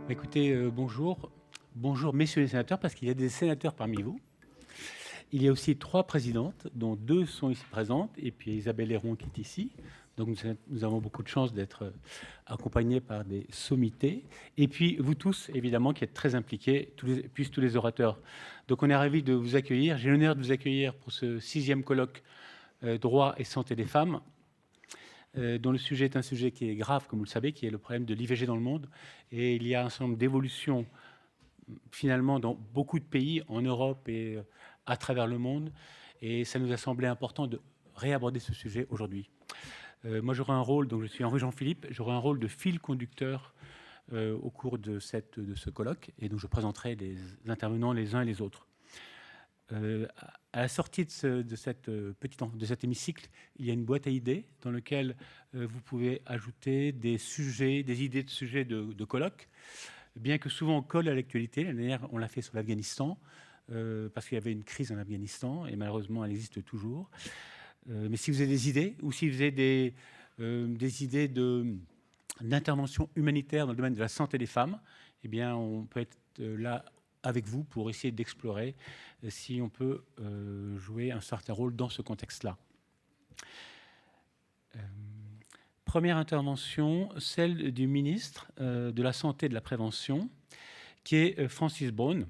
Écoutez, bonjour. Bonjour, messieurs les sénateurs, parce qu'il y a des sénateurs parmi vous. Il y a aussi 3 présidentes, dont 2 sont ici présentes, et puis Isabelle Héron qui est ici. Donc nous avons beaucoup de chance d'être accompagnés par des sommités. Et puis vous tous, évidemment, qui êtes très impliqués, tous les orateurs. Donc on est ravis de vous accueillir. J'ai l'honneur de vous accueillir pour ce 6e colloque Droit et santé des femmes, dont le sujet est un sujet qui est grave, comme vous le savez, qui est le problème de l'IVG dans le monde. Et il y a un certain nombre d'évolutions, finalement, dans beaucoup de pays, en Europe et à travers le monde. Et ça nous a semblé important de réaborder ce sujet aujourd'hui. Moi, j'aurai un rôle, donc je suis Henri Jean-Philippe, j'aurai un rôle de fil conducteur au cours de ce colloque. Et donc, je présenterai les intervenants les uns et les autres. À la sortie de cet hémicycle, il y a une boîte à idées dans laquelle vous pouvez ajouter des sujets, des idées de sujets de colloque, bien que souvent on colle à l'actualité. L'année dernière, on l'a fait sur l'Afghanistan, parce qu'il y avait une crise en Afghanistan, et malheureusement, elle existe toujours. Mais si vous avez des idées, ou si vous avez des idées d'intervention humanitaire dans le domaine de la santé des femmes, eh bien, on peut être là avec vous pour essayer d'explorer si on peut jouer un certain rôle dans ce contexte-là. Première intervention, celle du ministre de la Santé et de la Prévention, qui est Francis Braun.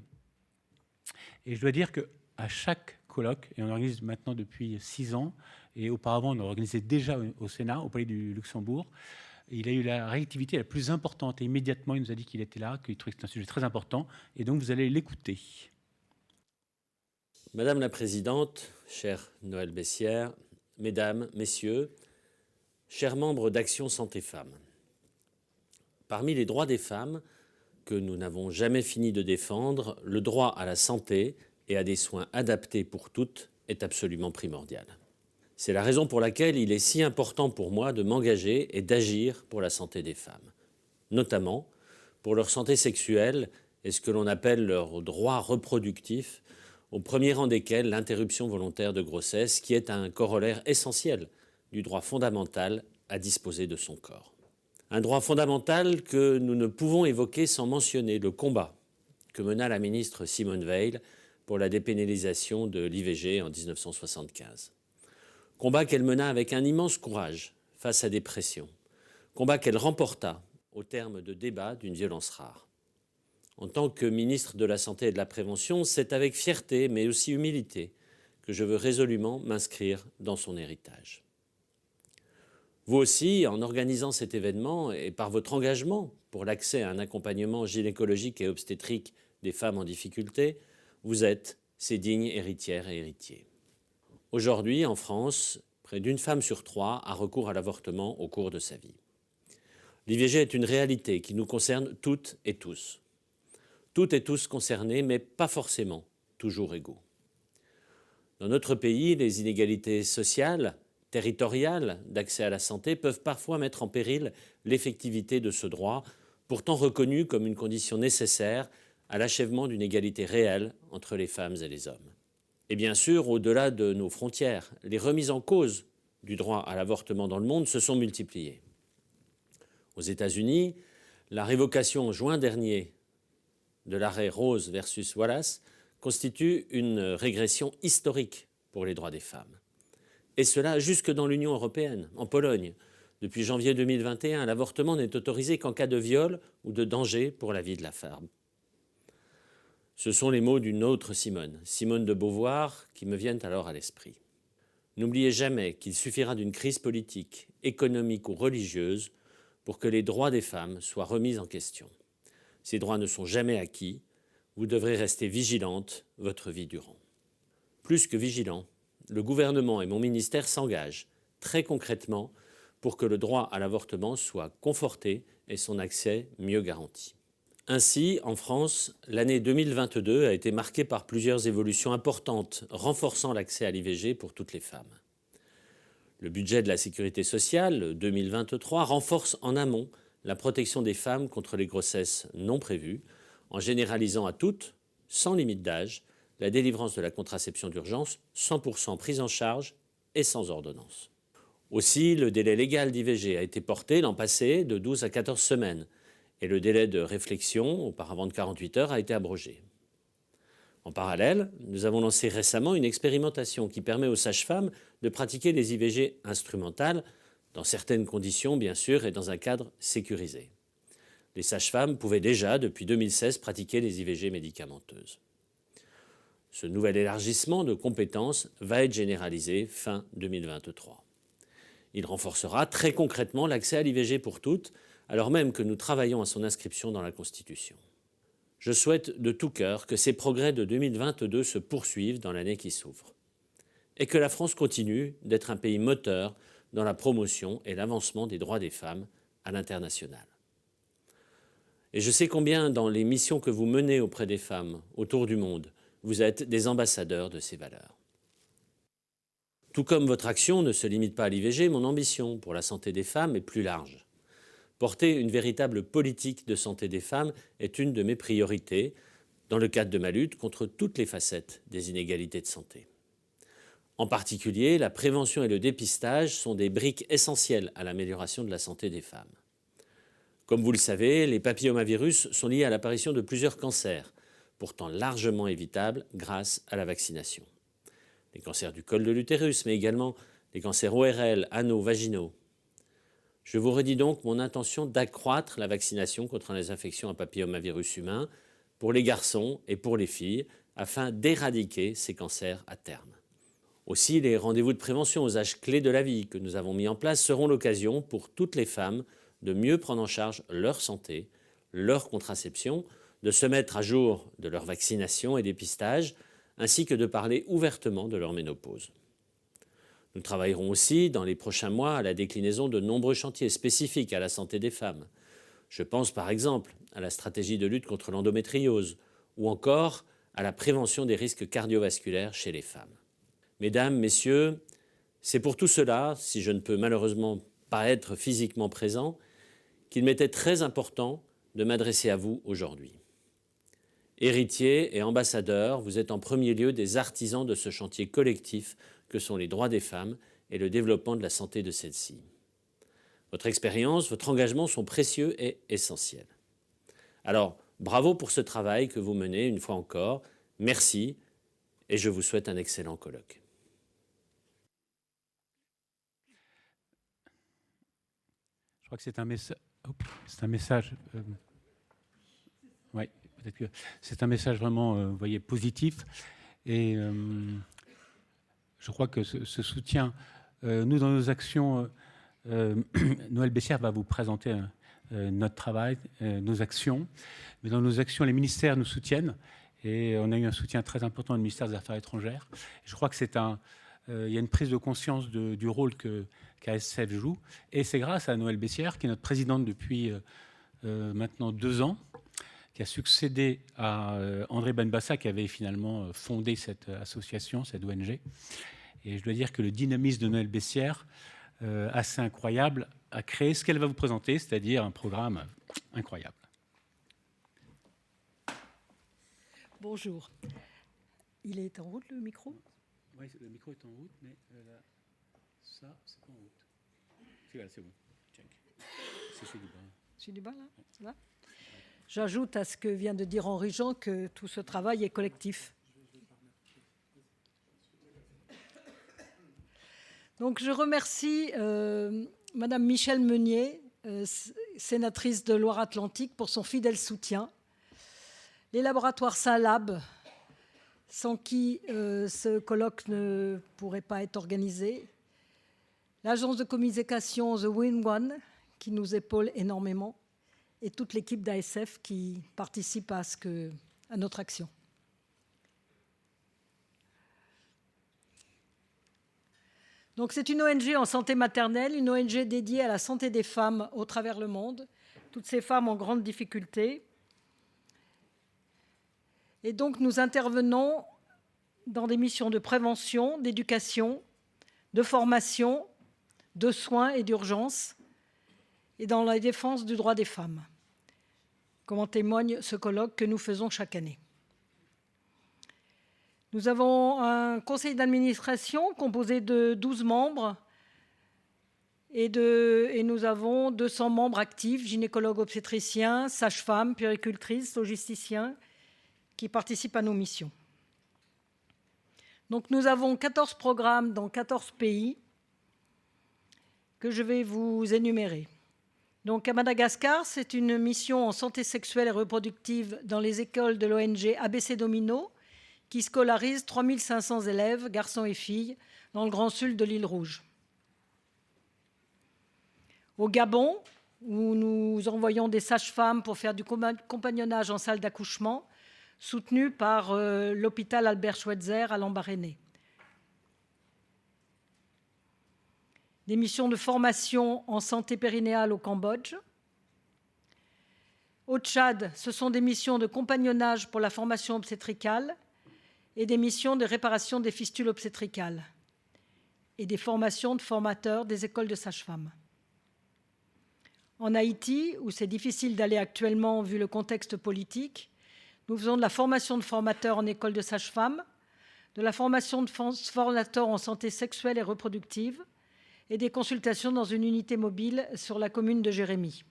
Et je dois dire qu'à chaque colloque, et on organise maintenant depuis 6 ans, et auparavant on organisait déjà au Sénat, au Palais du Luxembourg, il a eu la réactivité la plus importante et immédiatement il nous a dit qu'il était là, qu'il trouvait que c'était un sujet très important, et donc vous allez l'écouter. Madame la Présidente, chère Noël Bessière, Mesdames, Messieurs, chers membres d'Action Santé Femmes, parmi les droits des femmes que nous n'avons jamais fini de défendre, le droit à la santé et à des soins adaptés pour toutes est absolument primordial. C'est la raison pour laquelle il est si important pour moi de m'engager et d'agir pour la santé des femmes, notamment pour leur santé sexuelle et ce que l'on appelle leurs droits reproductifs, au premier rang desquels l'interruption volontaire de grossesse, qui est un corollaire essentiel du droit fondamental à disposer de son corps. Un droit fondamental que nous ne pouvons évoquer sans mentionner le combat que mena la ministre Simone Veil pour la dépénalisation de l'IVG en 1975. Combat qu'elle mena avec un immense courage face à des pressions. Combat qu'elle remporta au terme de débats d'une violence rare. En tant que ministre de la Santé et de la Prévention, c'est avec fierté, mais aussi humilité, que je veux résolument m'inscrire dans son héritage. Vous aussi, en organisant cet événement et par votre engagement pour l'accès à un accompagnement gynécologique et obstétrique des femmes en difficulté, vous êtes ces dignes héritières et héritiers. Aujourd'hui, en France, près d'une femme sur 3 a recours à l'avortement au cours de sa vie. L'IVG est une réalité qui nous concerne toutes et tous. Toutes et tous concernés, mais pas forcément toujours égaux. Dans notre pays, les inégalités sociales, territoriales d'accès à la santé peuvent parfois mettre en péril l'effectivité de ce droit, pourtant reconnu comme une condition nécessaire à l'achèvement d'une égalité réelle entre les femmes et les hommes. Et bien sûr, au-delà de nos frontières, les remises en cause du droit à l'avortement dans le monde se sont multipliées. Aux États-Unis, la révocation en juin dernier de l'arrêt Rose versus Wallace constitue une régression historique pour les droits des femmes. Et cela jusque dans l'Union européenne. En Pologne, depuis janvier 2021, l'avortement n'est autorisé qu'en cas de viol ou de danger pour la vie de la femme. Ce sont les mots d'une autre Simone, Simone de Beauvoir, qui me viennent alors à l'esprit. N'oubliez jamais qu'il suffira d'une crise politique, économique ou religieuse pour que les droits des femmes soient remis en question. Ces droits ne sont jamais acquis, vous devrez rester vigilante votre vie durant. Plus que vigilant, le gouvernement et mon ministère s'engagent très concrètement pour que le droit à l'avortement soit conforté et son accès mieux garanti. Ainsi, en France, l'année 2022 a été marquée par plusieurs évolutions importantes, renforçant l'accès à l'IVG pour toutes les femmes. Le budget de la Sécurité sociale 2023 renforce en amont la protection des femmes contre les grossesses non prévues, en généralisant à toutes, sans limite d'âge, la délivrance de la contraception d'urgence, 100% prise en charge et sans ordonnance. Aussi, le délai légal d'IVG a été porté l'an passé de 12 à 14 semaines et le délai de réflexion, auparavant de 48 heures, a été abrogé. En parallèle, nous avons lancé récemment une expérimentation qui permet aux sages-femmes de pratiquer les IVG instrumentales, dans certaines conditions bien sûr et dans un cadre sécurisé. Les sages-femmes pouvaient déjà, depuis 2016, pratiquer les IVG médicamenteuses. Ce nouvel élargissement de compétences va être généralisé fin 2023. Il renforcera très concrètement l'accès à l'IVG pour toutes, alors même que nous travaillons à son inscription dans la Constitution. Je souhaite de tout cœur que ces progrès de 2022 se poursuivent dans l'année qui s'ouvre et que la France continue d'être un pays moteur dans la promotion et l'avancement des droits des femmes à l'international. Et je sais combien, dans les missions que vous menez auprès des femmes autour du monde, vous êtes des ambassadeurs de ces valeurs. Tout comme votre action ne se limite pas à l'IVG, mon ambition pour la santé des femmes est plus large. Porter une véritable politique de santé des femmes est une de mes priorités dans le cadre de ma lutte contre toutes les facettes des inégalités de santé. En particulier, la prévention et le dépistage sont des briques essentielles à l'amélioration de la santé des femmes. Comme vous le savez, les papillomavirus sont liés à l'apparition de plusieurs cancers, pourtant largement évitables grâce à la vaccination. Les cancers du col de l'utérus, mais également les cancers ORL, anaux, vaginaux. Je vous redis donc mon intention d'accroître la vaccination contre les infections à papillomavirus humains pour les garçons et pour les filles, afin d'éradiquer ces cancers à terme. Aussi, les rendez-vous de prévention aux âges clés de la vie que nous avons mis en place seront l'occasion pour toutes les femmes de mieux prendre en charge leur santé, leur contraception, de se mettre à jour de leur vaccination et dépistage, ainsi que de parler ouvertement de leur ménopause. Nous travaillerons aussi dans les prochains mois à la déclinaison de nombreux chantiers spécifiques à la santé des femmes. Je pense par exemple à la stratégie de lutte contre l'endométriose ou encore à la prévention des risques cardiovasculaires chez les femmes. Mesdames, messieurs, c'est pour tout cela, si je ne peux malheureusement pas être physiquement présent, qu'il m'était très important de m'adresser à vous aujourd'hui. Héritiers et ambassadeurs, vous êtes en premier lieu des artisans de ce chantier collectif que sont les droits des femmes et le développement de la santé de celles-ci. Votre expérience, votre engagement sont précieux et essentiels. Alors, bravo pour ce travail que vous menez une fois encore. Merci et je vous souhaite un excellent colloque. Je crois que c'est un message. Oui, peut-être que c'est un message vraiment, vous voyez, positif. Et je crois que ce soutien, nous dans nos actions, Noël Bessière va vous présenter notre travail, nos actions. Mais dans nos actions, les ministères nous soutiennent. Et on a eu un soutien très important du ministère des Affaires étrangères. Je crois que il y a une prise de conscience du rôle qu'ASF joue. Et c'est grâce à Noël Bessière, qui est notre présidente depuis maintenant 2 ans, qui a succédé à André Benbassa, qui avait finalement fondé cette association, cette ONG. Et je dois dire que le dynamisme de Noël Bessière, assez incroyable, a créé ce qu'elle va vous présenter, c'est-à-dire un programme incroyable. Bonjour. Il est en route, le micro ? Oui, le micro est en route, mais ça, c'est pas en route. C'est bon. Check. C'est celui du bas. Celui du bas, là ? J'ajoute à ce que vient de dire Henri Jean que tout ce travail est collectif. Donc je remercie Madame Michèle Meunier, sénatrice de Loire-Atlantique, pour son fidèle soutien. Les laboratoires Saint-Lab, sans qui ce colloque ne pourrait pas être organisé. L'agence de communication The Win One, qui nous épaule énormément. Et toute l'équipe d'ASF qui participe à notre action. Donc c'est une ONG en santé maternelle, une ONG dédiée à la santé des femmes au travers le monde, toutes ces femmes en grande difficulté. Et donc nous intervenons dans des missions de prévention, d'éducation, de formation, de soins et d'urgence, et dans la défense du droit des femmes. comme en témoigne ce colloque que nous faisons chaque année. Nous avons un conseil d'administration composé de 12 membres et nous avons 200 membres actifs, gynécologues obstétriciens, sages-femmes, puéricultrices, logisticiens, qui participent à nos missions. Donc nous avons 14 programmes dans 14 pays que je vais vous énumérer. Donc à Madagascar, c'est une mission en santé sexuelle et reproductive dans les écoles de l'ONG ABC Domino qui scolarise 3500 élèves, garçons et filles, dans le Grand Sud de l'île Rouge. Au Gabon, où nous envoyons des sages-femmes pour faire du compagnonnage en salle d'accouchement, soutenu par l'hôpital Albert Schweitzer à Lambaréné. Des missions de formation en santé périnéale au Cambodge. Au Tchad, ce sont des missions de compagnonnage pour la formation obstétricale et des missions de réparation des fistules obstétricales et des formations de formateurs des écoles de sages-femmes. En Haïti, où c'est difficile d'aller actuellement vu le contexte politique, nous faisons de la formation de formateurs en école de sages-femmes, de la formation de formateurs en santé sexuelle et reproductive et des consultations dans une unité mobile sur la commune de Jérémie.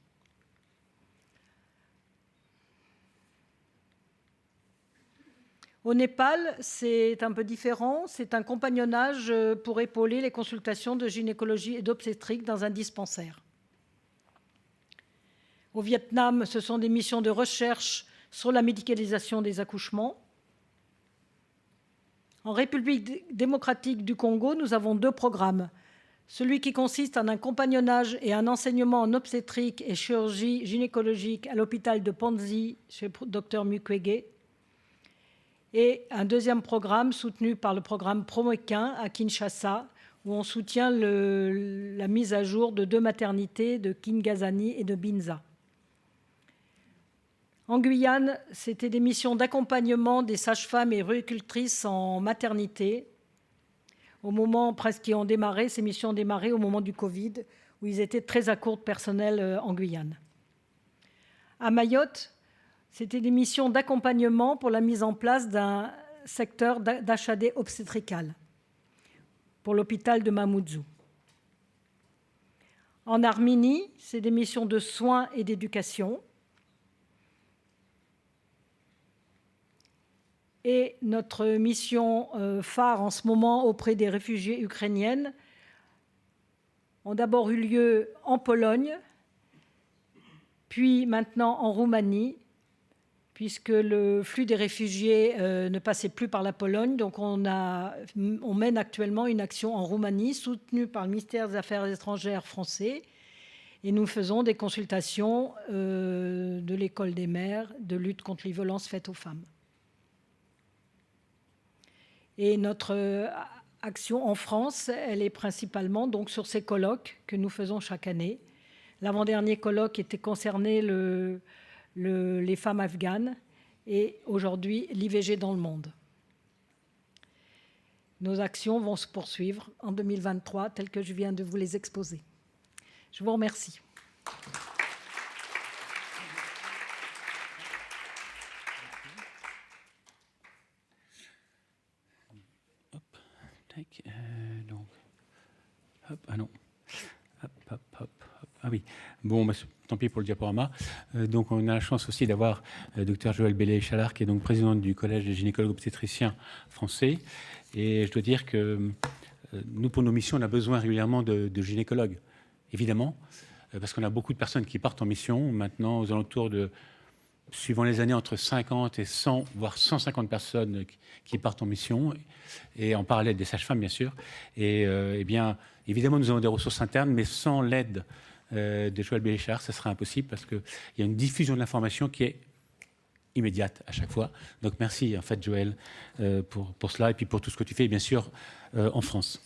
Au Népal, c'est un peu différent. C'est un compagnonnage pour épauler les consultations de gynécologie et d'obstétrique dans un dispensaire. Au Vietnam, ce sont des missions de recherche sur la médicalisation des accouchements. En République démocratique du Congo, nous avons 2 programmes. Celui qui consiste en un compagnonnage et un enseignement en obstétrique et chirurgie gynécologique à l'hôpital de Panzi chez le Dr Mukwege. Et un deuxième programme soutenu par le programme Promequin à Kinshasa, où on soutient la mise à jour de 2 maternités de Kingasani et de Binza. En Guyane, c'était des missions d'accompagnement des sages-femmes et puéricultrices en maternité. Au moment presque qui ont démarré, ces missions ont démarré au moment du Covid, où ils étaient très à court de personnel en Guyane. À Mayotte, c'était des missions d'accompagnement pour la mise en place d'un secteur d'HAD obstétrical pour l'hôpital de Mamoudzou. En Arménie, c'est des missions de soins et d'éducation. Et notre mission phare en ce moment auprès des réfugiés ukrainiennes ont d'abord eu lieu en Pologne, puis maintenant en Roumanie, puisque le flux des réfugiés ne passait plus par la Pologne. Donc on mène actuellement une action en Roumanie soutenue par le ministère des Affaires étrangères français. Et nous faisons des consultations de l'école des mères de lutte contre les violences faites aux femmes. Et notre action en France, elle est principalement donc sur ces colloques que nous faisons chaque année. L'avant-dernier colloque était concerné les femmes afghanes et aujourd'hui l'IVG dans le monde. Nos actions vont se poursuivre en 2023 telles que je viens de vous les exposer. Je vous remercie. Donc, hop, ah non, hop. Ah oui, bon, bah, tant pis pour le diaporama. Donc, on a la chance aussi d'avoir Dr Joël Bellay-Chalard, qui est donc présidente du Collège des gynécologues obstétriciens français. Et je dois dire que nous, pour nos missions, on a besoin régulièrement de gynécologues, évidemment, parce qu'on a beaucoup de personnes qui partent en mission, maintenant aux alentours de, suivant les années, entre 50 et 100, voire 150 personnes qui partent en mission, et en parallèle des sages-femmes, bien sûr. Et eh bien, évidemment, nous avons des ressources internes, mais sans l'aide de Joël Bellay-Chalard, ce serait impossible, parce qu'il y a une diffusion de l'information qui est immédiate à chaque fois. Donc merci, en fait, Joël, pour cela, et puis pour tout ce que tu fais, bien sûr, en France.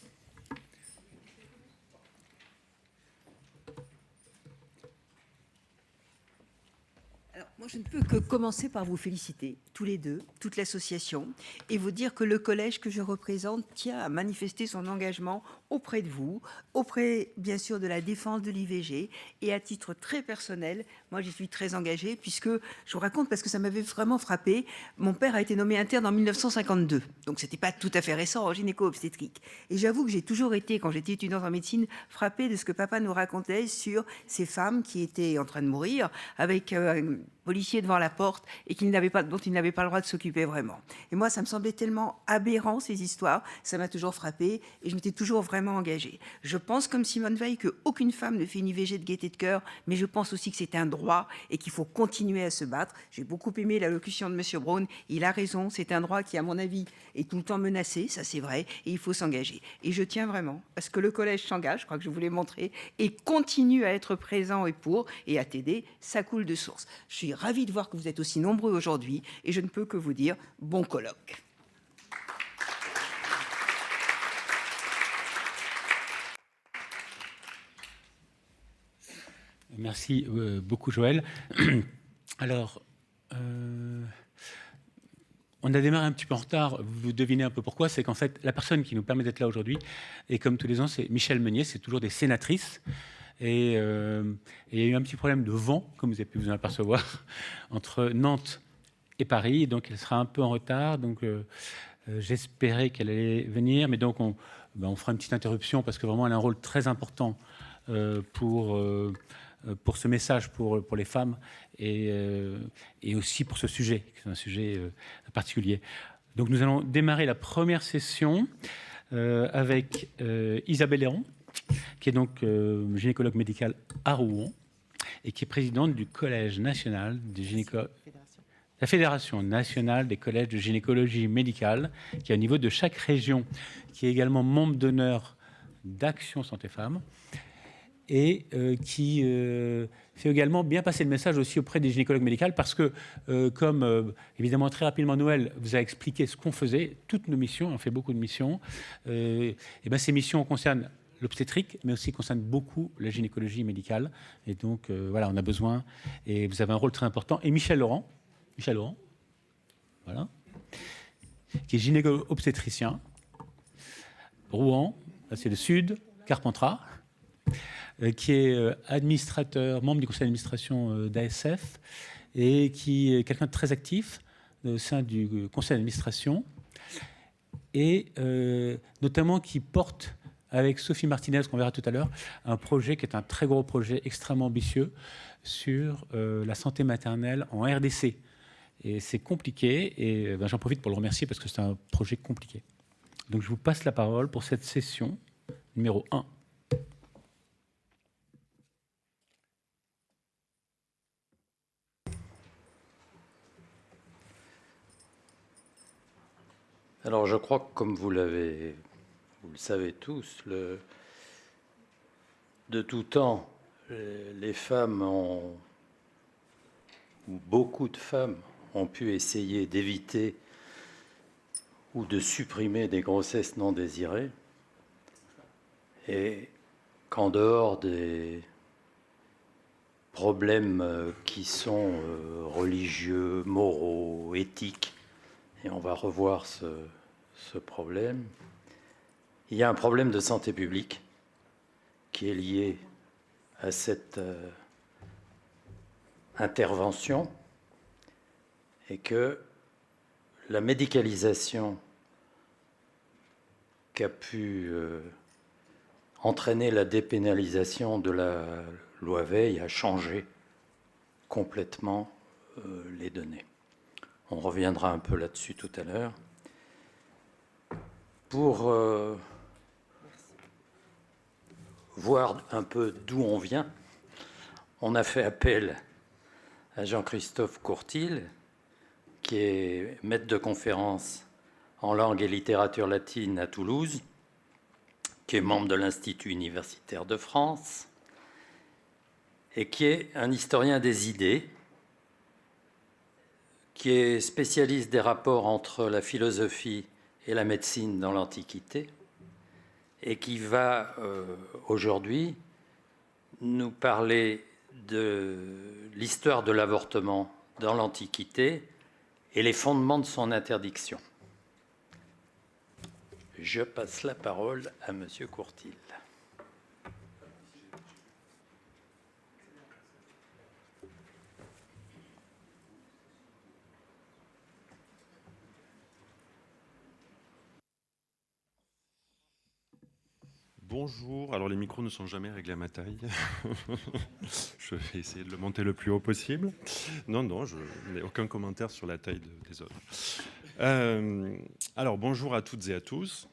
Moi, je ne peux que commencer par vous féliciter, tous les deux, toute l'association, et vous dire que le collège que je représente tient à manifester son engagement auprès de vous, auprès, bien sûr, de la défense de l'IVG, et à titre très personnel, moi, j'y suis très engagée, puisque, je vous raconte, parce que ça m'avait vraiment frappé, mon père a été nommé interne en 1952, donc c'était pas tout à fait récent en gynéco-obstétrique. Et j'avoue que j'ai toujours été, quand j'étais étudiante en médecine, frappée de ce que papa nous racontait sur ces femmes qui étaient en train de mourir, avec un policier devant la porte et dont il n'avait pas le droit de s'occuper vraiment. Et moi, ça me semblait tellement aberrant, ces histoires, ça m'a toujours frappée et je m'étais toujours vraiment engagée. Je pense, comme Simone Veil, qu'aucune femme ne fait une IVG de gaieté de cœur, mais je pense aussi que c'est un droit et qu'il faut continuer à se battre. J'ai beaucoup aimé l'allocution de M. Braun, il a raison, c'est un droit qui, à mon avis, est tout le temps menacé, ça c'est vrai, et il faut s'engager. Et je tiens vraiment à ce que le collège s'engage, je crois que je vous l'ai montré, et continue à être présent et à t'aider, ça coule de source. Je suis ravie de voir que vous êtes aussi nombreux aujourd'hui et je ne peux que vous dire bon colloque. Merci beaucoup, Joël. Alors, on a démarré un petit peu en retard. Vous devinez un peu pourquoi. C'est qu'en fait, la personne qui nous permet d'être là aujourd'hui, et comme tous les ans, c'est Michèle Meunier. C'est toujours des sénatrices. Et il y a eu un petit problème de vent, comme vous avez pu vous en apercevoir, entre Nantes et Paris. Donc, elle sera un peu en retard. Donc, j'espérais qu'elle allait venir. Mais donc, on fera une petite interruption parce que vraiment, elle a un rôle très important pour ce message pour les femmes et aussi pour ce sujet, qui est un sujet particulier. Donc, nous allons démarrer la première session avec Isabelle Héron, qui est donc gynécologue médicale à Rouen et qui est présidente du Collège national des gynécologues, la Fédération nationale des collèges de gynécologie médicale, qui est au niveau de chaque région, qui est également membre d'honneur d'Action Santé Femmes et qui fait également bien passer le message aussi auprès des gynécologues médicales parce que, comme évidemment très rapidement Noël vous a expliqué ce qu'on faisait, toutes nos missions, on fait beaucoup de missions, et ben ces missions concernent l'obstétrique, mais aussi concerne beaucoup la gynécologie médicale. Et donc, voilà, on a besoin, et vous avez un rôle très important. Et Michel Laurent, voilà, qui est gynéco-obstétricien, Rouen, c'est le Sud, Carpentras, qui est administrateur, membre du conseil d'administration d'ASF, et qui est quelqu'un de très actif au sein du conseil d'administration, et notamment qui porte avec Sophie Martinez, qu'on verra tout à l'heure, un projet qui est un très gros projet extrêmement ambitieux sur la santé maternelle en RDC. Et c'est compliqué, et j'en profite pour le remercier parce que c'est un projet compliqué. Donc je vous passe la parole pour cette session numéro 1. Alors je crois que comme vous le savez tous, de tout temps, les femmes ou beaucoup de femmes ont pu essayer d'éviter ou de supprimer des grossesses non désirées, et qu'en dehors des problèmes qui sont religieux, moraux, éthiques, et on va revoir ce problème, il y a un problème de santé publique qui est lié à cette intervention, et que la médicalisation qu'a pu entraîner la dépénalisation de la loi Veil a changé complètement les données. On reviendra un peu là-dessus tout à l'heure. Pour voir un peu d'où on vient, on a fait appel à Jean-Christophe Courtil, qui est maître de conférence en langue et littérature latine à Toulouse, qui est membre de l'Institut universitaire de France, et qui est un historien des idées, qui est spécialiste des rapports entre la philosophie et la médecine dans l'Antiquité, et qui va aujourd'hui nous parler de l'histoire de l'avortement dans l'Antiquité et les fondements de son interdiction. Je passe la parole à Monsieur Courtil. Bonjour, alors les micros ne sont jamais réglés à ma taille. Je vais essayer de le monter le plus haut possible. Non, je n'ai aucun commentaire sur la taille des autres. Alors bonjour à toutes et à tous.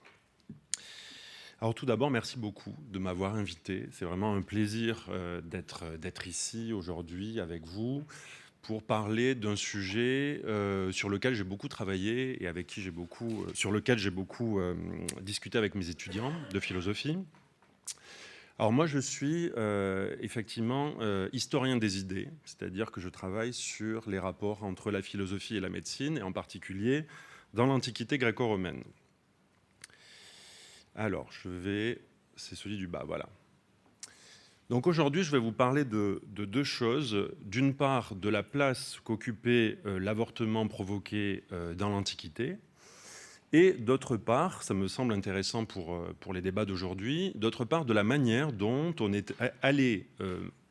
Alors tout d'abord, merci beaucoup de m'avoir invité. C'est vraiment un plaisir d'être ici aujourd'hui avec vous pour parler d'un sujet sur lequel j'ai beaucoup travaillé et sur lequel j'ai beaucoup discuté avec mes étudiants de philosophie. Alors moi, je suis effectivement historien des idées, c'est-à-dire que je travaille sur les rapports entre la philosophie et la médecine, et en particulier dans l'Antiquité gréco-romaine. Alors, c'est celui du bas, voilà. Donc aujourd'hui, je vais vous parler de deux choses. D'une part, de la place qu'occupait l'avortement provoqué dans l'Antiquité. Et d'autre part, ça me semble intéressant pour les débats d'aujourd'hui, d'autre part, de la manière dont on est allé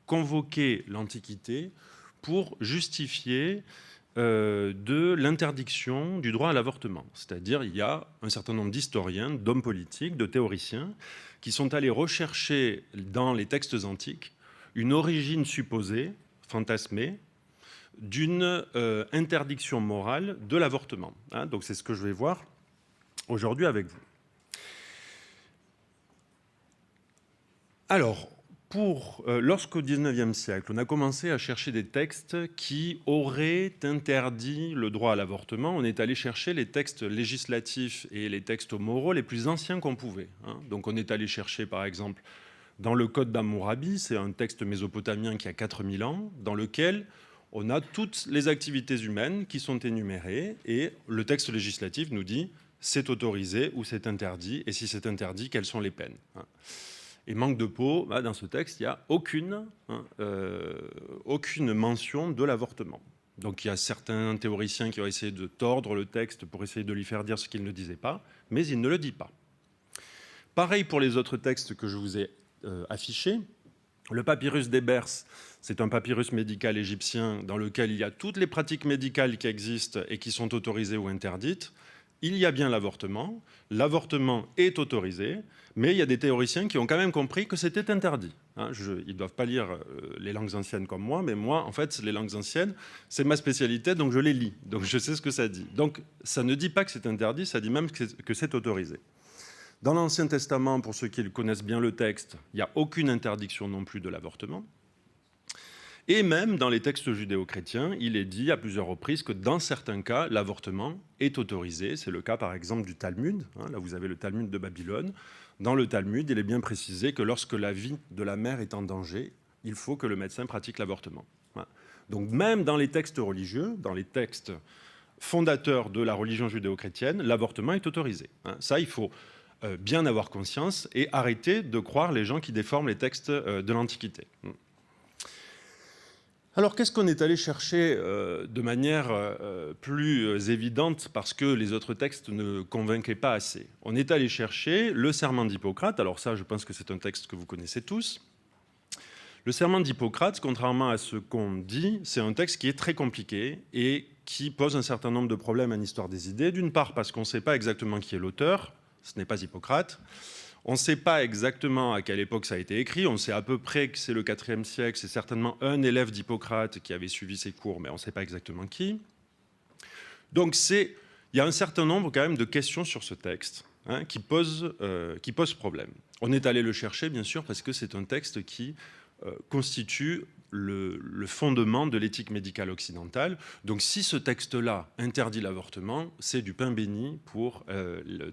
convoquer l'Antiquité pour justifier de l'interdiction du droit à l'avortement. C'est-à-dire, il y a un certain nombre d'historiens, d'hommes politiques, de théoriciens, qui sont allés rechercher dans les textes antiques une origine supposée, fantasmée, d'une interdiction morale de l'avortement. Donc c'est ce que je vais voir aujourd'hui avec vous. Alors, lorsqu'au XIXe siècle, on a commencé à chercher des textes qui auraient interdit le droit à l'avortement, on est allé chercher les textes législatifs et les textes moraux les plus anciens qu'on pouvait. Donc on est allé chercher, par exemple, dans le Code d'Hammurabi, c'est un texte mésopotamien qui a 4000 ans, dans lequel on a toutes les activités humaines qui sont énumérées, et le texte législatif nous dit c'est autorisé ou c'est interdit, et si c'est interdit, quelles sont les peines. Et manque de peau, dans ce texte, il n'y a aucune mention de l'avortement. Donc il y a certains théoriciens qui ont essayé de tordre le texte pour essayer de lui faire dire ce qu'il ne disait pas, mais il ne le dit pas. Pareil pour les autres textes que je vous ai affichés. Le papyrus d'Ebers, c'est un papyrus médical égyptien dans lequel il y a toutes les pratiques médicales qui existent et qui sont autorisées ou interdites. Il y a bien l'avortement est autorisé, mais il y a des théoriciens qui ont quand même compris que c'était interdit. Ils ne doivent pas lire les langues anciennes comme moi, mais moi, en fait, les langues anciennes, c'est ma spécialité, donc je les lis, donc je sais ce que ça dit. Donc ça ne dit pas que c'est interdit, ça dit même que c'est autorisé. Dans l'Ancien Testament, pour ceux qui connaissent bien le texte, il n'y a aucune interdiction non plus de l'avortement. Et même dans les textes judéo-chrétiens, il est dit à plusieurs reprises que dans certains cas, l'avortement est autorisé. C'est le cas par exemple du Talmud. Là, vous avez le Talmud de Babylone. Dans le Talmud, il est bien précisé que lorsque la vie de la mère est en danger, il faut que le médecin pratique l'avortement. Donc même dans les textes religieux, dans les textes fondateurs de la religion judéo-chrétienne, l'avortement est autorisé. Ça, il faut bien avoir conscience et arrêter de croire les gens qui déforment les textes de l'Antiquité. Alors, qu'est-ce qu'on est allé chercher de manière plus évidente parce que les autres textes ne convainquaient pas assez? On est allé chercher le serment d'Hippocrate. Alors ça, je pense que c'est un texte que vous connaissez tous. Le serment d'Hippocrate, contrairement à ce qu'on dit, c'est un texte qui est très compliqué et qui pose un certain nombre de problèmes en histoire des idées. D'une part, parce qu'on ne sait pas exactement qui est l'auteur, ce n'est pas Hippocrate. On ne sait pas exactement à quelle époque ça a été écrit. On sait à peu près que c'est le IVe siècle. C'est certainement un élève d'Hippocrate qui avait suivi ses cours, mais on ne sait pas exactement qui. Donc il y a un certain nombre quand même de questions sur ce texte qui posent problème. On est allé le chercher, bien sûr, parce que c'est un texte qui constitue le fondement de l'éthique médicale occidentale. Donc si ce texte-là interdit l'avortement, c'est du pain béni pour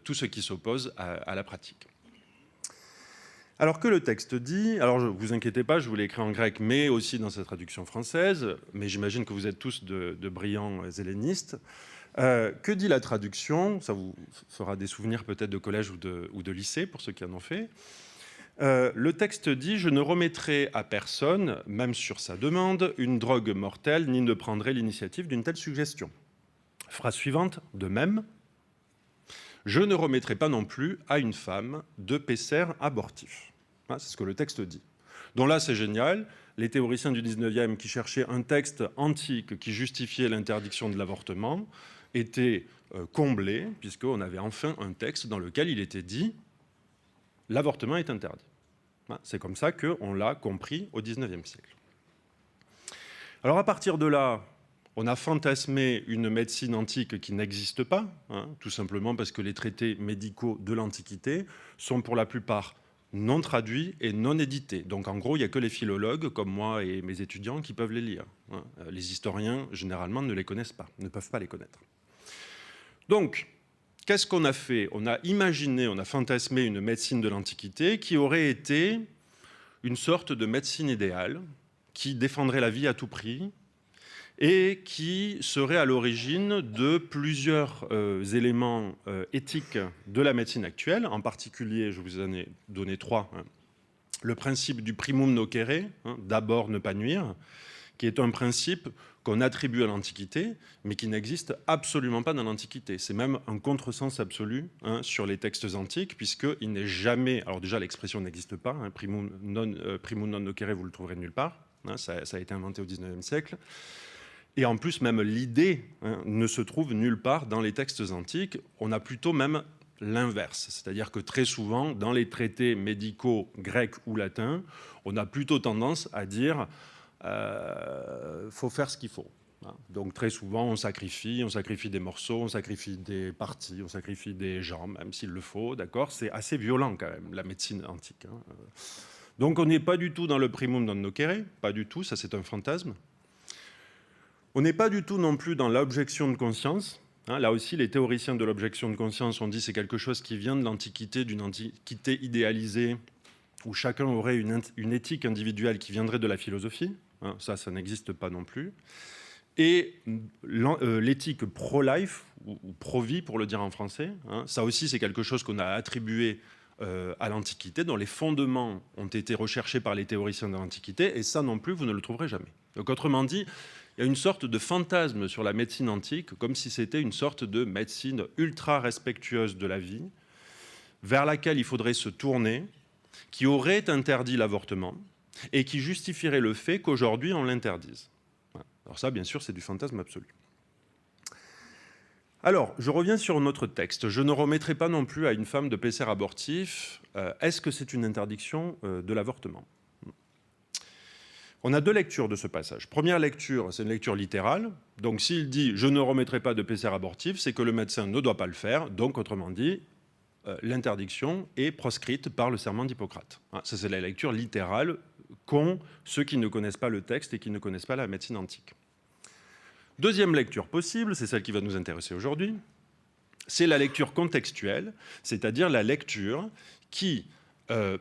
tout ce qui s'oppose à la pratique. Alors que le texte dit, alors ne vous inquiétez pas, je vous l'ai écrit en grec, mais aussi dans sa traduction française, mais j'imagine que vous êtes tous de brillants hellénistes. Que dit la traduction? Ça vous fera des souvenirs peut-être de collège ou de lycée, pour ceux qui en ont fait. Le texte dit « Je ne remettrai à personne, même sur sa demande, une drogue mortelle, ni ne prendrai l'initiative d'une telle suggestion. » Phrase suivante, de même, « Je ne remettrai pas non plus à une femme de PCR abortif. » C'est ce que le texte dit. Donc là, c'est génial. Les théoriciens du 19e qui cherchaient un texte antique qui justifiait l'interdiction de l'avortement étaient comblés, puisqu'on avait enfin un texte dans lequel il était dit « L'avortement est interdit ». C'est comme ça qu'on l'a compris au XIXe siècle. Alors à partir de là, on a fantasmé une médecine antique qui n'existe pas, tout simplement parce que les traités médicaux de l'Antiquité sont pour la plupart non traduits et non édités. Donc en gros, il n'y a que les philologues, comme moi et mes étudiants, qui peuvent les lire. Les historiens, généralement, ne les connaissent pas, ne peuvent pas les connaître. Donc, qu'est-ce qu'on a fait? On a imaginé, on a fantasmé une médecine de l'Antiquité qui aurait été une sorte de médecine idéale, qui défendrait la vie à tout prix et qui serait à l'origine de plusieurs éléments éthiques de la médecine actuelle. En particulier, je vous en ai donné 3. Le principe du primum nocere, d'abord ne pas nuire, qui est un principe qu'on attribue à l'Antiquité, mais qui n'existe absolument pas dans l'Antiquité. C'est même un contresens absolu sur les textes antiques, puisqu'il n'est jamais... Alors déjà, l'expression n'existe pas, primum non nocere, vous le trouverez nulle part. Ça a été inventé au XIXe siècle. Et en plus, même l'idée ne se trouve nulle part dans les textes antiques. On a plutôt même l'inverse. C'est-à-dire que très souvent, dans les traités médicaux grecs ou latins, on a plutôt tendance à dire faut faire ce qu'il faut. Donc très souvent, on sacrifie des morceaux, on sacrifie des parties, on sacrifie des jambes, même s'il le faut, d'accord? C'est assez violent quand même, la médecine antique. Donc on n'est pas du tout dans le primum non nocere, pas du tout, ça c'est un fantasme. On n'est pas du tout non plus dans l'objection de conscience. Là aussi, les théoriciens de l'objection de conscience ont dit que c'est quelque chose qui vient de l'Antiquité, d'une Antiquité idéalisée, où chacun aurait une éthique individuelle qui viendrait de la philosophie. Ça n'existe pas non plus. Et l'éthique pro-life, ou pro-vie pour le dire en français, ça aussi c'est quelque chose qu'on a attribué à l'Antiquité, dont les fondements ont été recherchés par les théoriciens de l'Antiquité, et ça non plus, vous ne le trouverez jamais. Donc autrement dit, il y a une sorte de fantasme sur la médecine antique, comme si c'était une sorte de médecine ultra respectueuse de la vie, vers laquelle il faudrait se tourner, qui aurait interdit l'avortement, et qui justifierait le fait qu'aujourd'hui on l'interdise. Alors ça, bien sûr, c'est du fantasme absolu. Alors, je reviens sur notre texte. Je ne remettrai pas non plus à une femme de PCR abortif. Est-ce que c'est une interdiction de l'avortement? On a 2 lectures de ce passage. Première lecture, c'est une lecture littérale. Donc s'il dit « je ne remettrai pas de PCR abortif », c'est que le médecin ne doit pas le faire. Donc, autrement dit, l'interdiction est proscrite par le serment d'Hippocrate. Ça, c'est la lecture littérale qu'ont ceux qui ne connaissent pas le texte et qui ne connaissent pas la médecine antique. Deuxième lecture possible, c'est celle qui va nous intéresser aujourd'hui, c'est la lecture contextuelle, c'est-à-dire la lecture qui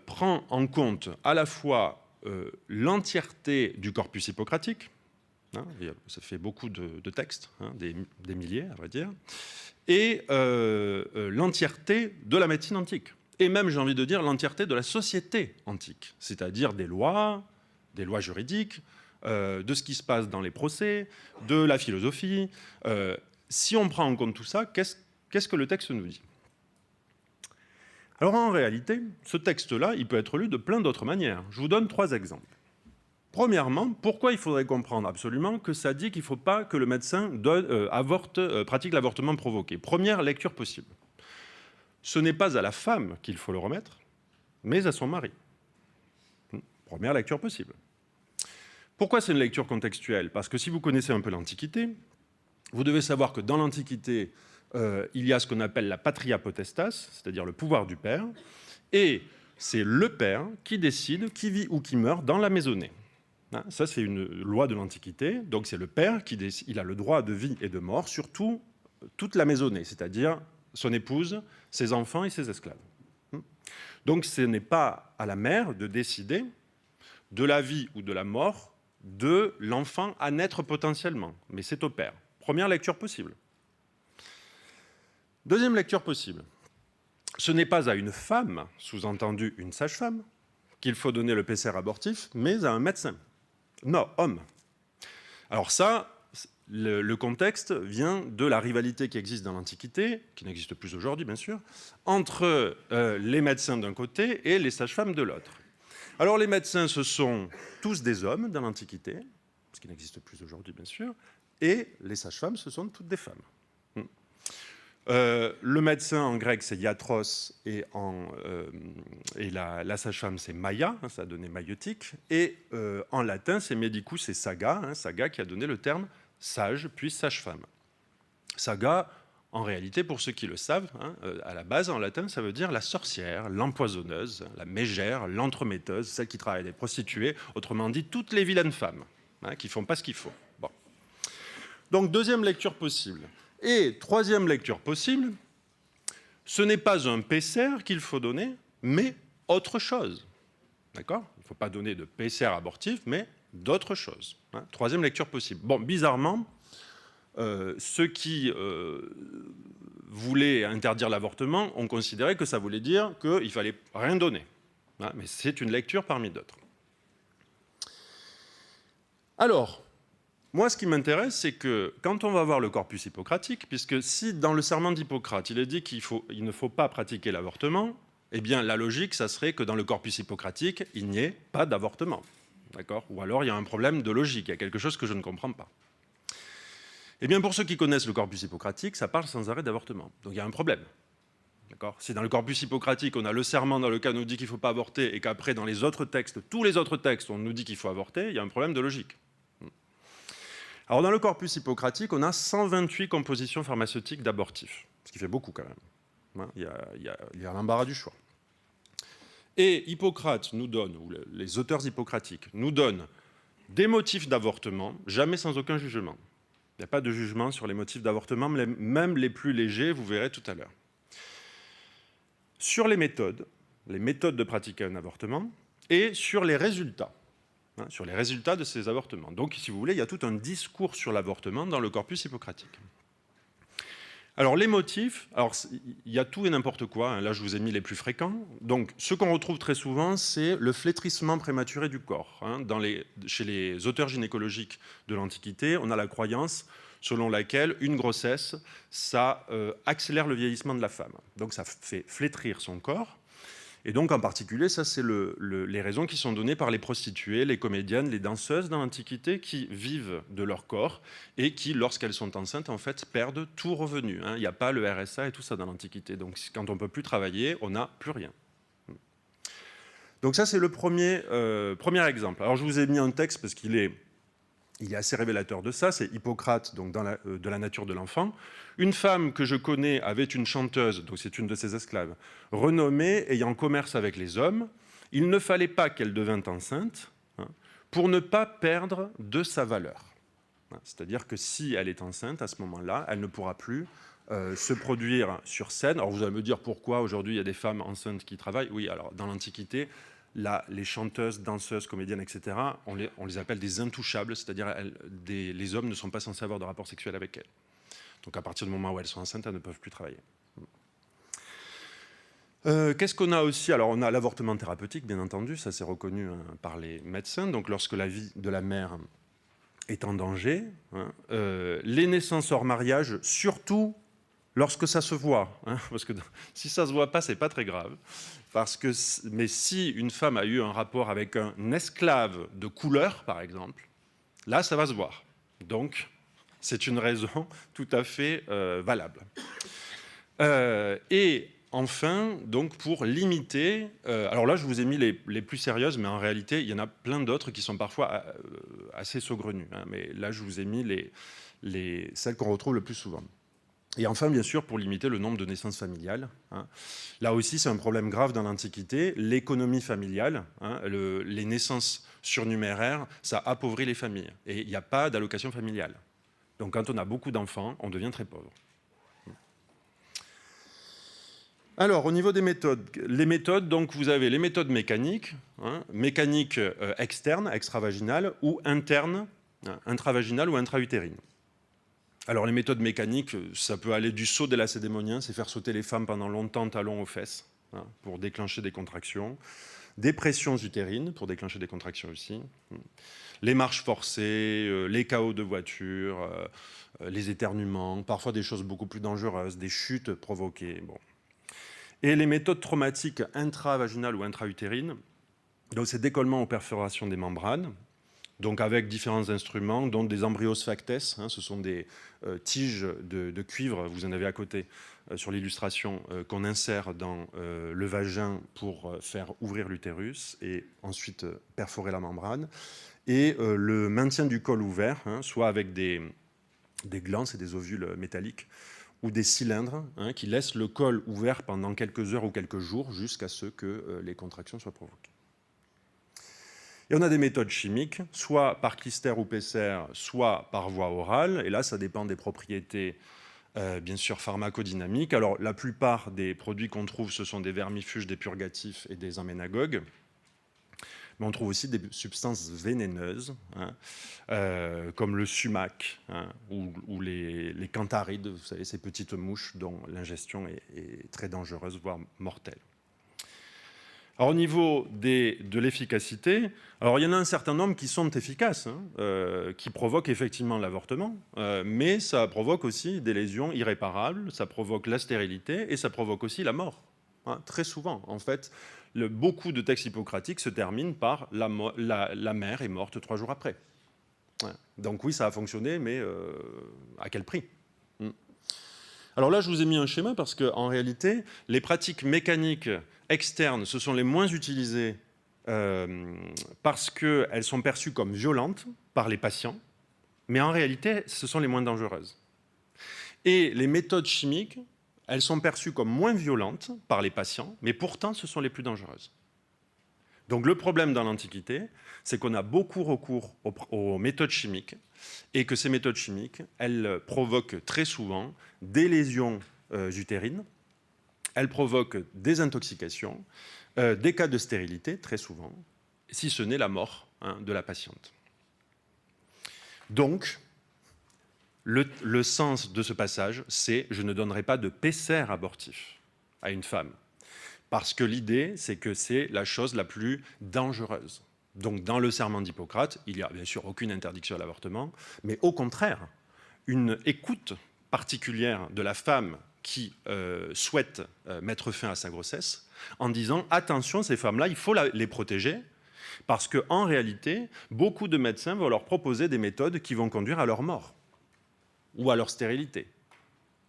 prend en compte à la fois l'entièreté du corpus hippocratique, ça fait beaucoup de textes, des milliers à vrai dire, et l'entièreté de la médecine antique. Et même, j'ai envie de dire, l'entièreté de la société antique, c'est-à-dire des lois juridiques, de ce qui se passe dans les procès, de la philosophie. Si on prend en compte tout ça, qu'est-ce que le texte nous dit? Alors en réalité, ce texte-là, il peut être lu de plein d'autres manières. Je vous donne 3 exemples. Premièrement, pourquoi il faudrait comprendre absolument que ça dit qu'il ne faut pas que le médecin pratique l'avortement provoqué? Première lecture possible. Ce n'est pas à la femme qu'il faut le remettre, mais à son mari. Première lecture possible. Pourquoi c'est une lecture contextuelle? Parce que si vous connaissez un peu l'Antiquité, vous devez savoir que dans l'Antiquité, il y a ce qu'on appelle la patria potestas, c'est-à-dire le pouvoir du père, et c'est le père qui décide qui vit ou qui meurt dans la maisonnée. Ça, c'est une loi de l'Antiquité, donc c'est le père qui décide, il a le droit de vie et de mort sur toute la maisonnée, c'est-à-dire son épouse, ses enfants et ses esclaves. Donc ce n'est pas à la mère de décider de la vie ou de la mort de l'enfant à naître potentiellement, mais c'est au père. Première lecture possible. Deuxième lecture possible. Ce n'est pas à une femme, sous-entendu une sage-femme, qu'il faut donner le PCR abortif, mais à un médecin. Non, homme. Alors ça, le contexte vient de la rivalité qui existe dans l'Antiquité, qui n'existe plus aujourd'hui bien sûr, entre les médecins d'un côté et les sages-femmes de l'autre. Alors les médecins, ce sont tous des hommes dans l'Antiquité, ce qui n'existe plus aujourd'hui bien sûr, et les sages-femmes, ce sont toutes des femmes. Le médecin en grec c'est iatros et la sage-femme c'est maia, ça a donné maïotique, et en latin c'est medicus, c'est saga, saga qui a donné le terme sage puis sage-femme. Saga, en réalité, pour ceux qui le savent, à la base en latin ça veut dire la sorcière, l'empoisonneuse, la mégère, l'entremetteuse, celle qui travaille avec les prostituées, autrement dit toutes les vilaines femmes qui font pas ce qu'il faut. Bon. Donc deuxième lecture possible. Et troisième lecture possible, ce n'est pas un PCR qu'il faut donner, mais autre chose. D'accord ? Il ne faut pas donner de PCR abortif, mais d'autres choses. Troisième lecture possible. Bon, bizarrement, ceux qui voulaient interdire l'avortement ont considéré que ça voulait dire qu'il ne fallait rien donner. Mais c'est une lecture parmi d'autres. Alors, moi, ce qui m'intéresse, c'est que quand on va voir le corpus hippocratique, puisque si dans le serment d'Hippocrate, il est dit qu'il ne faut pas pratiquer l'avortement, eh bien, la logique, ça serait que dans le corpus hippocratique, il n'y ait pas d'avortement. D'accord ? Ou alors, il y a un problème de logique, il y a quelque chose que je ne comprends pas. Eh bien, pour ceux qui connaissent le corpus hippocratique, ça parle sans arrêt d'avortement. Donc, il y a un problème. D'accord ? Si dans le corpus hippocratique, on a le serment dans lequel on nous dit qu'il ne faut pas avorter, et qu'après, dans les autres textes, tous les autres textes, on nous dit qu'il faut avorter, il y a un problème de logique. Alors, dans le corpus hippocratique, on a 128 compositions pharmaceutiques d'abortifs, ce qui fait beaucoup quand même. Il y a l'embarras du choix. Et Hippocrate nous donne, ou les auteurs hippocratiques nous donnent des motifs d'avortement, jamais sans aucun jugement. Il n'y a pas de jugement sur les motifs d'avortement, même les plus légers, vous verrez tout à l'heure. Sur les méthodes de pratiquer un avortement, et sur les résultats. Sur les résultats de ces avortements. Donc, si vous voulez, il y a tout un discours sur l'avortement dans le corpus hippocratique. Alors, les motifs, il y a tout et n'importe quoi. Là, je vous ai mis les plus fréquents. Donc, ce qu'on retrouve très souvent, c'est le flétrissement prématuré du corps. Chez les auteurs gynécologiques de l'Antiquité, on a la croyance selon laquelle une grossesse, ça accélère le vieillissement de la femme. Donc, ça fait flétrir son corps. Et donc, en particulier, ça, c'est les raisons qui sont données par les prostituées, les comédiennes, les danseuses dans l'Antiquité qui vivent de leur corps et qui, lorsqu'elles sont enceintes, en fait, perdent tout revenu. Il n'y a pas le RSA et tout ça dans l'Antiquité. Donc, quand on ne peut plus travailler, on n'a plus rien. Donc, ça, c'est le premier exemple. Alors, je vous ai mis un texte parce qu'il est assez révélateur de ça. C'est Hippocrate, donc de la nature de l'enfant. Une femme que je connais avait une chanteuse, donc c'est une de ses esclaves, renommée, ayant commerce avec les hommes. Il ne fallait pas qu'elle devînt enceinte pour ne pas perdre de sa valeur. C'est-à-dire que si elle est enceinte, à ce moment-là, elle ne pourra plus se produire sur scène. Alors vous allez me dire pourquoi aujourd'hui il y a des femmes enceintes qui travaillent. Oui, alors dans l'Antiquité, les chanteuses, danseuses, comédiennes, etc., on les appelle des intouchables, c'est-à-dire les hommes ne sont pas censés avoir de rapport sexuel avec elles. Donc à partir du moment où elles sont enceintes, elles ne peuvent plus travailler. Qu'est-ce qu'on a aussi ? Alors on a l'avortement thérapeutique, bien entendu, ça c'est reconnu par les médecins. Donc lorsque la vie de la mère est en danger, les naissances hors mariage, surtout lorsque ça se voit, parce que si ça se voit pas, c'est pas très grave. Mais si une femme a eu un rapport avec un esclave de couleur, par exemple, là ça va se voir. Donc c'est une raison tout à fait valable. Et enfin, donc pour limiter, alors là je vous ai mis les plus sérieuses, mais en réalité il y en a plein d'autres qui sont parfois assez saugrenues. Mais là je vous ai mis celles qu'on retrouve le plus souvent. Et enfin, bien sûr, pour limiter le nombre de naissances familiales. Là aussi, c'est un problème grave dans l'Antiquité. L'économie familiale, les naissances surnuméraires, ça appauvrit les familles. Et il n'y a pas d'allocation familiale. Donc, quand on a beaucoup d'enfants, on devient très pauvre. Alors, au niveau des méthodes, les méthodes, donc, vous avez les méthodes mécaniques, mécaniques externes, extravaginales, ou internes, intravaginales ou intra-utérines. Alors, les méthodes mécaniques, ça peut aller du saut des lacédémoniens, c'est faire sauter les femmes pendant longtemps talons aux fesses, pour déclencher des contractions. des pressions utérines pour déclencher des contractions aussi, les marches forcées, les chaos de voiture, les éternuements, parfois des choses beaucoup plus dangereuses, des chutes provoquées. Bon. Et les méthodes traumatiques intravaginales ou intra-utérines, donc c'est décollement ou perforation des membranes, donc avec différents instruments, dont des embryosphactes, ce sont des tiges de cuivre, vous en avez à côté sur l'illustration, qu'on insère dans le vagin pour faire ouvrir l'utérus et ensuite perforer la membrane, et le maintien du col ouvert, soit avec des glands, c'est des ovules métalliques, ou des cylindres qui laissent le col ouvert pendant quelques heures ou quelques jours jusqu'à ce que les contractions soient provoquées. Et on a des méthodes chimiques, soit par Klister ou Pesser, soit par voie orale, et là ça dépend des propriétés bien sûr pharmacodynamiques. Alors la plupart des produits qu'on trouve, ce sont des vermifuges, des purgatifs et des emménagogues. Mais on trouve aussi des substances vénéneuses, comme le sumac ou les cantharides, vous savez, ces petites mouches dont l'ingestion est très dangereuse, voire mortelle. Alors, au niveau de l'efficacité, alors il y en a un certain nombre qui sont efficaces, qui provoquent effectivement l'avortement, mais ça provoque aussi des lésions irréparables, ça provoque la stérilité et ça provoque aussi la mort. Très souvent, en fait, beaucoup de textes hippocratiques se terminent par la mère est morte 3 jours après. Donc oui, ça a fonctionné, mais à quel prix? Alors là, je vous ai mis un schéma parce qu'en réalité, les pratiques mécaniques externes, ce sont les moins utilisées parce qu'elles sont perçues comme violentes par les patients, mais en réalité, ce sont les moins dangereuses. Et les méthodes chimiques, elles sont perçues comme moins violentes par les patients, mais pourtant, ce sont les plus dangereuses. Donc le problème dans l'Antiquité, c'est qu'on a beaucoup recours aux méthodes chimiques et que ces méthodes chimiques, elles provoquent très souvent des lésions utérines, elles provoquent des intoxications, des cas de stérilité, très souvent, si ce n'est la mort de la patiente. Donc, le sens de ce passage, c'est « je ne donnerai pas de Pesser abortif à une femme ». Parce que l'idée, c'est que c'est la chose la plus dangereuse. Donc, dans le serment d'Hippocrate, il n'y a bien sûr aucune interdiction à l'avortement, mais au contraire, une écoute particulière de la femme qui souhaite mettre fin à sa grossesse, en disant « attention, ces femmes-là, il faut les protéger », parce qu'en réalité, beaucoup de médecins vont leur proposer des méthodes qui vont conduire à leur mort, ou à leur stérilité,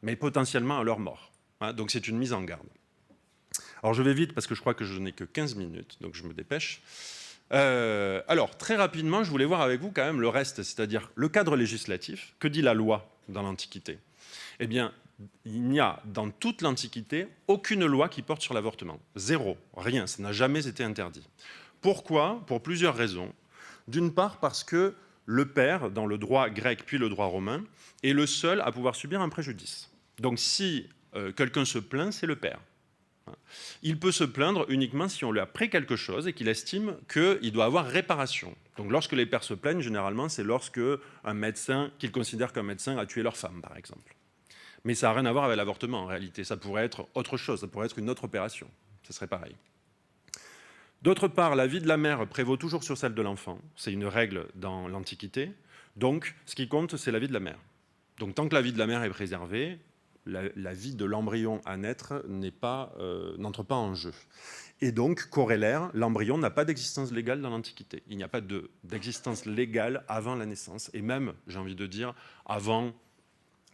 mais potentiellement à leur mort. Donc c'est une mise en garde. Alors je vais vite parce que je crois que je n'ai que 15 minutes, donc je me dépêche. Alors très rapidement, je voulais voir avec vous quand même le reste, c'est-à-dire le cadre législatif. Que dit la loi dans l'Antiquité? Eh bien, il n'y a dans toute l'Antiquité aucune loi qui porte sur l'avortement. Zéro, rien, ça n'a jamais été interdit. Pourquoi? Pour plusieurs raisons. D'une part parce que le père, dans le droit grec puis le droit romain, est le seul à pouvoir subir un préjudice. Donc si quelqu'un se plaint, c'est le père. Il peut se plaindre uniquement si on lui a pris quelque chose et qu'il estime qu'il doit avoir réparation. Donc lorsque les pères se plaignent, généralement, c'est lorsque un médecin, qu'ils considèrent qu'un médecin a tué leur femme, par exemple. Mais ça n'a rien à voir avec l'avortement, en réalité. Ça pourrait être autre chose, ça pourrait être une autre opération. Ce serait pareil. D'autre part, la vie de la mère prévaut toujours sur celle de l'enfant. C'est une règle dans l'Antiquité. Donc, ce qui compte, c'est la vie de la mère. Donc, tant que la vie de la mère est préservée, la vie de l'embryon à naître n'entre pas en jeu. Et donc, corollaire, l'embryon n'a pas d'existence légale dans l'Antiquité. Il n'y a pas d'existence légale avant la naissance. Et même, j'ai envie de dire, avant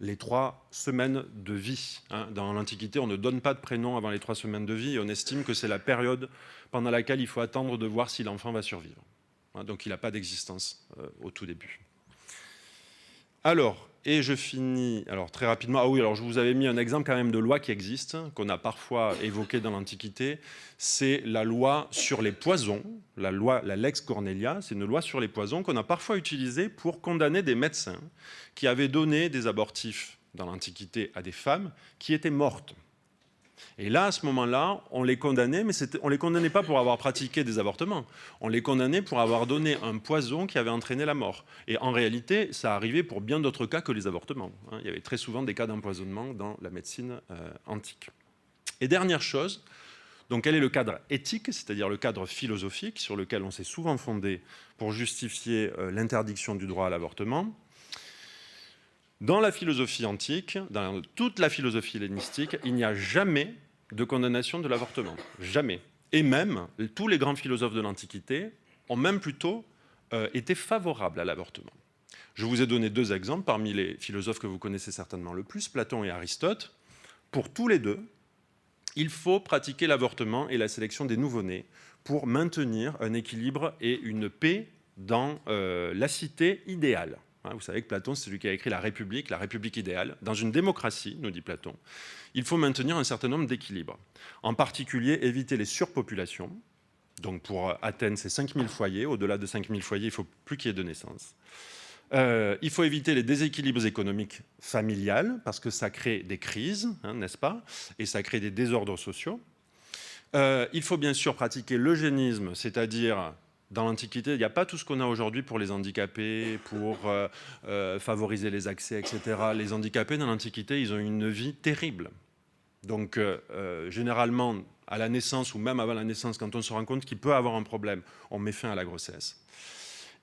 les 3 semaines de vie. Dans l'Antiquité, on ne donne pas de prénom avant les 3 semaines de vie et on estime que c'est la période pendant laquelle il faut attendre de voir si l'enfant va survivre. Donc il n'a pas d'existence au tout début. Alors, et je finis très rapidement. Ah oui, alors je vous avais mis un exemple quand même de loi qui existe, qu'on a parfois évoqué dans l'Antiquité. C'est la loi sur les poisons, la Lex Cornelia. C'est une loi sur les poisons qu'on a parfois utilisée pour condamner des médecins qui avaient donné des abortifs dans l'Antiquité à des femmes qui étaient mortes. Et là, à ce moment-là, on les condamnait, mais on ne les condamnait pas pour avoir pratiqué des avortements. On les condamnait pour avoir donné un poison qui avait entraîné la mort. Et en réalité, ça arrivait pour bien d'autres cas que les avortements. Il y avait très souvent des cas d'empoisonnement dans la médecine antique. Et dernière chose, Donc quel est le cadre éthique, c'est-à-dire le cadre philosophique sur lequel on s'est souvent fondé pour justifier l'interdiction du droit à l'avortement? Dans la philosophie antique, dans toute la philosophie hellénistique, il n'y a jamais de condamnation de l'avortement. Jamais. Et même, tous les grands philosophes de l'Antiquité ont même plutôt été favorables à l'avortement. Je vous ai donné 2 exemples parmi les philosophes que vous connaissez certainement le plus, Platon et Aristote. Pour tous les 2, il faut pratiquer l'avortement et la sélection des nouveau-nés pour maintenir un équilibre et une paix dans la cité idéale. Vous savez que Platon, c'est celui qui a écrit la République idéale. Dans une démocratie, nous dit Platon, il faut maintenir un certain nombre d'équilibres. En particulier, éviter les surpopulations. Donc pour Athènes, c'est 5000 foyers. Au-delà de 5000 foyers, il ne faut plus qu'il y ait de naissance. Il faut éviter les déséquilibres économiques familiales, parce que ça crée des crises, n'est-ce pas? Et ça crée des désordres sociaux. Il faut bien sûr pratiquer l'eugénisme, c'est-à-dire... Dans l'Antiquité, il n'y a pas tout ce qu'on a aujourd'hui pour les handicapés, pour favoriser les accès, etc. Les handicapés, dans l'Antiquité, ils ont une vie terrible. Donc, généralement, à la naissance ou même avant la naissance, quand on se rend compte qu'il peut avoir un problème, on met fin à la grossesse.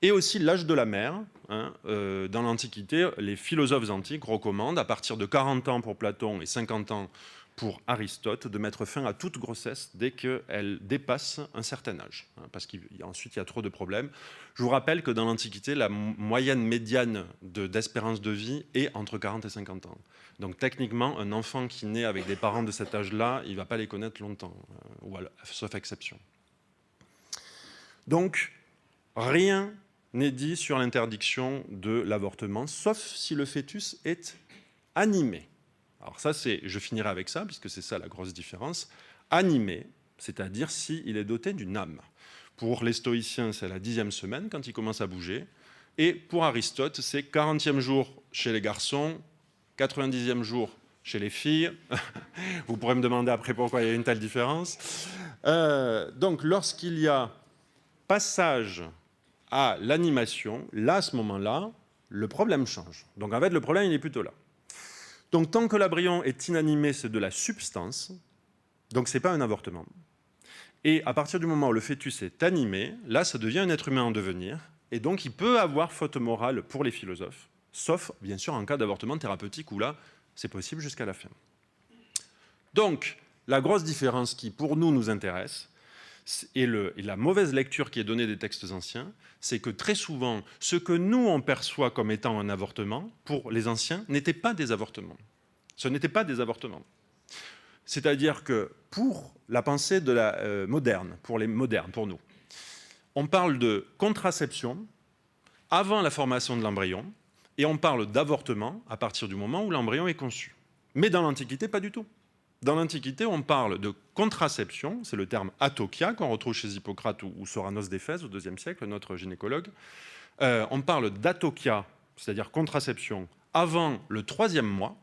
Et aussi l'âge de la mère. Dans l'Antiquité, les philosophes antiques recommandent, à partir de 40 ans pour Platon et 50 ans pour Aristote, de mettre fin à toute grossesse dès qu'elle dépasse un certain âge, parce qu'ensuite il y a trop de problèmes. Je vous rappelle que dans l'Antiquité, la moyenne médiane d'espérance de vie est entre 40 et 50 ans. Donc techniquement, un enfant qui naît avec des parents de cet âge-là, il ne va pas les connaître longtemps, sauf exception. Donc, rien n'est dit sur l'interdiction de l'avortement, sauf si le fœtus est animé. Alors ça, je finirai avec ça, puisque c'est ça la grosse différence. Animé, c'est-à-dire s'il est doté d'une âme. Pour les stoïciens, c'est la 10e semaine, quand il commence à bouger. Et pour Aristote, c'est 40e jour chez les garçons, 90e jour chez les filles. Vous pourrez me demander après pourquoi il y a une telle différence. Donc, lorsqu'il y a passage à l'animation, là, à ce moment-là, le problème change. Donc, en fait, le problème, il est plutôt là. Donc, tant que l'embryon est inanimé, c'est de la substance. Donc, ce n'est pas un avortement. Et à partir du moment où le fœtus est animé, là, ça devient un être humain en devenir. Et donc, il peut avoir faute morale pour les philosophes, sauf, bien sûr, en cas d'avortement thérapeutique, où là, c'est possible jusqu'à la fin. Donc, la grosse différence qui, pour nous, nous intéresse, et la mauvaise lecture qui est donnée des textes anciens, c'est que très souvent, ce que nous, on perçoit comme étant un avortement, pour les anciens, n'était pas des avortements. Ce n'était pas des avortements. C'est-à-dire que pour la pensée de la moderne, pour les modernes, pour nous, on parle de contraception avant la formation de l'embryon, et on parle d'avortement à partir du moment où l'embryon est conçu. Mais dans l'Antiquité, pas du tout. Dans l'Antiquité, on parle de contraception, c'est le terme atokia qu'on retrouve chez Hippocrate ou Soranos d'Éphèse au IIe siècle, notre gynécologue. On parle d'atokia, c'est-à-dire contraception, avant le 3e mois.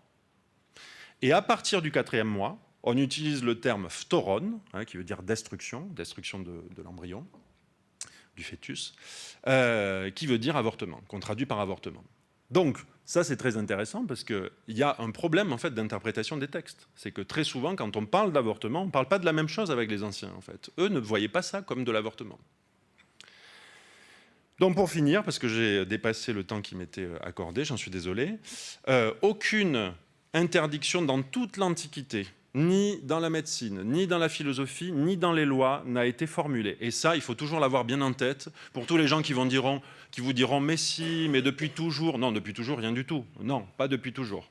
Et à partir du 4e mois, on utilise le terme phtoron, qui veut dire destruction de l'embryon, du fœtus, qui veut dire avortement, qu'on traduit par avortement. Donc, ça, c'est très intéressant parce qu'il y a un problème en fait, d'interprétation des textes. C'est que très souvent, quand on parle d'avortement, on ne parle pas de la même chose avec les anciens. En fait. Eux ne voyaient pas ça comme de l'avortement. Donc, pour finir, parce que j'ai dépassé le temps qui m'était accordé, j'en suis désolé, aucune interdiction dans toute l'Antiquité, ni dans la médecine, ni dans la philosophie, ni dans les lois, n'a été formulée. Et ça, il faut toujours l'avoir bien en tête pour tous les gens qui vous diront « mais si, mais depuis toujours ». Non, depuis toujours, rien du tout. Non, pas depuis toujours.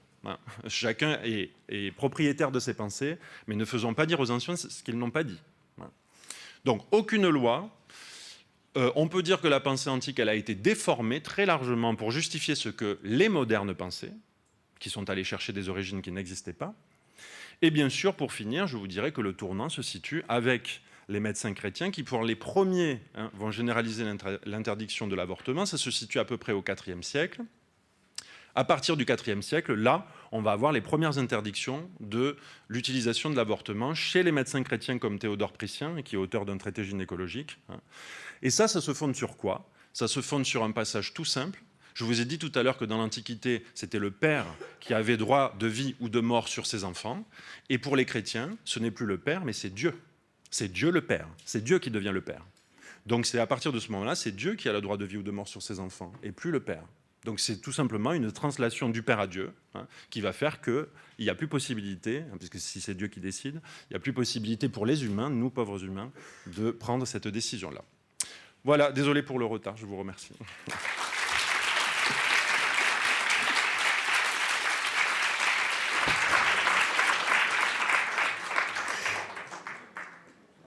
Chacun est propriétaire de ses pensées, mais ne faisons pas dire aux anciens ce qu'ils n'ont pas dit. Donc, aucune loi. On peut dire que la pensée antique, elle a été déformée très largement pour justifier ce que les modernes pensaient, qui sont allés chercher des origines qui n'existaient pas. Et bien sûr, pour finir, je vous dirais que le tournant se situe avec les médecins chrétiens qui, pour les premiers, vont généraliser l'interdiction de l'avortement. Ça se situe à peu près au IVe siècle. À partir du IVe siècle, là, on va avoir les premières interdictions de l'utilisation de l'avortement chez les médecins chrétiens comme Théodore Pritien, qui est auteur d'un traité gynécologique. Et ça se fonde sur quoi? Ça se fonde sur un passage tout simple. Je vous ai dit tout à l'heure que dans l'Antiquité, c'était le père qui avait droit de vie ou de mort sur ses enfants. Et pour les chrétiens, ce n'est plus le père, mais c'est Dieu. C'est Dieu le Père. C'est Dieu qui devient le Père. Donc c'est à partir de ce moment-là, c'est Dieu qui a le droit de vie ou de mort sur ses enfants, et plus le Père. Donc c'est tout simplement une translation du Père à Dieu, qui va faire qu'il n'y a plus possibilité, puisque si c'est Dieu qui décide, il n'y a plus possibilité pour les humains, nous pauvres humains, de prendre cette décision-là. Voilà, désolé pour le retard, je vous remercie.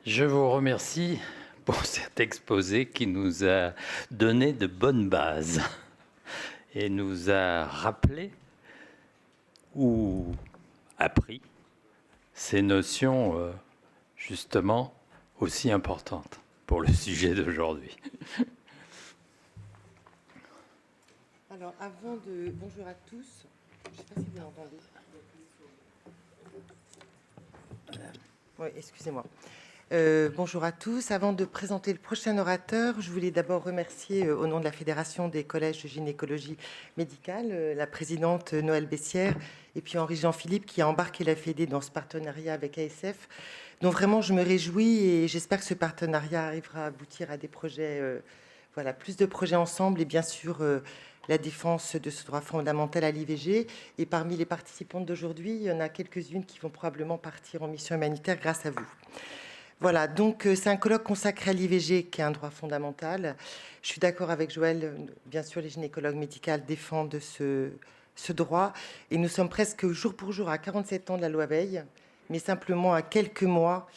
Je vous remercie pour cet exposé qui nous a donné de bonnes bases et nous a rappelé ou appris ces notions justement aussi importantes pour le sujet d'aujourd'hui. Alors, avant de... Bonjour à tous. Je ne sais pas si vous m'entendez. Oui, excusez-moi. Bonjour à tous. Avant de présenter le prochain orateur, je voulais d'abord remercier, au nom de la Fédération des collèges de gynécologie médicale, la présidente Noëlle Bessière et puis Henri-Jean Philippe qui a embarqué la Fédé dans ce partenariat avec ASF. Donc vraiment, je me réjouis et j'espère que ce partenariat arrivera à aboutir à des projets, voilà, plus de projets ensemble et bien sûr la défense de ce droit fondamental à l'IVG. Et parmi les participantes d'aujourd'hui, il y en a quelques-unes qui vont probablement partir en mission humanitaire grâce à vous. Voilà, donc c'est un colloque consacré à l'IVG qui est un droit fondamental. Je suis d'accord avec Joël, bien sûr les gynécologues médicaux défendent ce droit et nous sommes presque jour pour jour à 47 ans de la loi Veil, mais simplement à quelques mois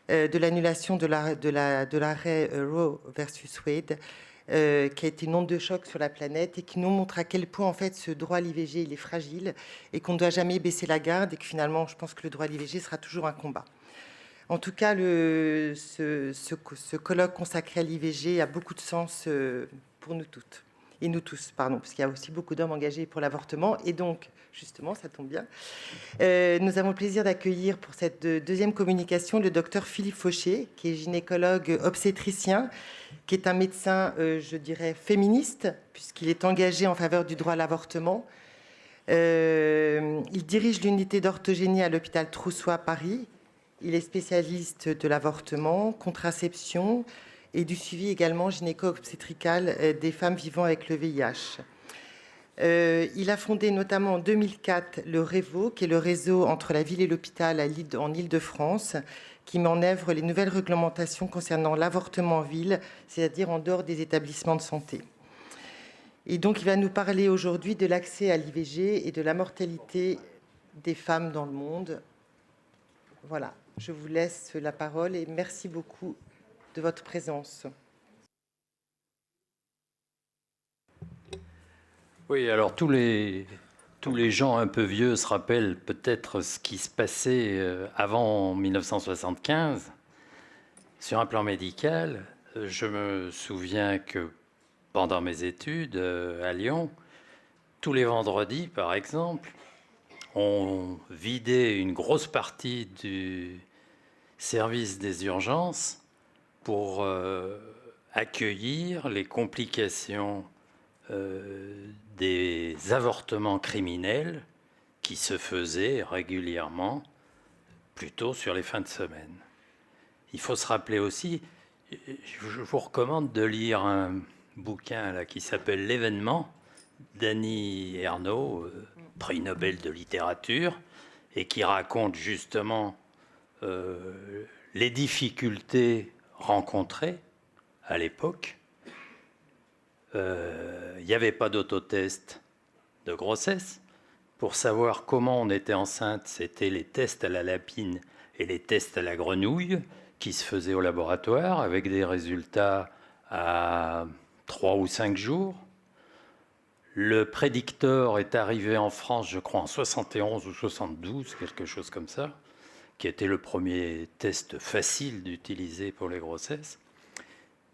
de l'annulation de l'arrêt Roe versus Wade, qui a été une onde de choc sur la planète et qui nous montre à quel point en fait ce droit à l'IVG il est fragile et qu'on ne doit jamais baisser la garde et que finalement je pense que le droit à l'IVG sera toujours un combat. En tout cas, ce colloque consacré à l'IVG a beaucoup de sens pour nous toutes. Et nous tous, pardon, parce qu'il y a aussi beaucoup d'hommes engagés pour l'avortement. Et donc, justement, ça tombe bien. Nous avons le plaisir d'accueillir pour cette deuxième communication le docteur Philippe Fauché, qui est gynécologue obstétricien, qui est un médecin, je dirais, féministe, puisqu'il est engagé en faveur du droit à l'avortement. Il dirige l'unité d'orthogénie à l'hôpital Trousseau à Paris. Il est spécialiste de l'avortement, contraception et du suivi également gynéco-obstétrical des femmes vivant avec le VIH. Il a fondé notamment en 2004 le REVO, qui est le réseau entre la ville et l'hôpital en Île-de-France, qui met en œuvre les nouvelles réglementations concernant l'avortement en ville, c'est-à-dire en dehors des établissements de santé. Et donc, il va nous parler aujourd'hui de l'accès à l'IVG et de la mortalité des femmes dans le monde. Voilà. Je vous laisse la parole et merci beaucoup de votre présence. Oui, alors tous les gens un peu vieux se rappellent peut-être ce qui se passait avant 1975 sur un plan médical. Je me souviens que pendant mes études à Lyon, tous les vendredis, par exemple, on vidait une grosse partie du service des urgences pour accueillir les complications des avortements criminels qui se faisaient régulièrement, plutôt sur les fins de semaine. Il faut se rappeler aussi, je vous recommande de lire un bouquin là, qui s'appelle L'événement, d'Annie Ernaux, prix Nobel de littérature, et qui raconte justement les difficultés rencontrées à l'époque. Il n'y avait pas d'autotest de grossesse. Pour savoir comment on était enceinte, c'était les tests à la lapine et les tests à la grenouille qui se faisaient au laboratoire avec des résultats à 3 ou 5 jours. Le Prédictor est arrivé en France, je crois, en 71 ou 72, quelque chose comme ça, qui était le premier test facile d'utiliser pour les grossesses.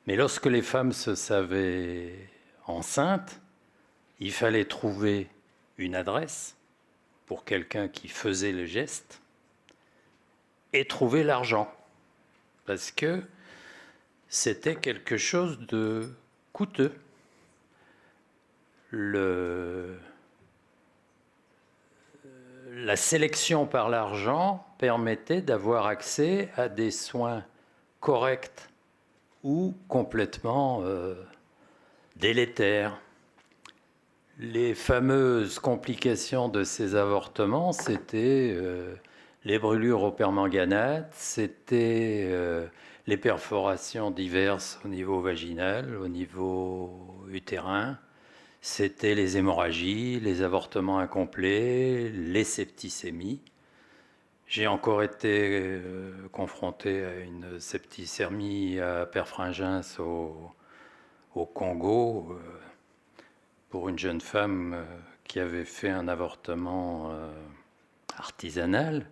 Mais lorsque les femmes se savaient enceintes, il fallait trouver une adresse pour quelqu'un qui faisait le geste et trouver l'argent, parce que c'était quelque chose de coûteux. La sélection par l'argent permettait d'avoir accès à des soins correcte ou complètement délétère. Les fameuses complications de ces avortements, c'était les brûlures au permanganate, c'était les perforations diverses au niveau vaginal, au niveau utérin, c'était les hémorragies, les avortements incomplets, les septicémies. J'ai encore été confronté à une septicémie à Perfringence au Congo pour une jeune femme qui avait fait un avortement artisanal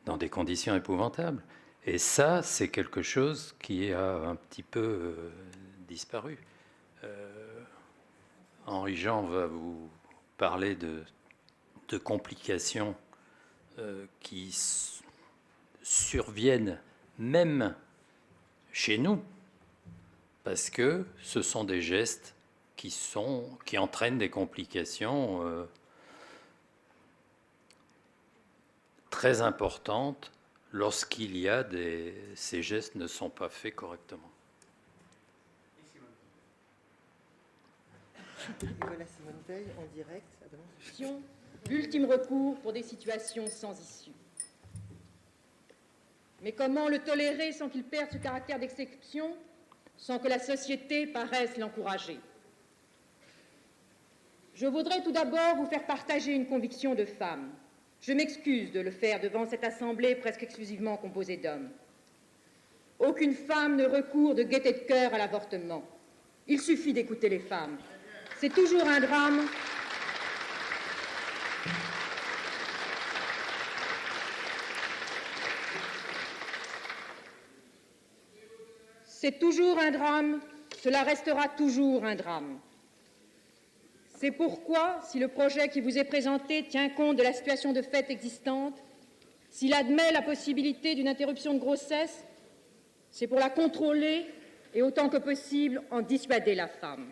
dans des conditions épouvantables. Et ça, c'est quelque chose qui a un petit peu disparu. Henri Jean va vous parler de complications qui surviennent même chez nous, parce que ce sont des gestes qui entraînent des complications très importantes lorsqu'il y a ces gestes ne sont pas faits correctement. Voilà Simone Veil en direct. L'ultime recours pour des situations sans issue. Mais comment le tolérer sans qu'il perde ce caractère d'exception, sans que la société paraisse l'encourager? Je voudrais tout d'abord vous faire partager une conviction de femme. Je m'excuse de le faire devant cette assemblée presque exclusivement composée d'hommes. Aucune femme ne recourt de gaieté de cœur à l'avortement. Il suffit d'écouter les femmes. C'est toujours un drame. C'est toujours un drame, cela restera toujours un drame. C'est pourquoi, si le projet qui vous est présenté tient compte de la situation de fait existante, s'il admet la possibilité d'une interruption de grossesse, c'est pour la contrôler et autant que possible en dissuader la femme.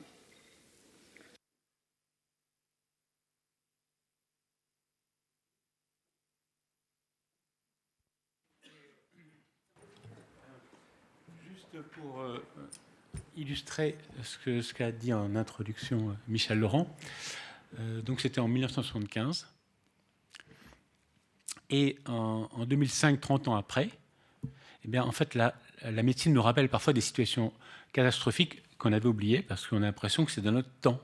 Juste pour illustrer ce qu'a dit en introduction Michel Laurent, donc c'était en 1975. Et en 2005, 30 ans après, eh bien, en fait, la médecine nous rappelle parfois des situations catastrophiques qu'on avait oubliées parce qu'on a l'impression que c'est dans notre temps.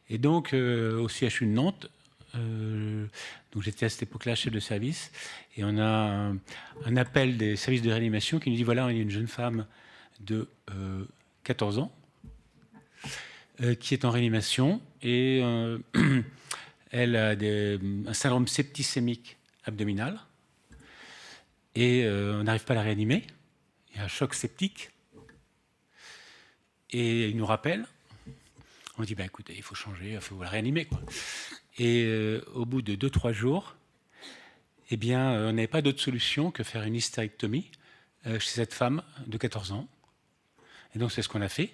Et donc, au CHU de Nantes, donc j'étais à cette époque-là chef de service, et on a un appel des services de réanimation qui nous dit, voilà, il y a une jeune femme de 14 ans qui est en réanimation, et elle a un syndrome septicémique abdominal, et on n'arrive pas à la réanimer. Il y a un choc septique, et il nous rappelle. On dit, bah, écoutez, il faut changer, il faut la réanimer, quoi. Et au bout de 2-3 jours, eh bien, on n'avait pas d'autre solution que faire une hystérectomie chez cette femme de 14 ans. Et donc, c'est ce qu'on a fait.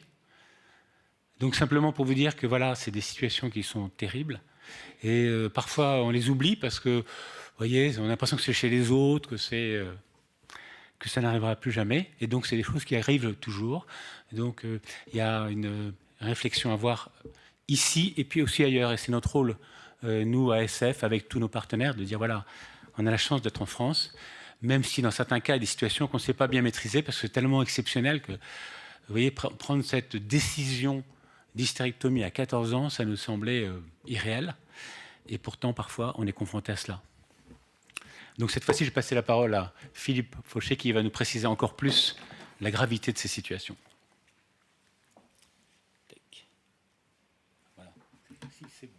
Donc, simplement pour vous dire que voilà, c'est des situations qui sont terribles. Et parfois, on les oublie parce que, vous voyez, on a l'impression que c'est chez les autres, que ça n'arrivera plus jamais. Et donc, c'est des choses qui arrivent toujours. Et donc, il y a une réflexion à avoir ici et puis aussi ailleurs. Et c'est notre rôle, nous, à SF, avec tous nos partenaires, de dire, voilà, on a la chance d'être en France, même si dans certains cas, il y a des situations qu'on ne sait pas bien maîtriser, parce que c'est tellement exceptionnel que, vous voyez, prendre cette décision d'hystérectomie à 14 ans, ça nous semblait irréel. Et pourtant, parfois, on est confronté à cela. Donc cette fois-ci, je vais passer la parole à Philippe Fauché, qui va nous préciser encore plus la gravité de ces situations. Voilà. C'est bon.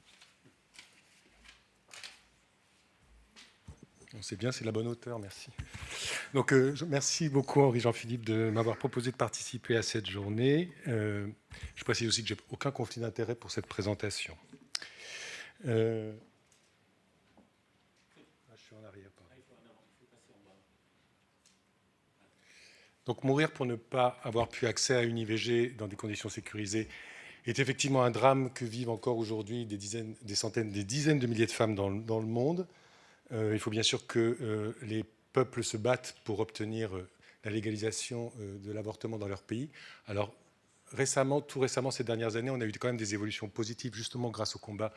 C'est bien, c'est la bonne hauteur, merci. Donc, merci beaucoup Henri Jean-Philippe de m'avoir proposé de participer à cette journée. Je précise aussi que je n'ai aucun conflit d'intérêt pour cette présentation. Je suis en arrière. Donc, mourir pour ne pas avoir pu accès à une IVG dans des conditions sécurisées est effectivement un drame que vivent encore aujourd'hui des dizaines de milliers de femmes dans le monde. Il faut bien sûr que les peuples se battent pour obtenir la légalisation de l'avortement dans leur pays. Alors, tout récemment, ces dernières années, on a eu quand même des évolutions positives, justement grâce au combat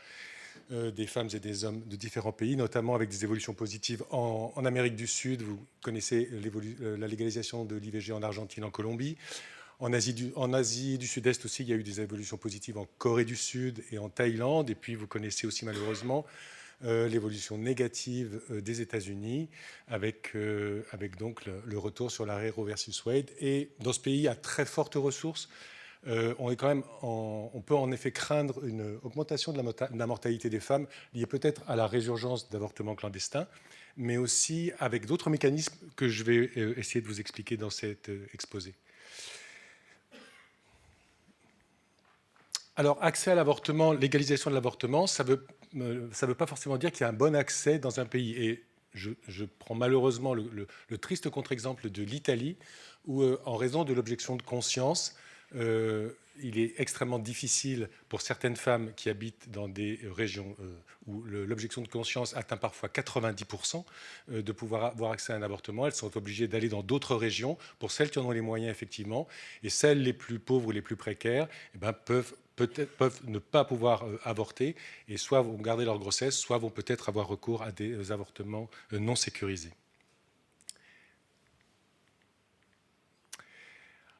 des femmes et des hommes de différents pays, notamment avec des évolutions positives en Amérique du Sud. Vous connaissez la légalisation de l'IVG en Argentine, en Colombie. En Asie du Sud-Est aussi, il y a eu des évolutions positives en Corée du Sud et en Thaïlande. Et puis, vous connaissez aussi malheureusement l'évolution négative des États-Unis avec donc le retour sur l'arrêt Roe versus Wade. Et dans ce pays à très fortes ressources, on peut en effet craindre une augmentation de la mortalité des femmes liée peut-être à la résurgence d'avortements clandestins, mais aussi avec d'autres mécanismes que je vais essayer de vous expliquer dans cet exposé. Alors, accès à l'avortement, légalisation de l'avortement, ça veut pas forcément dire qu'il y a un bon accès dans un pays. Et je prends malheureusement le triste contre-exemple de l'Italie, où, en raison de l'objection de conscience, il est extrêmement difficile pour certaines femmes qui habitent dans des régions où l'objection de conscience atteint parfois 90% de pouvoir avoir accès à un avortement. Elles sont obligées d'aller dans d'autres régions. Pour celles qui en ont les moyens, effectivement, et celles les plus pauvres ou les plus précaires, peuvent ne pas pouvoir avorter et soit vont garder leur grossesse, soit vont peut-être avoir recours à des avortements non sécurisés.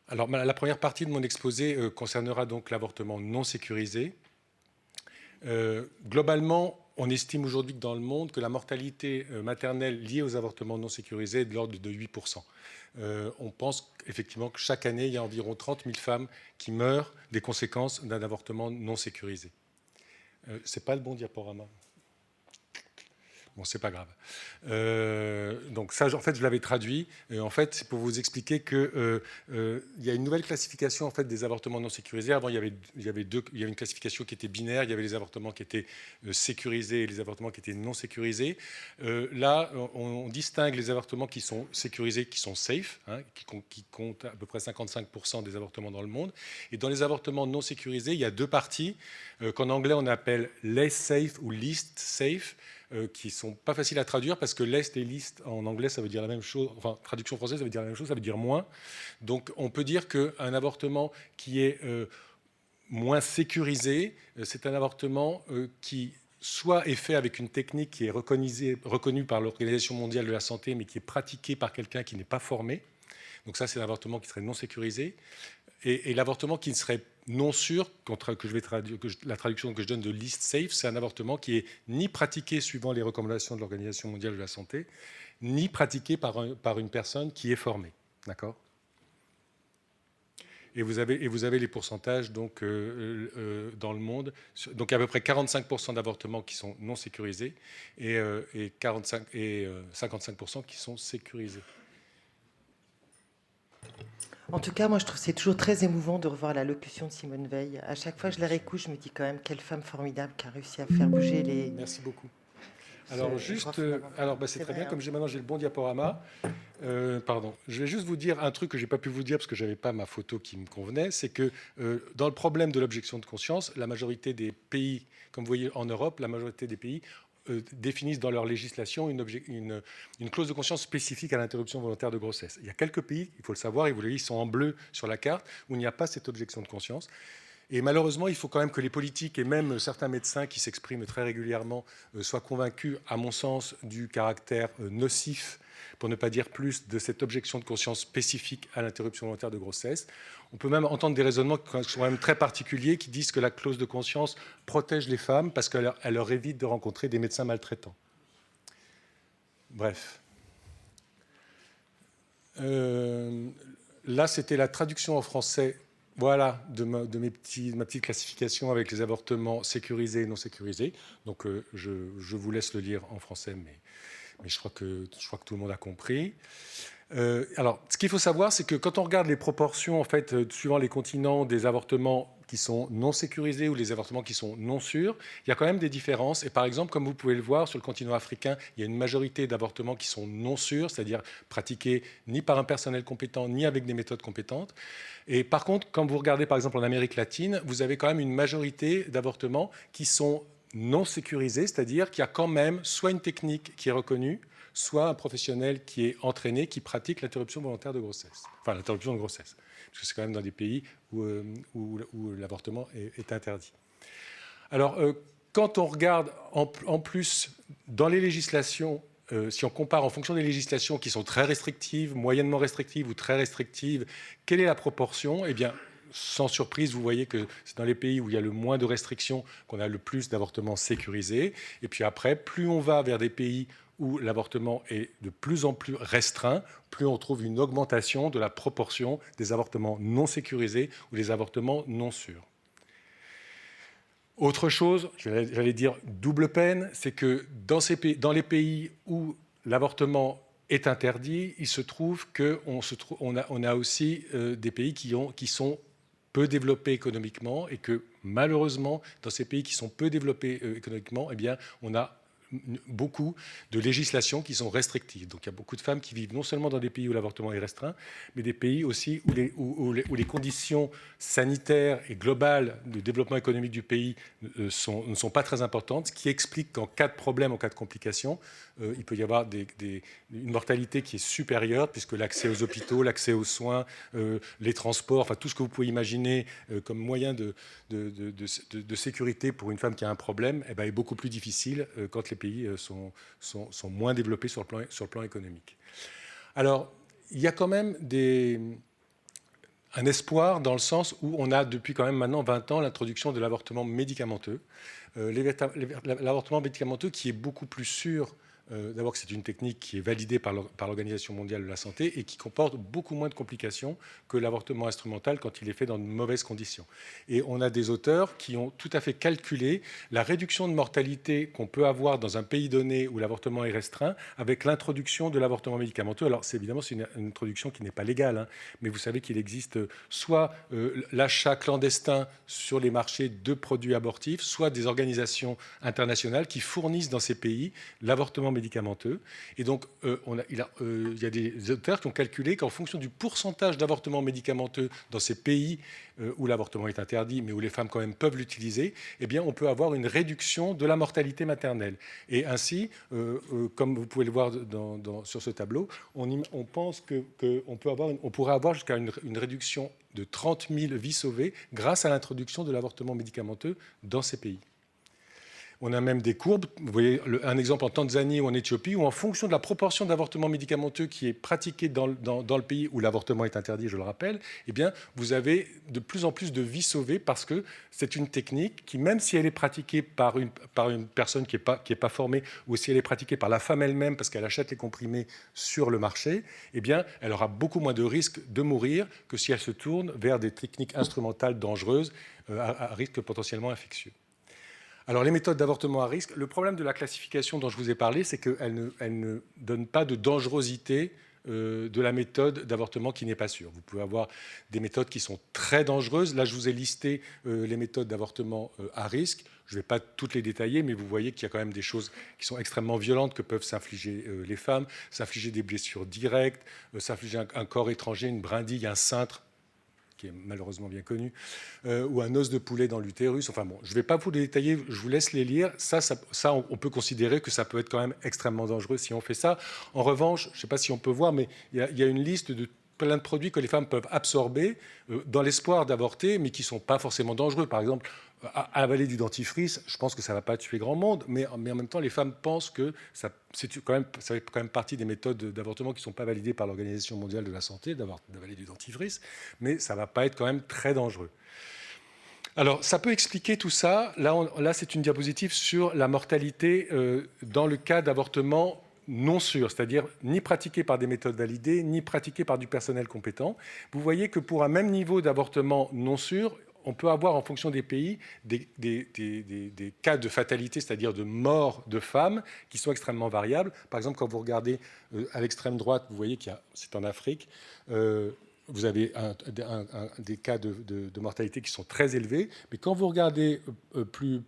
Alors, la première partie de mon exposé concernera donc l'avortement non sécurisé. Globalement, on estime aujourd'hui que dans le monde que la mortalité maternelle liée aux avortements non sécurisés est de l'ordre de 8%. On pense effectivement que chaque année, il y a environ 30 000 femmes qui meurent des conséquences d'un avortement non sécurisé. C'est pas le bon diaporama. Bon, c'est pas grave. Donc ça, en fait, je l'avais traduit. En fait, c'est pour vous expliquer que il y a une nouvelle classification en fait des avortements non sécurisés. Avant, il y avait une classification qui était binaire. Il y avait les avortements qui étaient sécurisés et les avortements qui étaient non sécurisés. Là, on distingue les avortements qui sont sécurisés, qui sont safe, hein, qui comptent à peu près 55% des avortements dans le monde. Et dans les avortements non sécurisés, il y a deux parties qu'en anglais on appelle less safe ou least safe. Qui ne sont pas faciles à traduire parce que lest et least en anglais ça veut dire la même chose, enfin traduction française ça veut dire la même chose, ça veut dire moins. Donc on peut dire qu'un avortement qui est moins sécurisé, c'est un avortement qui soit est fait avec une technique qui est reconnue par l'Organisation mondiale de la santé mais qui est pratiquée par quelqu'un qui n'est pas formé. Donc ça c'est un avortement qui serait non sécurisé. Et l'avortement qui ne serait non sûr, la traduction que je donne de least safe, c'est un avortement qui est ni pratiqué suivant les recommandations de l'Organisation mondiale de la santé, ni pratiqué par une personne qui est formée. D'accord ? Et vous avez les pourcentages donc, dans le monde. Donc à peu près 45% d'avortements qui sont non sécurisés et 55% qui sont sécurisés. En tout cas, moi, je trouve que c'est toujours très émouvant de revoir l'allocution de Simone Veil. À chaque fois que je la réécoute, je me dis quand même quelle femme formidable qui a réussi à faire bouger les... Merci beaucoup. Alors, c'est très bien. Comme maintenant j'ai le bon diaporama. Pardon. Je vais juste vous dire un truc que je n'ai pas pu vous dire parce que je n'avais pas ma photo qui me convenait. C'est que dans le problème de l'objection de conscience, la majorité des pays, comme vous voyez en Europe, la majorité des pays définissent dans leur législation une clause de conscience spécifique à l'interruption volontaire de grossesse. Il y a quelques pays, il faut le savoir, et vous le voyez, ils sont en bleu sur la carte, où il n'y a pas cette objection de conscience. Et malheureusement, il faut quand même que les politiques et même certains médecins qui s'expriment très régulièrement soient convaincus, à mon sens, du caractère nocif, pour ne pas dire plus, de cette objection de conscience spécifique à l'interruption volontaire de grossesse. On peut même entendre des raisonnements qui sont même très particuliers, qui disent que la clause de conscience protège les femmes parce qu'elle leur évite de rencontrer des médecins maltraitants. Bref. Là, c'était la traduction en français, voilà, de ma petite classification avec les avortements sécurisés et non sécurisés. Donc, je vous laisse le lire en français, mais je crois que tout le monde a compris. Alors, ce qu'il faut savoir, c'est que quand on regarde les proportions, en fait, suivant les continents, des avortements qui sont non sécurisés ou les avortements qui sont non sûrs, il y a quand même des différences. Et par exemple, comme vous pouvez le voir, sur le continent africain, il y a une majorité d'avortements qui sont non sûrs, c'est-à-dire pratiqués ni par un personnel compétent, ni avec des méthodes compétentes. Et par contre, quand vous regardez, par exemple, en Amérique latine, vous avez quand même une majorité d'avortements qui sont non sécurisés, c'est-à-dire qu'il y a quand même soit une technique qui est reconnue, soit un professionnel qui est entraîné, qui pratique l'interruption volontaire de grossesse. Enfin, l'interruption de grossesse. Parce que c'est quand même dans des pays où l'avortement est interdit. Alors, quand on regarde en plus dans les législations, si on compare en fonction des législations qui sont très restrictives, moyennement restrictives ou très restrictives, quelle est la proportion? Eh bien, sans surprise, vous voyez que c'est dans les pays où il y a le moins de restrictions qu'on a le plus d'avortements sécurisés. Et puis après, plus on va vers des pays où l'avortement est de plus en plus restreint, plus on trouve une augmentation de la proportion des avortements non sécurisés ou des avortements non sûrs. Autre chose, j'allais dire double peine, c'est que dans les pays où l'avortement est interdit, il se trouve qu'on a aussi des pays qui sont peu développés économiquement et que malheureusement, dans ces pays qui sont peu développés économiquement, eh bien, on a beaucoup de législations qui sont restrictives. Donc il y a beaucoup de femmes qui vivent non seulement dans des pays où l'avortement est restreint, mais des pays aussi où les conditions sanitaires et globales de développement économique du pays ne sont pas très importantes, ce qui explique qu'en cas de problème, en cas de complications, il peut y avoir une mortalité qui est supérieure, puisque l'accès aux hôpitaux, l'accès aux soins, les transports, enfin tout ce que vous pouvez imaginer comme moyen de sécurité pour une femme qui a un problème, eh ben, est beaucoup plus difficile quand les pays sont moins développés sur le plan économique. Alors, il y a quand même un espoir dans le sens où on a depuis quand même maintenant 20 ans l'introduction de l'avortement médicamenteux. L'avortement médicamenteux qui est beaucoup plus sûr. D'abord que c'est une technique qui est validée par l'Organisation mondiale de la santé et qui comporte beaucoup moins de complications que l'avortement instrumental quand il est fait dans de mauvaises conditions. Et on a des auteurs qui ont tout à fait calculé la réduction de mortalité qu'on peut avoir dans un pays donné où l'avortement est restreint avec l'introduction de l'avortement médicamenteux. Alors évidemment c'est une introduction qui n'est pas légale, hein, mais vous savez qu'il existe soit l'achat clandestin sur les marchés de produits abortifs, soit des organisations internationales qui fournissent dans ces pays l'avortement médicamenteux. Et donc, il y a des auteurs qui ont calculé qu'en fonction du pourcentage d'avortements médicamenteux dans ces pays où l'avortement est interdit, mais où les femmes quand même peuvent l'utiliser, eh bien, on peut avoir une réduction de la mortalité maternelle. Et ainsi, comme vous pouvez le voir sur ce tableau, on pense qu'on pourrait avoir jusqu'à une réduction de 30 000 vies sauvées grâce à l'introduction de l'avortement médicamenteux dans ces pays. On a même des courbes, vous voyez un exemple en Tanzanie ou en Éthiopie, où en fonction de la proportion d'avortements médicamenteux qui est pratiquée dans le pays où l'avortement est interdit, je le rappelle, eh bien, vous avez de plus en plus de vies sauvées parce que c'est une technique qui, même si elle est pratiquée par une personne qui est pas formée, ou si elle est pratiquée par la femme elle-même parce qu'elle achète les comprimés sur le marché, eh bien, elle aura beaucoup moins de risques de mourir que si elle se tourne vers des techniques instrumentales dangereuses à risque potentiellement infectieux. Alors, les méthodes d'avortement à risque, le problème de la classification dont je vous ai parlé, c'est qu'elle ne donne pas de dangerosité de la méthode d'avortement qui n'est pas sûre. Vous pouvez avoir des méthodes qui sont très dangereuses. Là, je vous ai listé les méthodes d'avortement à risque. Je ne vais pas toutes les détailler, mais vous voyez qu'il y a quand même des choses qui sont extrêmement violentes que peuvent s'infliger les femmes, s'infliger des blessures directes, s'infliger un corps étranger, une brindille, un cintre, qui est malheureusement bien connu, ou un os de poulet dans l'utérus. Enfin bon, je ne vais pas vous les détailler, je vous laisse les lire. Ça, on peut considérer que ça peut être quand même extrêmement dangereux si on fait ça. En revanche, je ne sais pas si on peut voir, mais il y a une liste de plein de produits que les femmes peuvent absorber dans l'espoir d'avorter, mais qui ne sont pas forcément dangereux. Par exemple, avaler du dentifrice, je pense que ça ne va pas tuer grand monde, mais en même temps, les femmes pensent que ça fait quand même partie des méthodes d'avortement qui ne sont pas validées par l'Organisation mondiale de la santé, d'avaler du dentifrice, mais ça ne va pas être quand même très dangereux. Alors, ça peut expliquer tout ça. Là c'est une diapositive sur la mortalité dans le cas d'avortement non sûr, c'est-à-dire ni pratiqué par des méthodes validées, ni pratiqué par du personnel compétent. Vous voyez que pour un même niveau d'avortement non sûr, on peut avoir en fonction des pays des cas de fatalité, c'est-à-dire de mort de femmes, qui sont extrêmement variables. Par exemple, quand vous regardez à l'extrême droite, vous voyez c'est en Afrique, vous avez des cas de mortalité qui sont très élevés. Mais quand vous regardez plus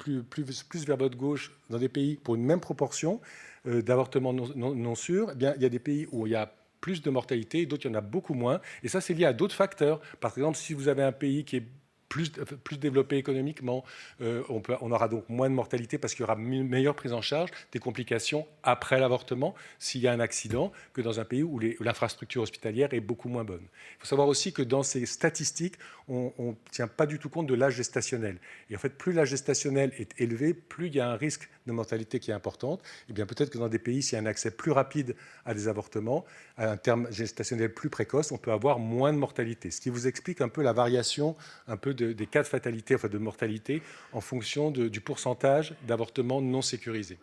vers votre gauche, dans des pays pour une même proportion d'avortements non sûrs, eh bien, il y a des pays où il y a plus de mortalité, d'autres il y en a beaucoup moins. Et ça, c'est lié à d'autres facteurs. Par exemple, si vous avez un pays qui est plus développé économiquement. On aura donc moins de mortalité parce qu'il y aura une meilleure prise en charge des complications après l'avortement s'il y a un accident que dans un pays où l'infrastructure hospitalière est beaucoup moins bonne. Il faut savoir aussi que dans ces statistiques, on ne tient pas du tout compte de l'âge gestationnel. Et en fait, plus l'âge gestationnel est élevé, plus il y a un risque de mortalité qui est importante. Et bien peut-être que dans des pays, s'il y a un accès plus rapide à des avortements, à un terme gestationnel plus précoce, on peut avoir moins de mortalité. Ce qui vous explique un peu la variation un peu des cas de fatalité, enfin de mortalité, en fonction du pourcentage d'avortements non sécurisés.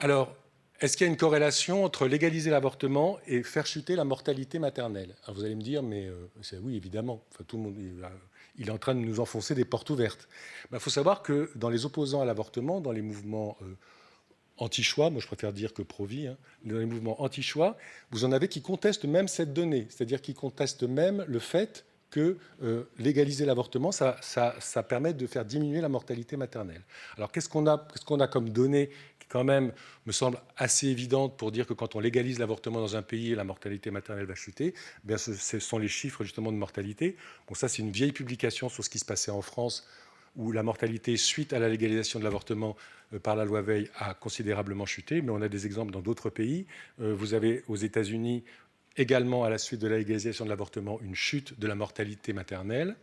Alors, est-ce qu'il y a une corrélation entre légaliser l'avortement et faire chuter la mortalité maternelle? Alors vous allez me dire, mais oui, évidemment, enfin, tout le monde, il est en train de nous enfoncer des portes ouvertes. Il faut savoir que dans les opposants à l'avortement, dans les mouvements anti-choix, moi je préfère dire que pro-vie, dans les mouvements anti-choix, vous en avez qui contestent même cette donnée, c'est-à-dire qui contestent même le fait que légaliser l'avortement, ça permet de faire diminuer la mortalité maternelle. Alors qu'est-ce qu'on a comme donnée qui quand même me semble assez évidente pour dire que quand on légalise l'avortement dans un pays, la mortalité maternelle va chuter? Bien, ce sont les chiffres justement de mortalité. Bon, ça c'est une vieille publication sur ce qui se passait en France, où la mortalité suite à la légalisation de l'avortement par la loi Veil a considérablement chuté, mais on a des exemples dans d'autres pays. Vous avez aux États-Unis également, à la suite de la légalisation de l'avortement, une chute de la mortalité maternelle.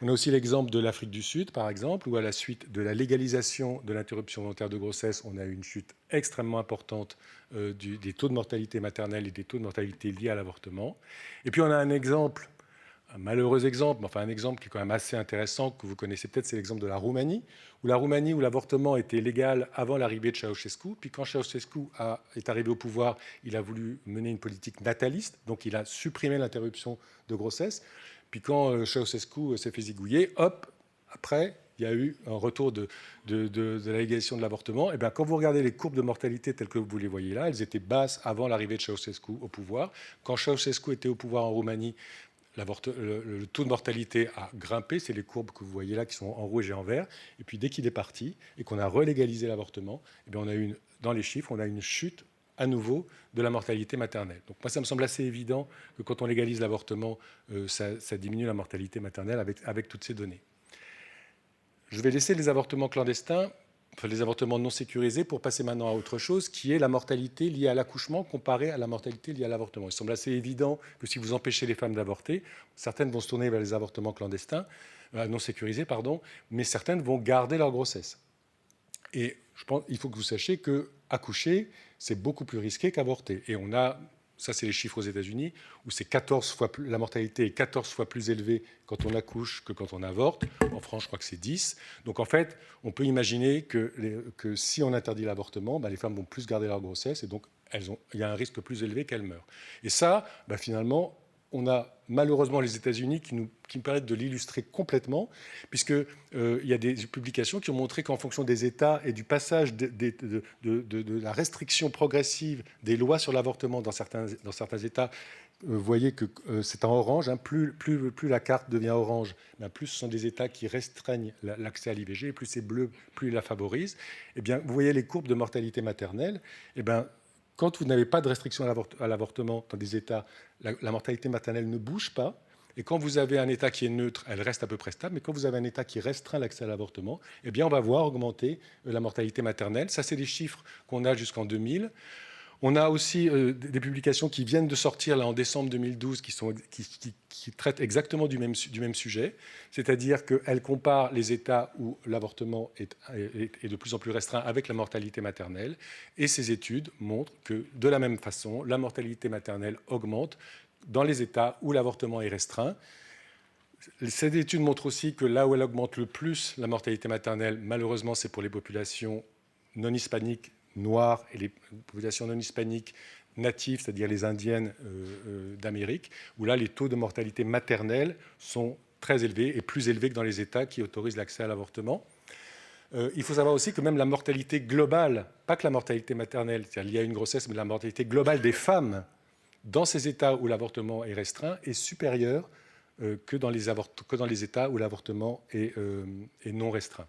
On a aussi l'exemple de l'Afrique du Sud, par exemple, où à la suite de la légalisation de l'interruption volontaire de grossesse, on a eu une chute extrêmement importante des taux de mortalité maternelle et des taux de mortalité liés à l'avortement. Et puis on a un exemple, un malheureux exemple, mais enfin un exemple qui est quand même assez intéressant, que vous connaissez peut-être, c'est l'exemple de la Roumanie, où l'avortement était légal avant l'arrivée de Ceausescu. Puis quand Ceausescu est arrivé au pouvoir, il a voulu mener une politique nataliste, donc il a supprimé l'interruption de grossesse. Puis quand Ceausescu s'est fait zigouiller, hop, après, il y a eu un retour de la légalisation de l'avortement. Et bien, quand vous regardez les courbes de mortalité telles que vous les voyez là, elles étaient basses avant l'arrivée de Ceausescu au pouvoir. Quand Ceausescu était au pouvoir en Roumanie, le taux de mortalité a grimpé, c'est les courbes que vous voyez là qui sont en rouge et en vert. Et puis dès qu'il est parti et qu'on a relégalisé l'avortement, eh bien, dans les chiffres, on a une chute à nouveau de la mortalité maternelle. Donc moi, ça me semble assez évident que quand on légalise l'avortement, ça diminue la mortalité maternelle avec toutes ces données. Je vais laisser les avortements clandestins, enfin les avortements non sécurisés, pour passer maintenant à autre chose, qui est la mortalité liée à l'accouchement comparée à la mortalité liée à l'avortement. Il semble assez évident que si vous empêchez les femmes d'avorter, certaines vont se tourner vers les avortements clandestins, non sécurisés, pardon, mais certaines vont garder leur grossesse. Et je pense, il faut que vous sachiez que accoucher, c'est beaucoup plus risqué qu'avorter. Et on a, ça c'est les chiffres aux États-Unis, où c'est 14 fois plus, la mortalité est 14 fois plus élevée quand on accouche que quand on avorte. En France, je crois que c'est 10. Donc en fait, on peut imaginer que si on interdit l'avortement, les femmes vont plus garder leur grossesse et donc il y a un risque plus élevé qu'elles meurent. Et ça, finalement, on a malheureusement les États-Unis qui me permettent de l'illustrer complètement, puisqu'il y a des publications qui ont montré qu'en fonction des États et du passage de la restriction progressive des lois sur l'avortement dans certains États, vous voyez que c'est en orange, plus la carte devient orange, plus ce sont des États qui restreignent l'accès à l'IVG, et plus c'est bleu, plus ils la favorisent. Eh bien, vous voyez les courbes de mortalité maternelle, quand vous n'avez pas de restriction à l'avortement dans des États, la mortalité maternelle ne bouge pas. Et quand vous avez un État qui est neutre, elle reste à peu près stable. Mais quand vous avez un État qui restreint l'accès à l'avortement, eh bien, on va voir augmenter la mortalité maternelle. Ça, c'est des chiffres qu'on a jusqu'en 2000. On a aussi des publications qui viennent de sortir là, en décembre 2012 qui traitent exactement du même sujet, c'est-à-dire qu'elles comparent les États où l'avortement est de plus en plus restreint avec la mortalité maternelle, et ces études montrent que de la même façon, la mortalité maternelle augmente dans les États où l'avortement est restreint. Cette étude montre aussi que là où elle augmente le plus la mortalité maternelle, malheureusement, c'est pour les populations non hispaniques, noires, et les populations non hispaniques natives, c'est-à-dire les indiennes d'Amérique, où là, les taux de mortalité maternelle sont très élevés et plus élevés que dans les États qui autorisent l'accès à l'avortement. Il faut savoir aussi que même la mortalité globale, pas que la mortalité maternelle, c'est-à-dire liée à une grossesse, mais la mortalité globale des femmes dans ces États où l'avortement est restreint est supérieure que dans les États où l'avortement est non restreint.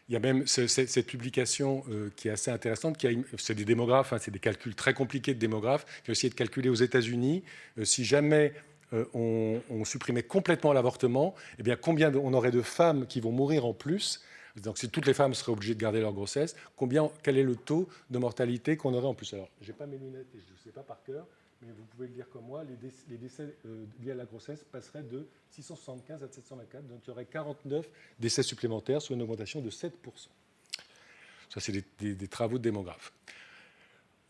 Il y a même cette publication qui est assez intéressante, c'est des démographes, c'est des calculs très compliqués de démographes, qui ont essayé de calculer aux États-Unis si jamais on supprimait complètement l'avortement, eh bien, combien on aurait de femmes qui vont mourir en plus? Donc, si toutes les femmes seraient obligées de garder leur grossesse, quel est le taux de mortalité qu'on aurait en plus? Alors, je n'ai pas mes lunettes et je ne sais pas par cœur, mais vous pouvez le dire comme moi, les décès liés à la grossesse passeraient de 675 à 724, donc il y aurait 49 décès supplémentaires, soit une augmentation de 7%. Ça, c'est des travaux de démographes.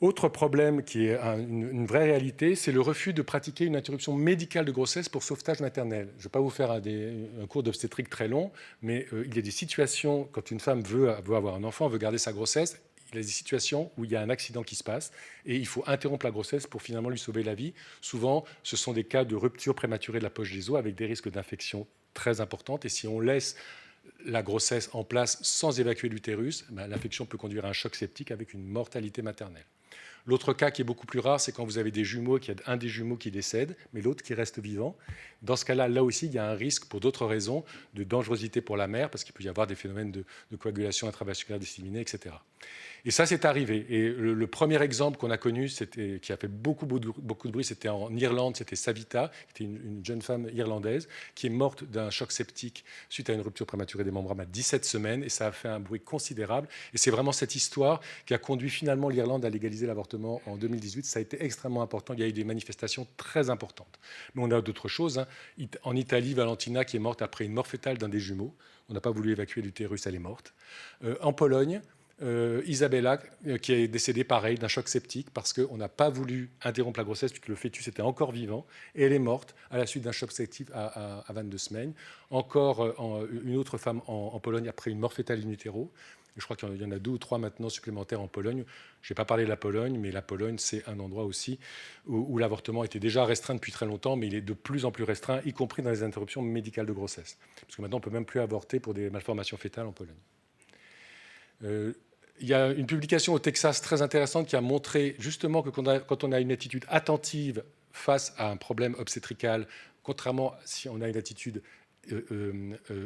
Autre problème qui est une vraie réalité, c'est le refus de pratiquer une interruption médicale de grossesse pour sauvetage maternel. Je ne vais pas vous faire un cours d'obstétrique très long, mais il y a des situations, quand une femme veut avoir un enfant, veut garder sa grossesse, il y a des situations où il y a un accident qui se passe et il faut interrompre la grossesse pour finalement lui sauver la vie. Souvent, ce sont des cas de rupture prématurée de la poche des os avec des risques d'infection très importantes. Et si on laisse la grossesse en place sans évacuer l'utérus, l'infection peut conduire à un choc septique avec une mortalité maternelle. L'autre cas qui est beaucoup plus rare, c'est quand vous avez des jumeaux, qu'il y a un des jumeaux qui décède, mais l'autre qui reste vivant. Dans ce cas-là, là aussi, il y a un risque, pour d'autres raisons, de dangerosité pour la mère, parce qu'il peut y avoir des phénomènes de coagulation intravasculaire disséminée, etc. Et ça, c'est arrivé. Et le premier exemple qu'on a connu, qui a fait beaucoup de bruit, c'était en Irlande, c'était Savita, qui était une jeune femme irlandaise, qui est morte d'un choc septique suite à une rupture prématurée des membranes à 17 semaines, et ça a fait un bruit considérable. Et c'est vraiment cette histoire qui a conduit finalement l'Irlande à légaliser l'avortement en 2018. Ça a été extrêmement important. Il y a eu des manifestations très importantes. Mais on a d'autres choses, hein. En Italie, Valentina, qui est morte après une mort fétale d'un des jumeaux. On n'a pas voulu évacuer l'utérus, elle est morte. En Pologne, Isabella, qui est décédée pareil d'un choc septique parce qu'on n'a pas voulu interrompre la grossesse puisque le fœtus était encore vivant et elle est morte à la suite d'un choc septique à 22 semaines. Encore une autre femme en Pologne après une mort fétale in utero. Je crois qu'il y en a 2 ou 3 maintenant supplémentaires en Pologne. Je n'ai pas parlé de la Pologne, mais la Pologne, c'est un endroit aussi où l'avortement était déjà restreint depuis très longtemps, mais il est de plus en plus restreint, y compris dans les interruptions médicales de grossesse. Parce que maintenant, on ne peut même plus avorter pour des malformations fétales en Pologne. Il y a une publication au Texas très intéressante qui a montré justement que quand on a une attitude attentive face à un problème obstétrical, contrairement si on a une attitude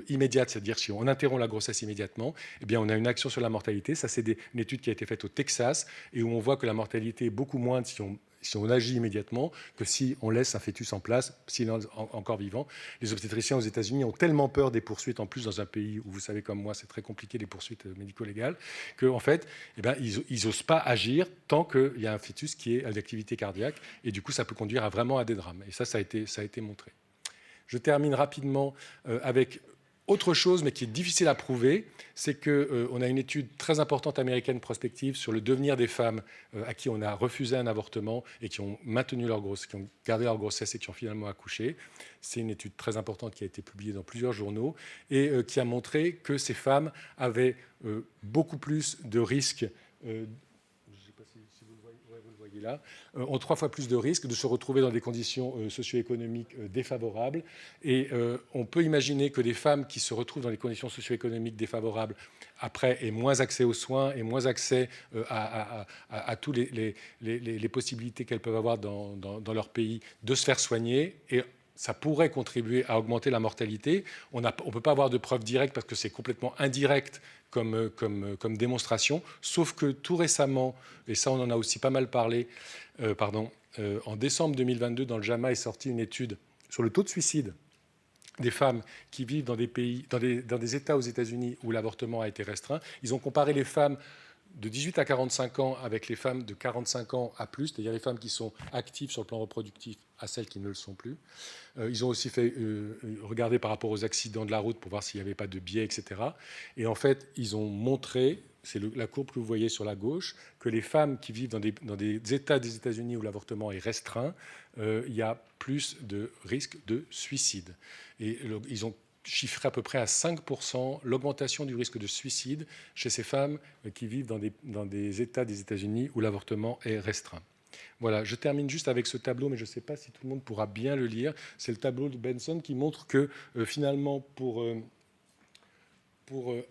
immédiate, c'est-à-dire si on interrompt la grossesse immédiatement, eh bien on a une action sur la mortalité. Ça, c'est une étude qui a été faite au Texas et où on voit que la mortalité est beaucoup moindre si on agit immédiatement que si on laisse un fœtus en place, s'il est encore vivant. Les obstétriciens aux États-Unis ont tellement peur des poursuites, en plus dans un pays où vous savez comme moi, c'est très compliqué les poursuites médico-légales, qu'en fait, eh bien, ils n'osent pas agir tant qu'il y a un fœtus qui est à l'activité cardiaque. Et du coup, ça peut conduire vraiment à des drames. Et ça a été montré. Je termine rapidement avec autre chose, mais qui est difficile à prouver, c'est qu'on a une étude très importante américaine prospective sur le devenir des femmes à qui on a refusé un avortement et qui ont maintenu leur grossesse, qui ont gardé leur grossesse et qui ont finalement accouché. C'est une étude très importante qui a été publiée dans plusieurs journaux et qui a montré que ces femmes avaient beaucoup plus de risques. Là, ont 3 fois plus de risques de se retrouver dans des conditions socio-économiques défavorables. Et on peut imaginer que des femmes qui se retrouvent dans des conditions socio-économiques défavorables après aient moins accès aux soins et moins accès à toutes les possibilités qu'elles peuvent avoir dans leur pays de se faire soigner. Et ça pourrait contribuer à augmenter la mortalité. On ne peut pas avoir de preuves directes parce que c'est complètement indirect comme démonstration, sauf que tout récemment, et ça on en a aussi pas mal parlé, en décembre 2022, dans le JAMA est sortie une étude sur le taux de suicide des femmes qui vivent dans des pays, dans des États aux États-Unis où l'avortement a été restreint. Ils ont comparé les femmes de 18 à 45 ans avec les femmes de 45 ans à plus, c'est-à-dire les femmes qui sont actives sur le plan reproductif à celles qui ne le sont plus. Ils ont aussi fait regarder par rapport aux accidents de la route pour voir s'il n'y avait pas de biais, etc. Et en fait, ils ont montré, c'est la courbe que vous voyez sur la gauche, que les femmes qui vivent dans des États des États-Unis où l'avortement est restreint, il y a plus de risques de suicide. Et ils ont chiffré à peu près à 5% l'augmentation du risque de suicide chez ces femmes qui vivent dans des États des États-Unis où l'avortement est restreint. Voilà, je termine juste avec ce tableau, mais je ne sais pas si tout le monde pourra bien le lire. C'est le tableau de Benson qui montre que finalement, pour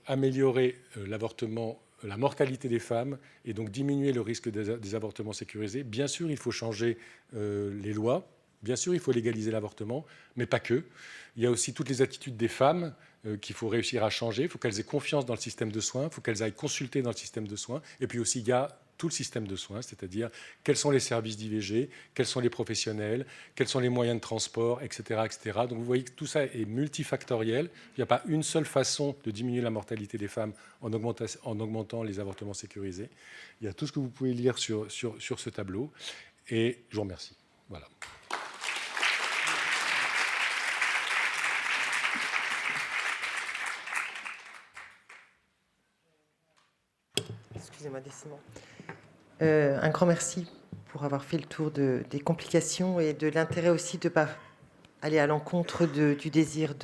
améliorer l'avortement, la mortalité des femmes et donc diminuer le risque des avortements sécurisés, bien sûr, il faut changer les lois. Bien sûr, il faut légaliser l'avortement, mais pas que. Il y a aussi toutes les attitudes des femmes qu'il faut réussir à changer. Il faut qu'elles aient confiance dans le système de soins. Il faut qu'elles aillent consulter dans le système de soins. Et puis aussi, il y a tout le système de soins, c'est-à-dire quels sont les services d'IVG, quels sont les professionnels, quels sont les moyens de transport, etc., etc. Donc vous voyez que tout ça est multifactoriel. Il n'y a pas une seule façon de diminuer la mortalité des femmes en augmentant les avortements sécurisés. Il y a tout ce que vous pouvez lire sur ce tableau. Et je vous remercie. Voilà. Excusez-moi, décidément. Un grand merci pour avoir fait le tour des complications et de l'intérêt aussi de ne pas aller à l'encontre du désir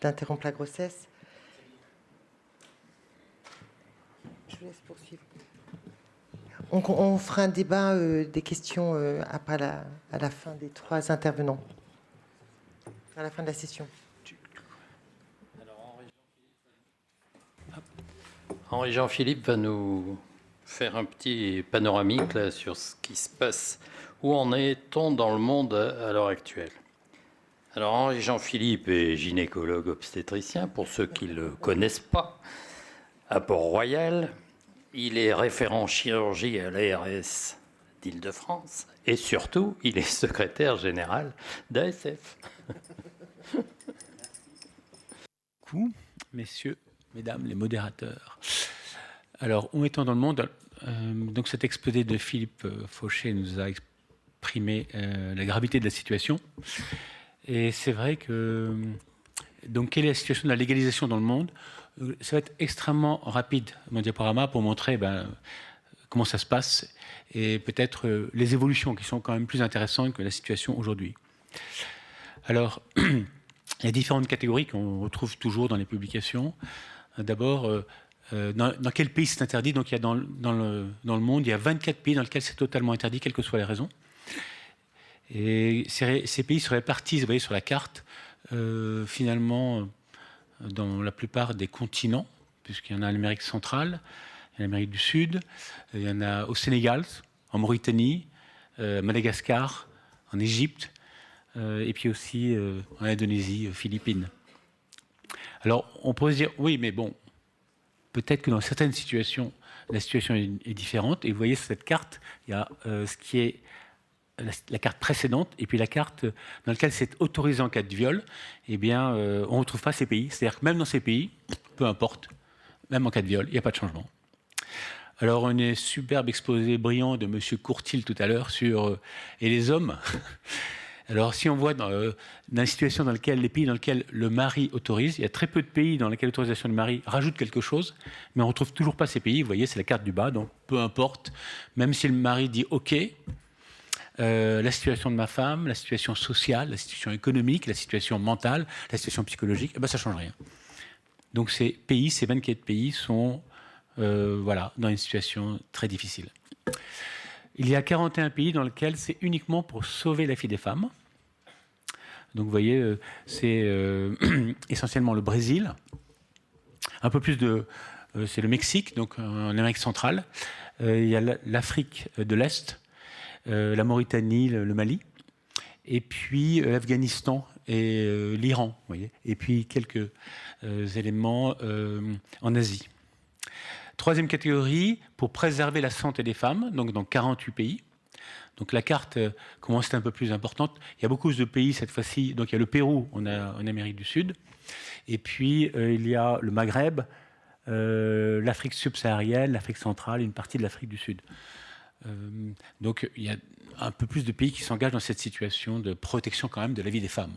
d'interrompre la grossesse. Je vous laisse poursuivre. On fera un débat des questions à la fin des 3 intervenants, à la fin de la session. Henri-Jean Philippe va nous faire un petit panoramique là, sur ce qui se passe. Où en est-on dans le monde à l'heure actuelle? Alors, Henri-Jean Philippe est gynécologue obstétricien, pour ceux qui ne le connaissent pas, à Port-Royal. Il est référent chirurgie à l'ARS d'Île-de-France. Et surtout, il est secrétaire général d'ASF. Merci. Messieurs, mesdames, les modérateurs. Alors, où est-on dans le monde? Donc, cet exposé de Philippe Fauché nous a exprimé la gravité de la situation. Et c'est vrai que... Donc, quelle est la situation de la légalisation dans le monde? Ça va être extrêmement rapide, mon diaporama, pour montrer comment ça se passe et peut-être les évolutions qui sont quand même plus intéressantes que la situation aujourd'hui. Alors, il y a différentes catégories qu'on retrouve toujours dans les publications. D'abord, dans quel pays c'est interdit? Donc, il y a dans le monde, il y a 24 pays dans lesquels c'est totalement interdit, quelles que soient les raisons. Et ces pays se répartissent, vous voyez, sur la carte, finalement, dans la plupart des continents, puisqu'il y en a en Amérique centrale, il y en a en Amérique du Sud, il y en a au Sénégal, en Mauritanie, Madagascar, en Égypte, et puis aussi en Indonésie, aux Philippines. Alors, on pourrait se dire, oui, mais bon, peut-être que dans certaines situations, la situation est différente. Et vous voyez sur cette carte, il y a ce qui est la carte précédente et puis la carte dans laquelle c'est autorisé en cas de viol. Eh bien, on ne retrouve pas ces pays. C'est-à-dire que même dans ces pays, peu importe, même en cas de viol, il n'y a pas de changement. Alors, on est superbe exposé brillant de M. Courtil tout à l'heure sur et les hommes. Alors, si on voit dans une situation dans laquelle les pays dans lesquels le mari autorise, il y a très peu de pays dans lesquels l'autorisation du mari rajoute quelque chose, mais on ne retrouve toujours pas ces pays. Vous voyez, c'est la carte du bas, donc peu importe. Même si le mari dit OK, la situation de ma femme, la situation sociale, la situation économique, la situation mentale, la situation psychologique, eh ben, ça ne change rien. Donc ces pays, ces 24 pays sont voilà, dans une situation très difficile. Il y a 41 pays dans lesquels c'est uniquement pour sauver la vie des femmes. Donc vous voyez, c'est essentiellement le Brésil, un peu plus c'est le Mexique, donc en Amérique centrale. Il y a l'Afrique de l'Est, la Mauritanie, le Mali, et puis l'Afghanistan et l'Iran, vous voyez, et puis quelques éléments en Asie. Troisième catégorie, pour préserver la santé des femmes, donc dans 48 pays. Donc la carte commence à être un peu plus importante. Il y a beaucoup de pays cette fois-ci. Donc il y a le Pérou en Amérique du Sud. Et puis il y a le Maghreb, l'Afrique subsaharienne, l'Afrique centrale et une partie de l'Afrique du Sud. Donc il y a un peu plus de pays qui s'engagent dans cette situation de protection quand même de la vie des femmes.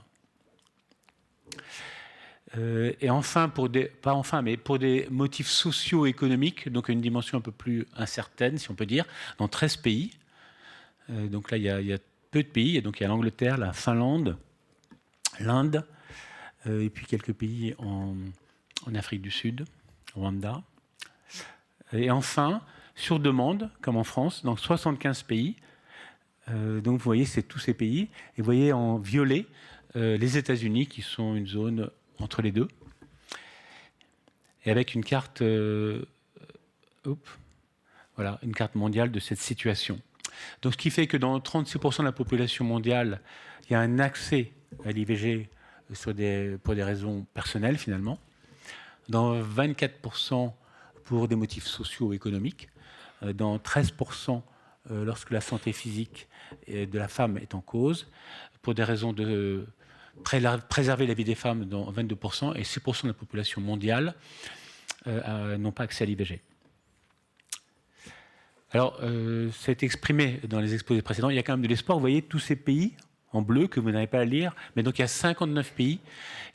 Et enfin, pour des motifs socio-économiques, donc une dimension un peu plus incertaine, si on peut dire, dans 13 pays. Donc là, il y a peu de pays. Donc il y a l'Angleterre, la Finlande, l'Inde, et puis quelques pays en Afrique du Sud, Rwanda. Et enfin, sur demande, comme en France, dans 75 pays. Donc vous voyez, c'est tous ces pays. Et vous voyez en violet les États-Unis, qui sont une zone entre les deux, et avec une carte, voilà, une carte mondiale de cette situation. Donc, ce qui fait que dans 36% de la population mondiale, il y a un accès à l'IVG pour des raisons personnelles, finalement. Dans 24% pour des motifs sociaux ou économiques. dans 13% lorsque la santé physique de la femme est en cause, pour des raisons de préserver la vie des femmes dans 22%, et 6% de la population mondiale n'ont pas accès à l'IVG. Alors, ça a été exprimé dans les exposés précédents, il y a quand même de l'espoir. Vous voyez tous ces pays en bleu que vous n'avez pas à lire, mais donc il y a 59 pays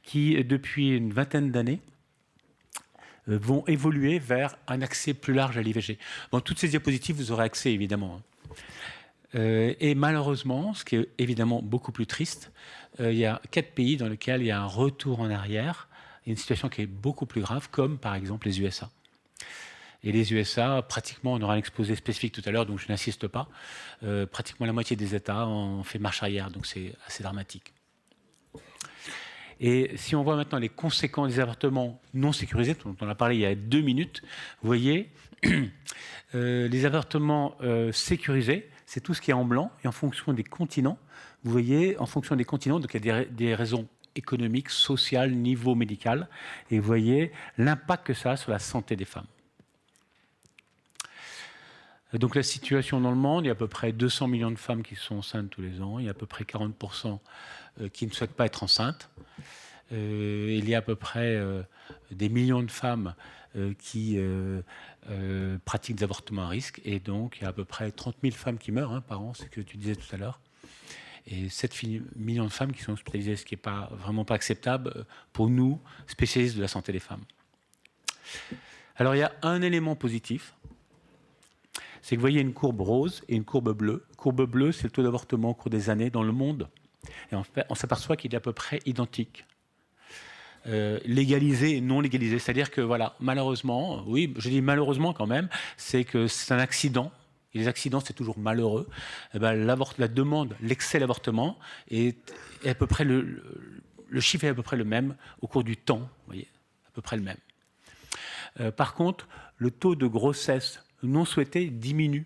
qui, depuis une vingtaine d'années, vont évoluer vers un accès plus large à l'IVG. Bon, toutes ces diapositives, vous aurez accès, évidemment. Et malheureusement, ce qui est évidemment beaucoup plus triste, il y a 4 pays dans lesquels il y a un retour en arrière, une situation qui est beaucoup plus grave, comme par exemple les USA. Et les USA, pratiquement, on aura un exposé spécifique tout à l'heure, donc je n'insiste pas, pratiquement la moitié des États ont fait marche arrière, donc c'est assez dramatique. Et si on voit maintenant les conséquences des avortements non sécurisés, dont on a parlé il y a 2 minutes, vous voyez, les avortements sécurisés, c'est tout ce qui est en blanc, et en fonction des continents, vous voyez, en fonction des continents, donc il y a des raisons économiques, sociales, niveau médical, et vous voyez l'impact que ça a sur la santé des femmes. Donc la situation dans le monde, il y a à peu près 200 millions de femmes qui sont enceintes tous les ans, il y a à peu près 40% qui ne souhaitent pas être enceintes, il y a à peu près des millions de femmes qui pratiquent des avortements à risque, et donc il y a à peu près 30 000 femmes qui meurent par an, c'est ce que tu disais tout à l'heure, et 7 millions de femmes qui sont hospitalisées, ce qui n'est vraiment pas acceptable pour nous, spécialistes de la santé des femmes. Alors il y a un élément positif, c'est que vous voyez une courbe rose et une courbe bleue. Courbe bleue, c'est le taux d'avortement au cours des années dans le monde. Et en fait, on s'aperçoit qu'il est à peu près identique. Légalisé et non légalisé. C'est-à-dire que, voilà, malheureusement, oui, je dis malheureusement quand même, c'est que c'est un accident. Et les accidents, c'est toujours malheureux. Et ben, la demande, l'excès d'avortement, est à peu près le chiffre est à peu près le même au cours du temps. Vous voyez, à peu près le même. Par contre, le taux de grossesse non souhaitées diminue.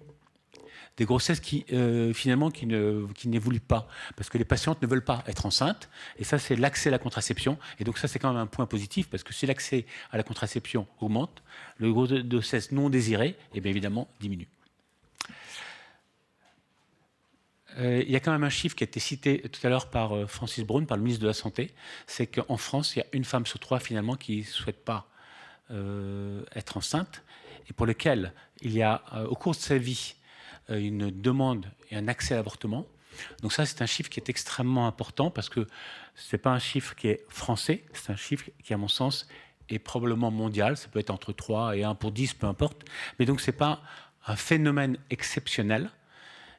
Des grossesses qui, finalement, qui n'évoluent pas, parce que les patientes ne veulent pas être enceintes, et ça, c'est l'accès à la contraception. Et donc ça, c'est quand même un point positif, parce que si l'accès à la contraception augmente, le gros de grossesse non désirée, eh bien évidemment, diminue. Il y a quand même un chiffre qui a été cité tout à l'heure par Francis Braun, par le ministre de la Santé, c'est qu'en France, il y a une femme sur 3, finalement, qui ne souhaite pas être enceinte, et pour lequel il y a, au cours de sa vie, une demande et un accès à l'avortement. Donc ça, c'est un chiffre qui est extrêmement important, parce que ce n'est pas un chiffre qui est français, c'est un chiffre qui, à mon sens, est probablement mondial. Ça peut être entre 3 et 1 pour 10, peu importe. Mais donc, ce n'est pas un phénomène exceptionnel.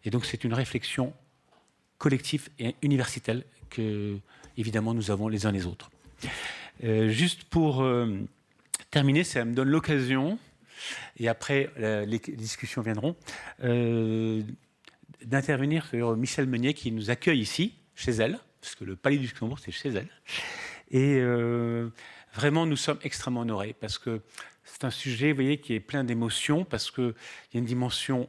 Et donc, c'est une réflexion collective et universitaire que, évidemment, nous avons les uns les autres. Juste pour terminer, ça me donne l'occasion, et après les discussions viendront, d'intervenir sur Michèle Meunier, qui nous accueille ici, chez elle, parce que le Palais du Luxembourg, c'est chez elle. Et vraiment, nous sommes extrêmement honorés, parce que c'est un sujet, vous voyez, qui est plein d'émotions, parce qu'il y a une dimension,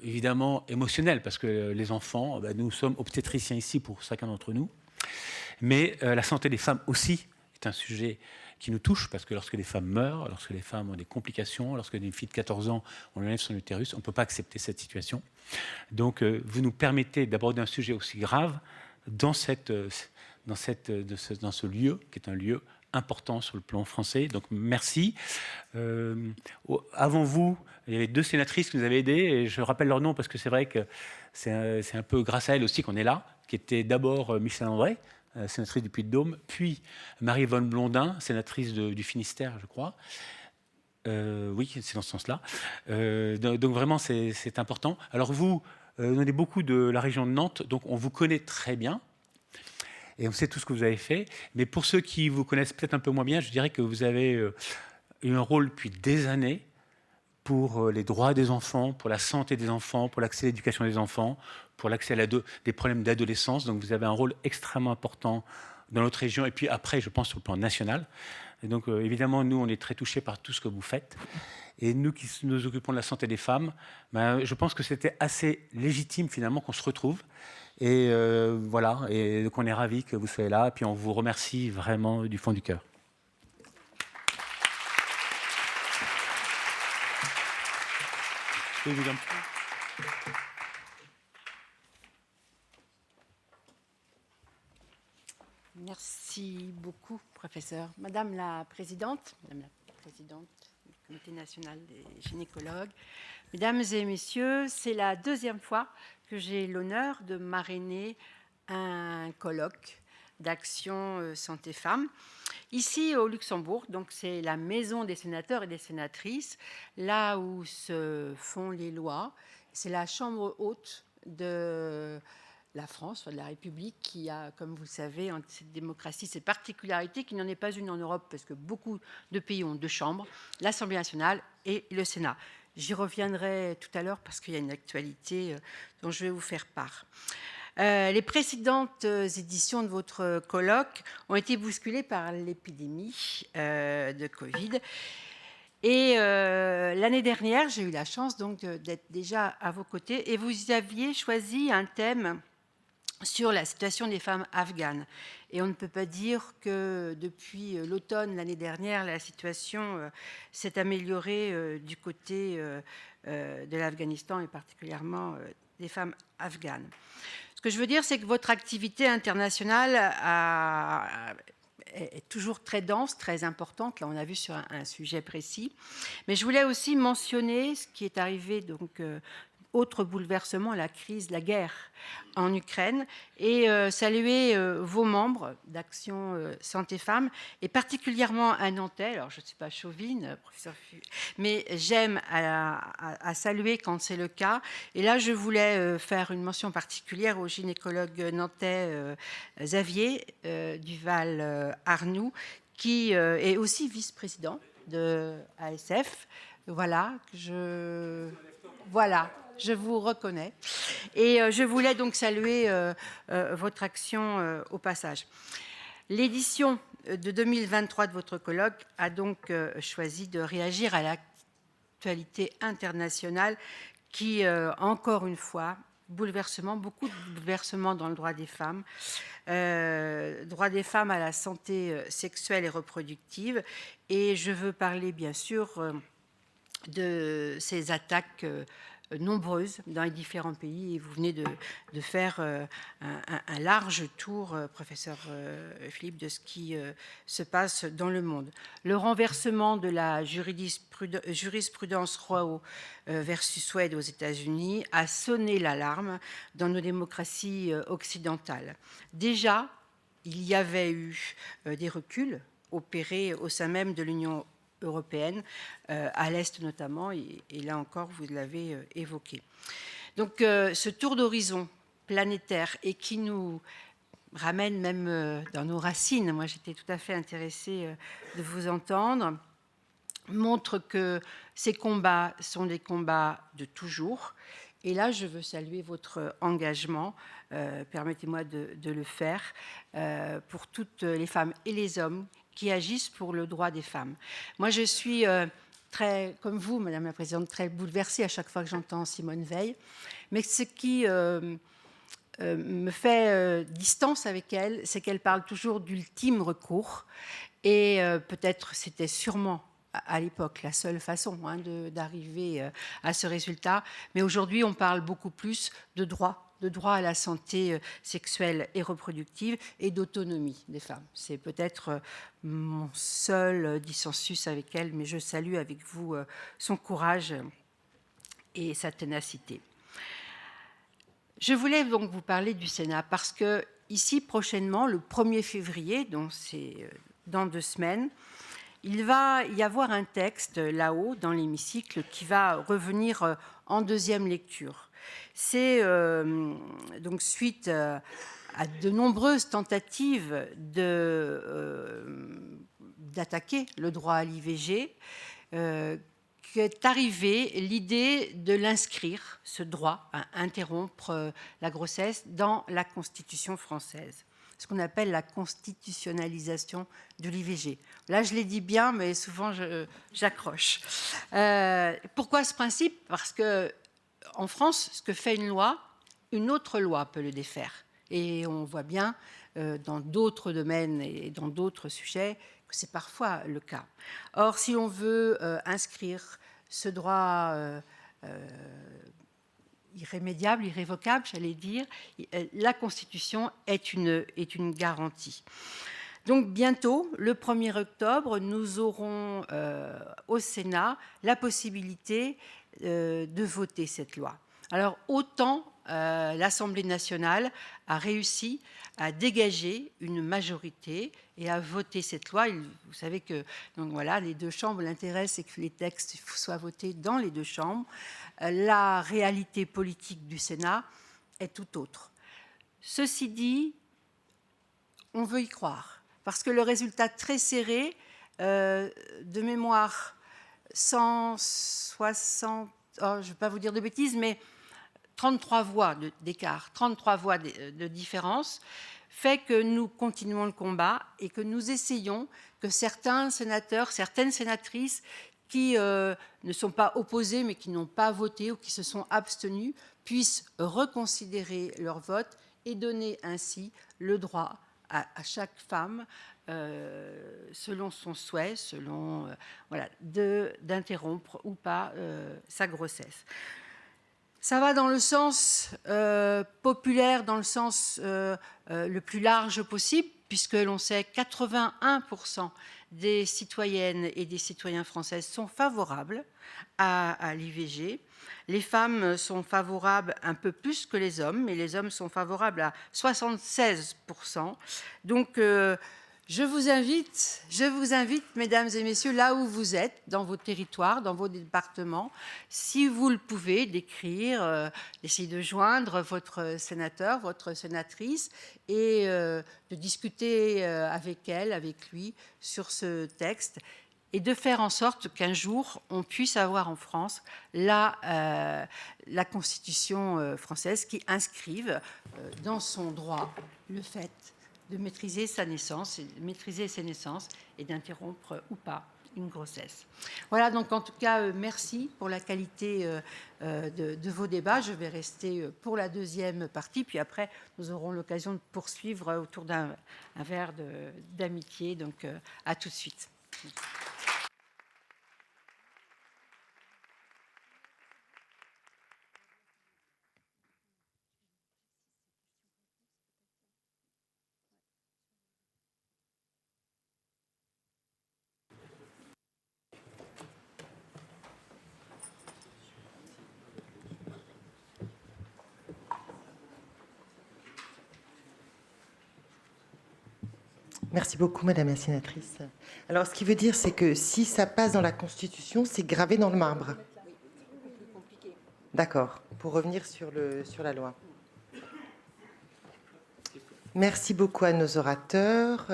évidemment, émotionnelle, parce que les enfants, nous sommes obstétriciens ici pour chacun d'entre nous, mais la santé des femmes aussi est un sujet qui nous touche, parce que lorsque les femmes meurent, lorsque les femmes ont des complications, lorsque une fille de 14 ans, on enlève son utérus, on ne peut pas accepter cette situation. Donc, vous nous permettez d'aborder un sujet aussi grave dans ce lieu, qui est un lieu important sur le plan français. Donc, merci. Avant vous, il y avait 2 sénatrices qui nous avaient aidés, et je rappelle leur nom parce que c'est vrai que c'est un peu grâce à elles aussi qu'on est là, qui était d'abord Michèle André, sénatrice du Puy-de-Dôme, puis Marie-Yvonne Blondin, sénatrice du Finistère, je crois. Oui, c'est dans ce sens-là. Donc vraiment, c'est important. Alors vous venez beaucoup de la région de Nantes, donc on vous connaît très bien, et on sait tout ce que vous avez fait. Mais pour ceux qui vous connaissent peut-être un peu moins bien, je dirais que vous avez eu un rôle depuis des années pour les droits des enfants, pour la santé des enfants, pour l'accès à l'éducation des enfants, pour l'accès à des problèmes d'adolescence. Donc vous avez un rôle extrêmement important dans notre région, et puis après, je pense, sur le plan national. Et donc évidemment, nous, on est très touchés par tout ce que vous faites. Et nous qui nous occupons de la santé des femmes, je pense que c'était assez légitime finalement qu'on se retrouve. Et voilà, et donc on est ravis que vous soyez là, et puis on vous remercie vraiment du fond du cœur. Évidemment. Merci beaucoup, professeur. Madame la présidente du Comité national des gynécologues, mesdames et messieurs, c'est la deuxième fois que j'ai l'honneur de marrainer un colloque d'action santé femmes. Ici au Luxembourg, donc c'est la maison des sénateurs et des sénatrices, là où se font les lois. C'est la chambre haute de la France, de la République, qui a, comme vous le savez, en cette démocratie, cette particularité qu'il n'y en ait pas une en Europe, parce que beaucoup de pays ont deux chambres, l'Assemblée nationale et le Sénat. J'y reviendrai tout à l'heure parce qu'il y a une actualité dont je vais vous faire part. Les précédentes éditions de votre colloque ont été bousculées par l'épidémie de Covid. Et l'année dernière, j'ai eu la chance donc d'être déjà à vos côtés et vous aviez choisi un thème sur la situation des femmes afghanes. Et on ne peut pas dire que depuis l'automne l'année dernière, la situation s'est améliorée du côté de l'Afghanistan et particulièrement des femmes afghanes. Ce que je veux dire, c'est que votre activité internationale est toujours très dense, très importante. Là, on a vu sur un sujet précis. Mais je voulais aussi mentionner ce qui est arrivé, donc, autre bouleversement, la crise, la guerre en Ukraine, et saluer vos membres d'Action Santé Femmes, et particulièrement à Nantais. Alors, je ne suis pas chauvine, professeur, mais j'aime à saluer quand c'est le cas. Et là, je voulais faire une mention particulière au gynécologue nantais Xavier Duval-Arnoux, qui est aussi vice-président de ASF. Voilà, je vous reconnais. Et je voulais donc saluer votre action au passage. L'édition de 2023 de votre colloque a donc choisi de réagir à l'actualité internationale qui, encore une fois, beaucoup de bouleversements dans le droit des femmes, droit des femmes à la santé sexuelle et reproductive. Et je veux parler, bien sûr, de ces attaques nombreuses dans les différents pays, et vous venez de faire un large tour, professeur Philippe, de ce qui se passe dans le monde. Le renversement de la jurisprudence Roe versus Wade aux États-Unis a sonné l'alarme dans nos démocraties occidentales. Déjà, il y avait eu des reculs opérés au sein même de l'Union européenne, à l'Est notamment, et là encore, vous l'avez évoqué. Donc, ce tour d'horizon planétaire, et qui nous ramène même dans nos racines, moi j'étais tout à fait intéressée de vous entendre, montre que ces combats sont des combats de toujours. Et là, je veux saluer votre engagement, permettez-moi de le faire, pour toutes les femmes et les hommes qui agissent pour le droit des femmes. Moi, je suis très, comme vous, Madame la Présidente, très bouleversée à chaque fois que j'entends Simone Veil. Mais ce qui me fait distance avec elle, c'est qu'elle parle toujours d'ultime recours. Et peut-être c'était sûrement à l'époque la seule façon d'arriver à ce résultat. Mais aujourd'hui, on parle beaucoup plus de droit à la santé sexuelle et reproductive et d'autonomie des femmes. C'est peut-être mon seul dissensus avec elle, mais je salue avec vous son courage et sa ténacité. Je voulais donc vous parler du Sénat parce que ici, prochainement, le 1er février, donc c'est dans 2 semaines, il va y avoir un texte là-haut dans l'hémicycle qui va revenir en 2e lecture. C'est donc suite à de nombreuses tentatives d'attaquer le droit à l'IVG, qu'est arrivée l'idée de l'inscrire, ce droit à interrompre la grossesse, dans la Constitution française, ce qu'on appelle la constitutionnalisation de l'IVG. Là, je l'ai dit bien, mais souvent j'accroche. Pourquoi ce principe ? Parce que en France, ce que fait une loi, une autre loi peut le défaire. Et on voit bien dans d'autres domaines et dans d'autres sujets que c'est parfois le cas. Or, si on veut inscrire ce droit irrémédiable, irrévocable, j'allais dire. La Constitution est une garantie. Donc bientôt, le 1er octobre, nous aurons au Sénat la possibilité de voter cette loi. Alors autant l'Assemblée nationale a réussi à dégager une majorité et à voter cette loi. Vous savez que donc voilà, les deux chambres, l'intérêt c'est que les textes soient votés dans les deux chambres. La réalité politique du Sénat est tout autre. Ceci dit, on veut y croire, parce que le résultat très serré, de mémoire, 160, je ne vais pas vous dire de bêtises, mais 33 voix d'écart, 33 voix de différence, fait que nous continuons le combat et que nous essayons que certains sénateurs, certaines sénatrices qui ne sont pas opposés mais qui n'ont pas voté ou qui se sont abstenus puissent reconsidérer leur vote et donner ainsi le droit à chaque femme, selon son souhait, selon voilà, d'interrompre ou pas sa grossesse. Ça va dans le sens populaire, dans le sens le plus large possible, puisque l'on sait que 81% des citoyennes et des citoyens français sont favorables à l'IVG. Les femmes sont favorables un peu plus que les hommes, mais les hommes sont favorables à 76%. Donc, je vous invite, mesdames et messieurs, là où vous êtes, dans vos territoires, dans vos départements, si vous le pouvez, d'écrire, d'essayer de joindre votre sénateur, votre sénatrice, et de discuter avec elle, avec lui, sur ce texte, et de faire en sorte qu'un jour, on puisse avoir en France la Constitution française qui inscrive dans son droit le fait de maîtriser sa naissance, maîtriser ses naissances et d'interrompre ou pas une grossesse. Voilà, donc en tout cas, merci pour la qualité de vos débats. Je vais rester pour la deuxième partie, puis après, nous aurons l'occasion de poursuivre autour d'un verre d'amitié. Donc, à tout de suite. Merci beaucoup, Madame la sénatrice. Alors, ce qui veut dire, c'est que si ça passe dans la Constitution, c'est gravé dans le marbre. D'accord, pour revenir sur la loi. Merci beaucoup à nos orateurs.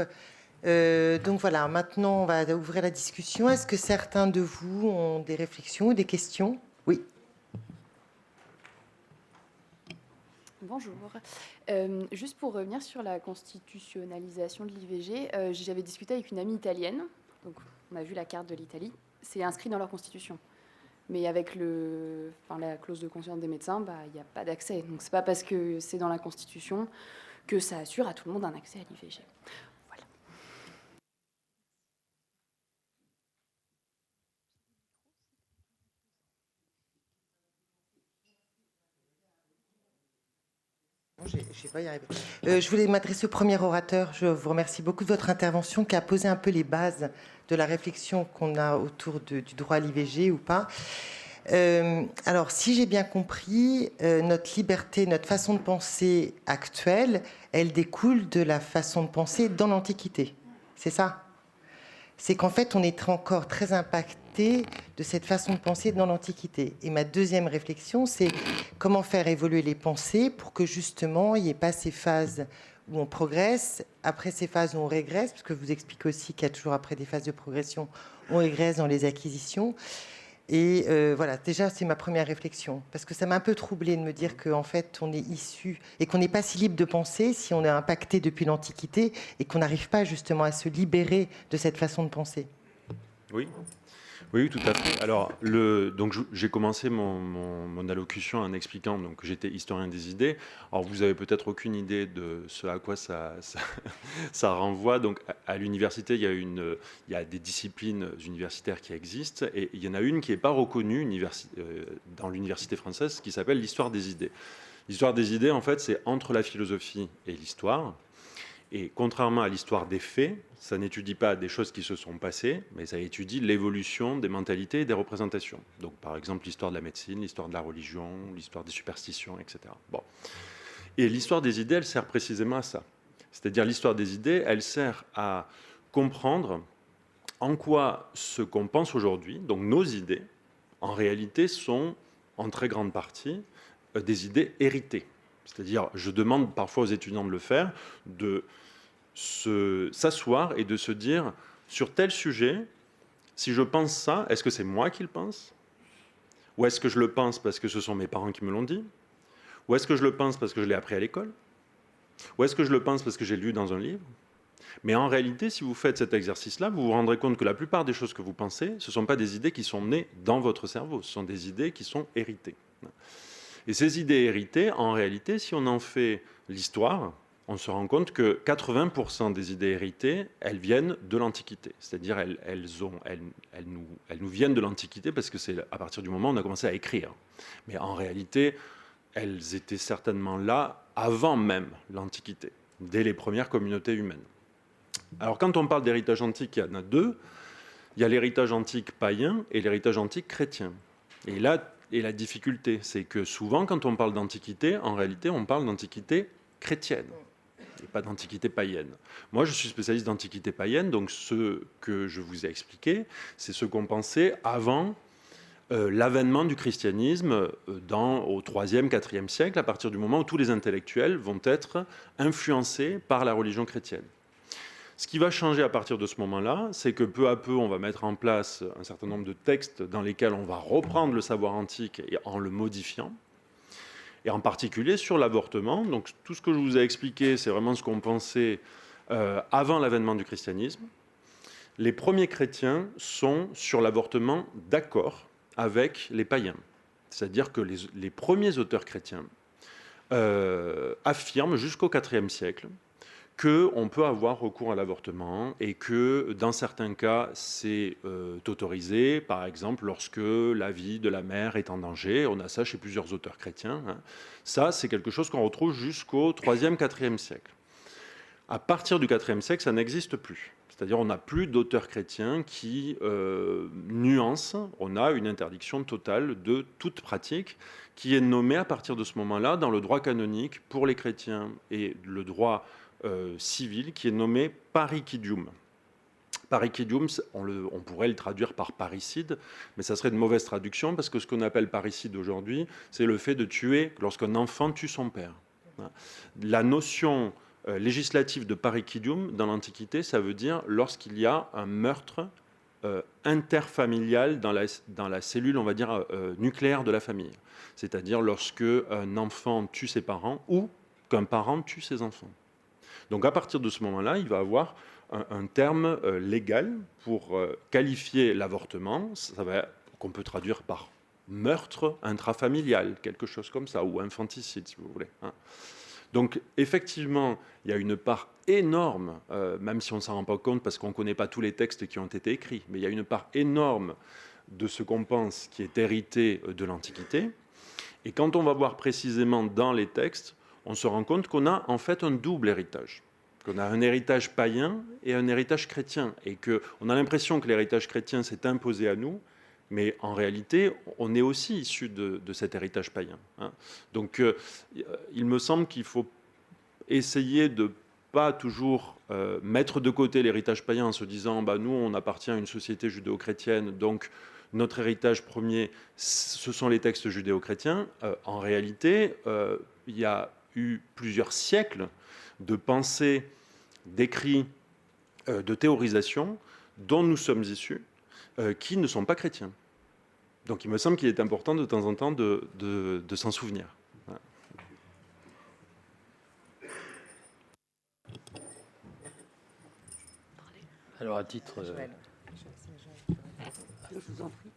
Donc voilà, maintenant, on va ouvrir la discussion. Est-ce que certains de vous ont des réflexions ou des questions? Oui. Bonjour. Juste pour revenir sur la constitutionnalisation de l'IVG, j'avais discuté avec une amie italienne, donc on a vu la carte de l'Italie, c'est inscrit dans leur constitution. Mais avec la clause de conscience des médecins, il n'y a pas d'accès. Donc c'est pas parce que c'est dans la constitution que ça assure à tout le monde un accès à l'IVG. Voilà. Je vais pas y arriver. Je voulais m'adresser au premier orateur. Je vous remercie beaucoup de votre intervention qui a posé un peu les bases de la réflexion qu'on a autour du droit à l'IVG ou pas. Alors, si j'ai bien compris, notre liberté, notre façon de penser actuelle, elle découle de la façon de penser dans l'Antiquité. C'est ça? C'est qu'en fait, on est encore très impacté de cette façon de penser dans l'Antiquité. Et ma deuxième réflexion, c'est comment faire évoluer les pensées pour que justement, il n'y ait pas ces phases où on progresse, après ces phases où on régresse, parce que vous expliquez aussi qu'il y a toujours après des phases de progression, on régresse dans les acquisitions. Et voilà, déjà, c'est ma première réflexion. Parce que ça m'a un peu troublée de me dire qu'en fait, on est issu et qu'on n'est pas si libre de penser si on est impacté depuis l'Antiquité et qu'on n'arrive pas justement à se libérer de cette façon de penser. Oui. Oui, tout à fait. Alors, donc j'ai commencé mon allocution en expliquant donc, que j'étais historien des idées. Alors, vous avez peut-être aucune idée de ce à quoi ça renvoie. Donc, à l'université, il y a des disciplines universitaires qui existent, et il y en a une qui n'est pas reconnue dans l'université française, qui s'appelle l'histoire des idées. L'histoire des idées, en fait, c'est entre la philosophie et l'histoire. Et contrairement à l'histoire des faits, ça n'étudie pas des choses qui se sont passées, mais ça étudie l'évolution des mentalités et des représentations. Donc, par exemple, l'histoire de la médecine, l'histoire de la religion, l'histoire des superstitions, etc. Bon. Et l'histoire des idées, elle sert précisément à ça. C'est-à-dire, l'histoire des idées, elle sert à comprendre en quoi ce qu'on pense aujourd'hui, donc nos idées, en réalité, sont en très grande partie des idées héritées. C'est-à-dire, je demande parfois aux étudiants de le faire, de s'asseoir et de se dire, sur tel sujet, si je pense ça, est-ce que c'est moi qui le pense? Ou est-ce que je le pense parce que ce sont mes parents qui me l'ont dit? Ou est-ce que je le pense parce que je l'ai appris à l'école? Ou est-ce que je le pense parce que j'ai lu dans un livre? Mais en réalité, si vous faites cet exercice-là, vous vous rendrez compte que la plupart des choses que vous pensez, ce ne sont pas des idées qui sont nées dans votre cerveau, ce sont des idées qui sont héritées. Et ces idées héritées, en réalité, si on en fait l'histoire, on se rend compte que 80% des idées héritées, elles viennent de l'Antiquité. C'est-à-dire elles nous viennent de l'Antiquité parce que c'est à partir du moment où on a commencé à écrire. Mais en réalité, elles étaient certainement là avant même l'Antiquité, dès les premières communautés humaines. Alors quand on parle d'héritage antique, il y en a deux. Il y a l'héritage antique païen et l'héritage antique chrétien. Et là, la difficulté, c'est que souvent, quand on parle d'antiquité, en réalité, on parle d'antiquité chrétienne et pas d'antiquité païenne. Moi, je suis spécialiste d'antiquité païenne, donc ce que je vous ai expliqué, c'est ce qu'on pensait avant l'avènement du christianisme au 3e, 4e siècle, à partir du moment où tous les intellectuels vont être influencés par la religion chrétienne. Ce qui va changer à partir de ce moment-là, c'est que peu à peu, on va mettre en place un certain nombre de textes dans lesquels on va reprendre le savoir antique en le modifiant, et en particulier sur l'avortement. Donc tout ce que je vous ai expliqué, c'est vraiment ce qu'on pensait avant l'avènement du christianisme. Les premiers chrétiens sont sur l'avortement d'accord avec les païens. C'est-à-dire que les premiers auteurs chrétiens affirment jusqu'au IVe siècle qu'on peut avoir recours à l'avortement et que dans certains cas c'est autorisé, par exemple lorsque la vie de la mère est en danger. On a ça chez plusieurs auteurs chrétiens. Ça, c'est quelque chose qu'on retrouve jusqu'au 3e, 4e siècle. À partir du 4e siècle, ça n'existe plus. C'est-à-dire on n'a plus d'auteurs chrétiens qui nuancent. On a une interdiction totale de toute pratique qui est nommée à partir de ce moment-là dans le droit canonique pour les chrétiens et le droit civil qui est nommé parricidium. Parricidium, on pourrait le traduire par parricide, mais ça serait de mauvaise traduction parce que ce qu'on appelle parricide aujourd'hui, c'est le fait de tuer lorsqu'un enfant tue son père. La notion législative de parricidium dans l'Antiquité, ça veut dire lorsqu'il y a un meurtre interfamilial dans la cellule, on va dire, nucléaire de la famille. C'est-à-dire lorsque un enfant tue ses parents ou qu'un parent tue ses enfants. Donc à partir de ce moment-là, il va avoir un terme légal pour qualifier l'avortement, qu'on peut traduire par meurtre intrafamilial, quelque chose comme ça, ou infanticide, si vous voulez. Donc effectivement, il y a une part énorme, même si on ne s'en rend pas compte parce qu'on ne connaît pas tous les textes qui ont été écrits, mais il y a une part énorme de ce qu'on pense qui est hérité de l'Antiquité. Et quand on va voir précisément dans les textes, on se rend compte qu'on a en fait un double héritage, qu'on a un héritage païen et un héritage chrétien, et qu'on a l'impression que l'héritage chrétien s'est imposé à nous, mais en réalité, on est aussi issu de cet héritage païen. Donc, il me semble qu'il faut essayer de pas toujours mettre de côté l'héritage païen en se disant bah, nous, on appartient à une société judéo-chrétienne, donc notre héritage premier, ce sont les textes judéo-chrétiens. En réalité, il y a eu plusieurs siècles de pensée, d'écrits, de théorisation dont nous sommes issus, qui ne sont pas chrétiens. Donc il me semble qu'il est important de temps en temps de s'en souvenir. Voilà. Alors à titre... Je vous en prie.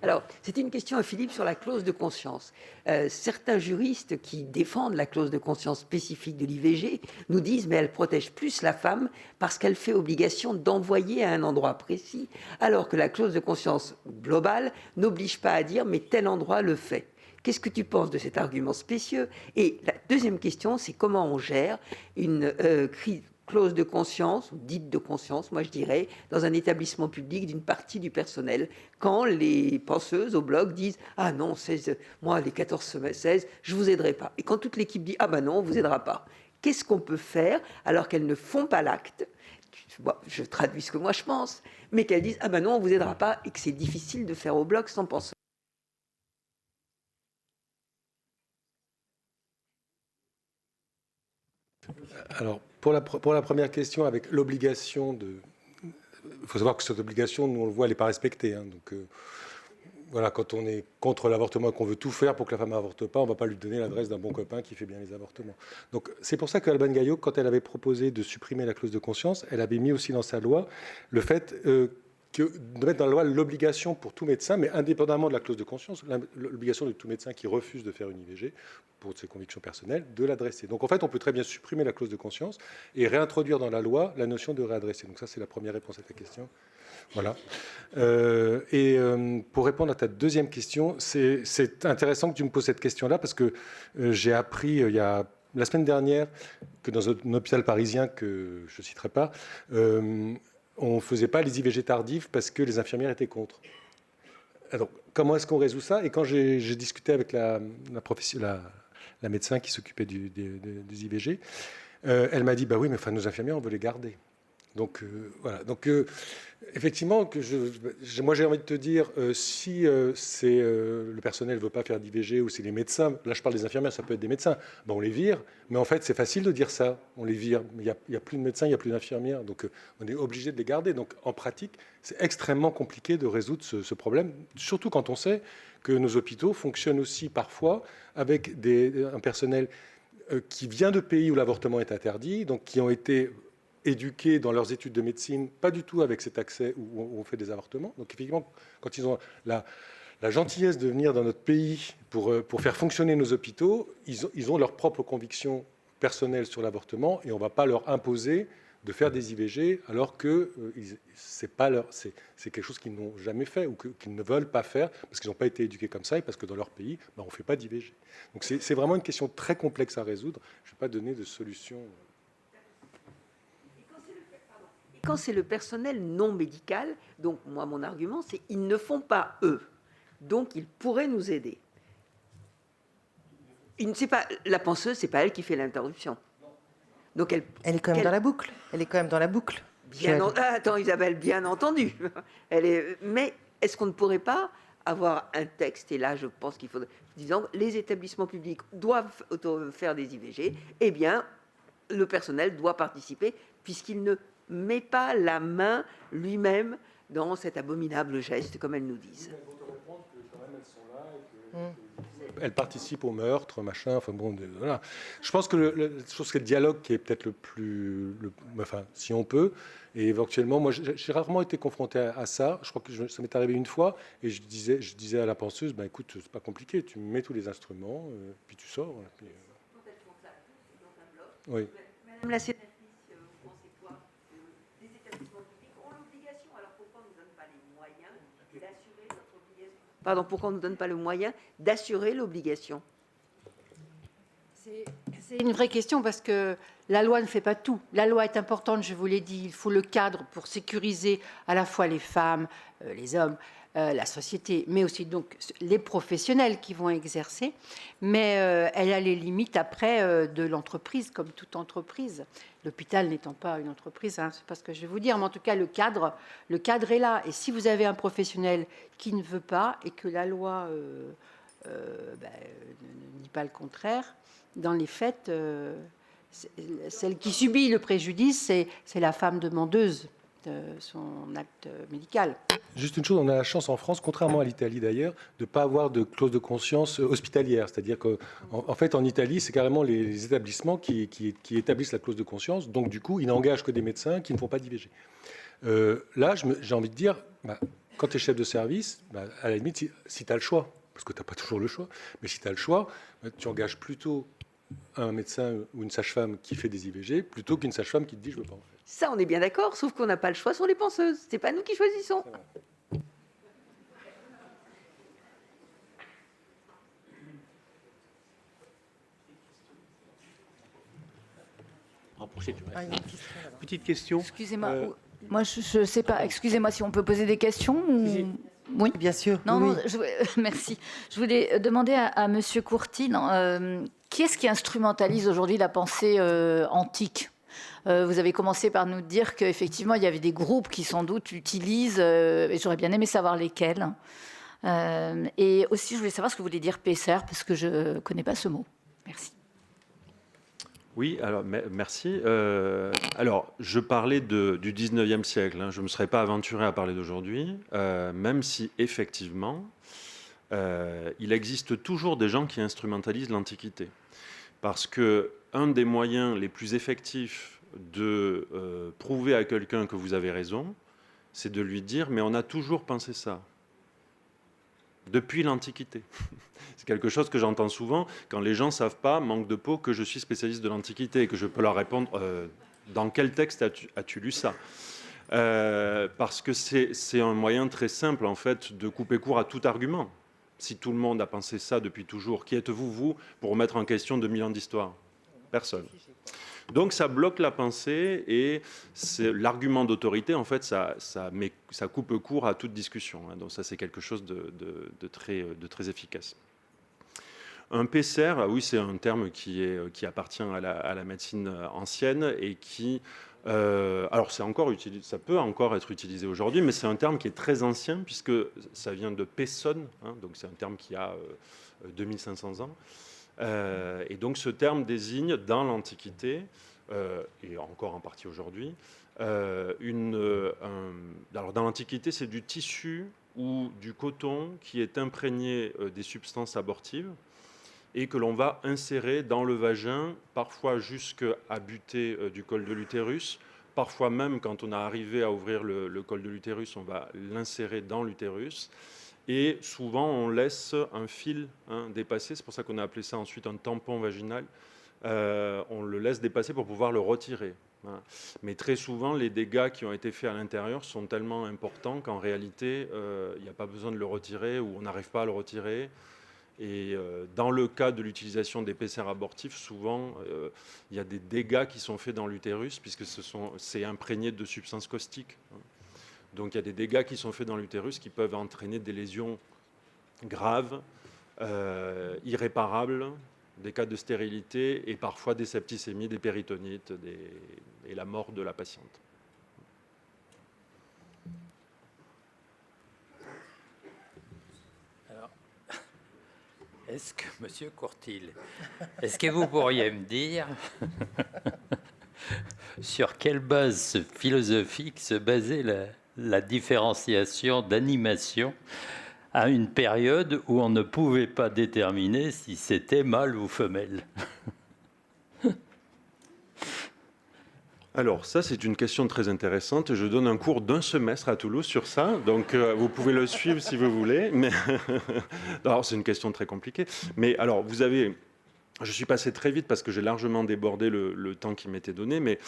Alors, c'était une question à Philippe sur la clause de conscience. Certains juristes qui défendent la clause de conscience spécifique de l'IVG nous disent mais elle protège plus la femme parce qu'elle fait obligation d'envoyer à un endroit précis, alors que la clause de conscience globale n'oblige pas à dire mais tel endroit le fait. Qu'est-ce que tu penses de cet argument spécieux? Et la deuxième question, c'est comment on gère une clause de conscience, ou dite de conscience, moi je dirais, dans un établissement public d'une partie du personnel, quand les penseuses au blog disent « Ah non, 16, moi les 14-16, je ne vous aiderai pas ». Et quand toute l'équipe dit « Ah ben non, on ne vous aidera pas ». Qu'est-ce qu'on peut faire alors qu'elles ne font pas l'acte? Bon, je traduis ce que moi je pense, mais qu'elles disent « Ah ben non, on ne vous aidera pas » et que c'est difficile de faire au blog sans penser. Alors, pour la première question, avec l'obligation de... Il faut savoir que cette obligation, nous, on le voit, elle n'est pas respectée. Hein, donc, voilà, quand on est contre l'avortement et qu'on veut tout faire pour que la femme n'avorte pas, on ne va pas lui donner l'adresse d'un bon copain qui fait bien les avortements. Donc, c'est pour ça qu'Alban Gaillot, quand elle avait proposé de supprimer la clause de conscience, elle avait mis aussi dans sa loi le fait de mettre dans la loi l'obligation pour tout médecin, mais indépendamment de la clause de conscience, l'obligation de tout médecin qui refuse de faire une IVG pour ses convictions personnelles, de l'adresser. Donc en fait, on peut très bien supprimer la clause de conscience et réintroduire dans la loi la notion de réadresser. Donc ça, c'est la première réponse à ta question. Voilà. Pour répondre à ta deuxième question, c'est intéressant que tu me poses cette question-là parce que j'ai appris il y a la semaine dernière que dans un hôpital parisien que je ne citerai pas, on ne faisait pas les IVG tardives parce que les infirmières étaient contre. Alors, comment est-ce qu'on résout ça? Et quand j'ai discuté avec la médecin qui s'occupait des IVG, elle m'a dit, bah oui, mais enfin, nos infirmières, on veut les garder. Donc, voilà. Donc, effectivement, moi, j'ai envie de te dire, si le personnel ne veut pas faire d'IVG ou c'est les médecins, là, je parle des infirmières, ça peut être des médecins, ben, on les vire. Mais en fait, c'est facile de dire ça, on les vire. Il n'y a plus de médecins, il n'y a plus d'infirmières. Donc, on est obligé de les garder. Donc, en pratique, c'est extrêmement compliqué de résoudre ce problème, surtout quand on sait que nos hôpitaux fonctionnent aussi parfois avec un personnel qui vient de pays où l'avortement est interdit, donc qui ont été éduqués dans leurs études de médecine, pas du tout avec cet accès où on fait des avortements. Donc effectivement, quand ils ont la gentillesse de venir dans notre pays pour faire fonctionner nos hôpitaux, ils ont leurs propres convictions personnelles sur l'avortement et on ne va pas leur imposer de faire des IVG alors que c'est quelque chose qu'ils n'ont jamais fait ou qu'ils ne veulent pas faire parce qu'ils n'ont pas été éduqués comme ça et parce que dans leur pays, on ne fait pas d'IVG. Donc c'est vraiment une question très complexe à résoudre. Je ne vais pas donner de solution. Quand c'est le personnel non médical, donc moi mon argument c'est ils ne font pas eux, donc ils pourraient nous aider. La penseuse, c'est pas elle qui fait l'interruption. Donc elle est quand même dans la boucle. Elle est quand même dans la boucle. Attends Isabelle, bien entendu. Mais est-ce qu'on ne pourrait pas avoir un texte, et là je pense qu'il faudrait, disant les établissements publics doivent faire des IVG, eh bien le personnel doit participer puisqu'il ne met pas la main lui-même dans cet abominable geste, comme elles nous disent. Elles participent au meurtre, machin. Enfin bon, voilà. Je pense que le dialogue qui est peut-être le plus, enfin, si on peut, et éventuellement, moi, j'ai rarement été confronté à ça. Je crois que ça m'est arrivé une fois, et je disais à la penseuse, ben écoute, c'est pas compliqué, tu mets tous les instruments, puis tu sors. Puis, oui. Madame la sénatrice, vous pensez quoi? Les établissements publics ont l'obligation, alors pourquoi on ne donne pas les moyens d'assurer notre obligation? Pardon, pourquoi on ne donne pas le moyen d'assurer l'obligation? C'est une vraie question parce que la loi ne fait pas tout. La loi est importante, je vous l'ai dit. Il faut le cadre pour sécuriser à la fois les femmes, les hommes, la société, mais aussi donc les professionnels qui vont exercer. Mais elle a les limites après de l'entreprise, comme toute entreprise. L'hôpital n'étant pas une entreprise, hein, c'est pas ce que je vais vous dire, mais en tout cas le cadre est là. Et si vous avez un professionnel qui ne veut pas et que la loi ne dit pas le contraire, dans les faits, celle qui subit le préjudice, c'est la femme demandeuse de son acte médical. Juste une chose, on a la chance en France, contrairement à l'Italie d'ailleurs, de ne pas avoir de clause de conscience hospitalière. C'est-à-dire qu'en fait, en Italie, c'est carrément les établissements qui établissent la clause de conscience. Donc, du coup, ils n'engagent que des médecins qui ne font pas d'IVG. Là, j'ai envie de dire, quand tu es chef de service, à la limite, si tu as le choix, parce que tu n'as pas toujours le choix, mais si tu as le choix, tu engages plutôt un médecin ou une sage-femme qui fait des IVG plutôt qu'une sage-femme qui te dit je veux pas en faire. Ça, on est bien d'accord, sauf qu'on n'a pas le choix sur les penseuses. C'est pas nous qui choisissons. Petite question. Excusez-moi, moi je ne sais pas. Excusez-moi si on peut poser des questions. Ou... Oui, bien sûr. Non, oui. non, merci. Je voulais demander à Monsieur Courtine, qui est-ce qui instrumentalise aujourd'hui la pensée antique ? Vous avez commencé par nous dire qu'effectivement, il y avait des groupes qui sans doute l'utilisent, et j'aurais bien aimé savoir lesquels. Et aussi, je voulais savoir ce que voulait dire PCR, parce que je ne connais pas ce mot. Merci. Oui, alors merci. Alors, je parlais du 19e siècle. Hein, je ne me serais pas aventuré à parler d'aujourd'hui, même si effectivement, il existe toujours des gens qui instrumentalisent l'Antiquité. Parce qu'un des moyens les plus effectifs de prouver à quelqu'un que vous avez raison, c'est de lui dire « mais on a toujours pensé ça ». Depuis l'Antiquité. C'est quelque chose que j'entends souvent quand les gens ne savent pas, manque de peau, que je suis spécialiste de l'Antiquité et que je peux leur répondre dans quel texte as-tu lu ça parce que c'est un moyen très simple en fait de couper court à tout argument. Si tout le monde a pensé ça depuis toujours, qui êtes-vous, vous, pour remettre en question 2000 ans d'histoire? Personne. Donc ça bloque la pensée et l'argument d'autorité, en fait, ça coupe court à toute discussion. Hein. Donc ça, c'est quelque chose de très efficace. Un PCR, oui, c'est un terme qui appartient à la médecine ancienne et qui... alors ça peut encore être utilisé aujourd'hui, mais c'est un terme qui est très ancien puisque ça vient de Pesson, hein, donc c'est un terme qui a 2500 ans. Et donc ce terme désigne dans l'Antiquité, et encore en partie aujourd'hui, alors dans l'Antiquité c'est du tissu ou du coton qui est imprégné des substances abortives et que l'on va insérer dans le vagin, parfois jusqu'à butée du col de l'utérus, parfois même quand on a arrivé à ouvrir le col de l'utérus, on va l'insérer dans l'utérus. Et souvent, on laisse un fil dépasser. C'est pour ça qu'on a appelé ça ensuite un tampon vaginal. On le laisse dépasser pour pouvoir le retirer. Mais très souvent, les dégâts qui ont été faits à l'intérieur sont tellement importants qu'en réalité, il n'y a pas besoin de le retirer ou on n'arrive pas à le retirer. Et dans le cas de l'utilisation des PCR abortifs, souvent, il y a des dégâts qui sont faits dans l'utérus puisque c'est imprégné de substances caustiques. Donc il y a des dégâts qui sont faits dans l'utérus qui peuvent entraîner des lésions graves, irréparables, des cas de stérilité et parfois des septicémies, des péritonites et la mort de la patiente. Alors, est-ce que, Monsieur Courtile, est-ce que vous pourriez me dire sur quelle base philosophique se basait la différenciation d'animation à une période où on ne pouvait pas déterminer si c'était mâle ou femelle? Alors ça, c'est une question très intéressante. Je donne un cours d'1 semestre à Toulouse sur ça, donc vous pouvez le suivre si vous voulez. Mais alors c'est une question très compliquée. Mais alors vous avez... Je suis passé très vite parce que j'ai largement débordé le temps qui m'était donné, mais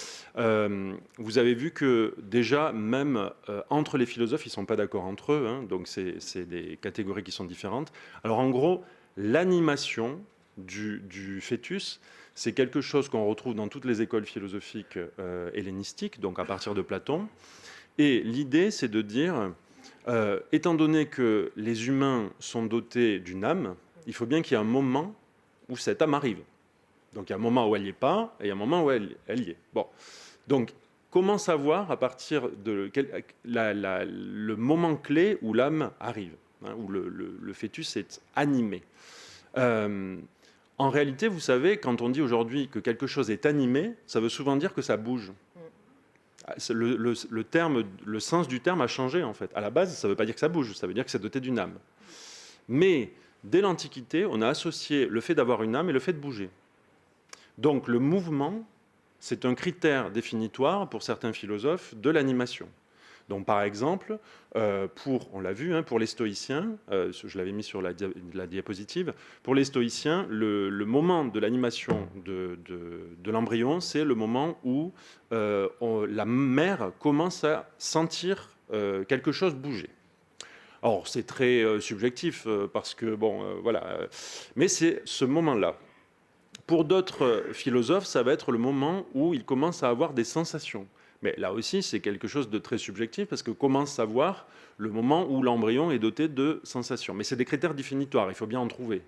vous avez vu que déjà, même entre les philosophes, ils ne sont pas d'accord entre eux, hein, donc c'est des catégories qui sont différentes. Alors en gros, l'animation du fœtus, c'est quelque chose qu'on retrouve dans toutes les écoles philosophiques hellénistiques, donc à partir de Platon. Et l'idée, c'est de dire, étant donné que les humains sont dotés d'une âme, il faut bien qu'il y ait un moment où cette âme arrive. Donc il y a un moment où elle n'y est pas, et il y a un moment où elle y est. Bon. Donc, comment savoir à partir de le moment clé où l'âme arrive, hein, où le fœtus est animé? En réalité, vous savez, quand on dit aujourd'hui que quelque chose est animé, ça veut souvent dire que ça bouge. Le sens du terme a changé, en fait. À la base, ça ne veut pas dire que ça bouge, ça veut dire que c'est doté d'une âme. Mais dès l'Antiquité, on a associé le fait d'avoir une âme et le fait de bouger. Donc le mouvement, c'est un critère définitoire pour certains philosophes de l'animation. Donc par exemple, on l'a vu, pour les stoïciens, je l'avais mis sur la diapositive, pour les stoïciens, le moment de l'animation de l'embryon, c'est le moment où la mère commence à sentir quelque chose bouger. Or, c'est très subjectif, parce que, voilà, mais c'est ce moment-là. Pour d'autres philosophes, ça va être le moment où ils commencent à avoir des sensations. Mais là aussi, c'est quelque chose de très subjectif, parce que comment savoir le moment où l'embryon est doté de sensations? Mais c'est des critères définitoires, il faut bien en trouver.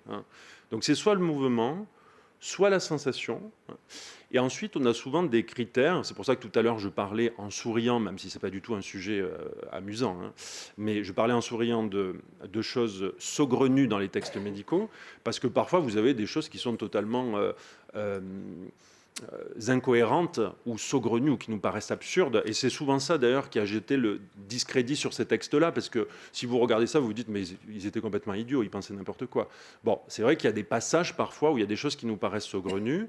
Donc c'est soit le mouvement, soit la sensation. Et ensuite, on a souvent des critères. C'est pour ça que tout à l'heure, je parlais en souriant, même si ce n'est pas du tout un sujet amusant, mais je parlais en souriant de choses saugrenues dans les textes médicaux, parce que parfois, vous avez des choses qui sont totalement incohérentes ou saugrenues, ou qui nous paraissent absurdes. Et c'est souvent ça, d'ailleurs, qui a jeté le discrédit sur ces textes-là, parce que si vous regardez ça, vous vous dites, mais ils étaient complètement idiots, ils pensaient n'importe quoi. Bon, c'est vrai qu'il y a des passages, parfois, où il y a des choses qui nous paraissent saugrenues.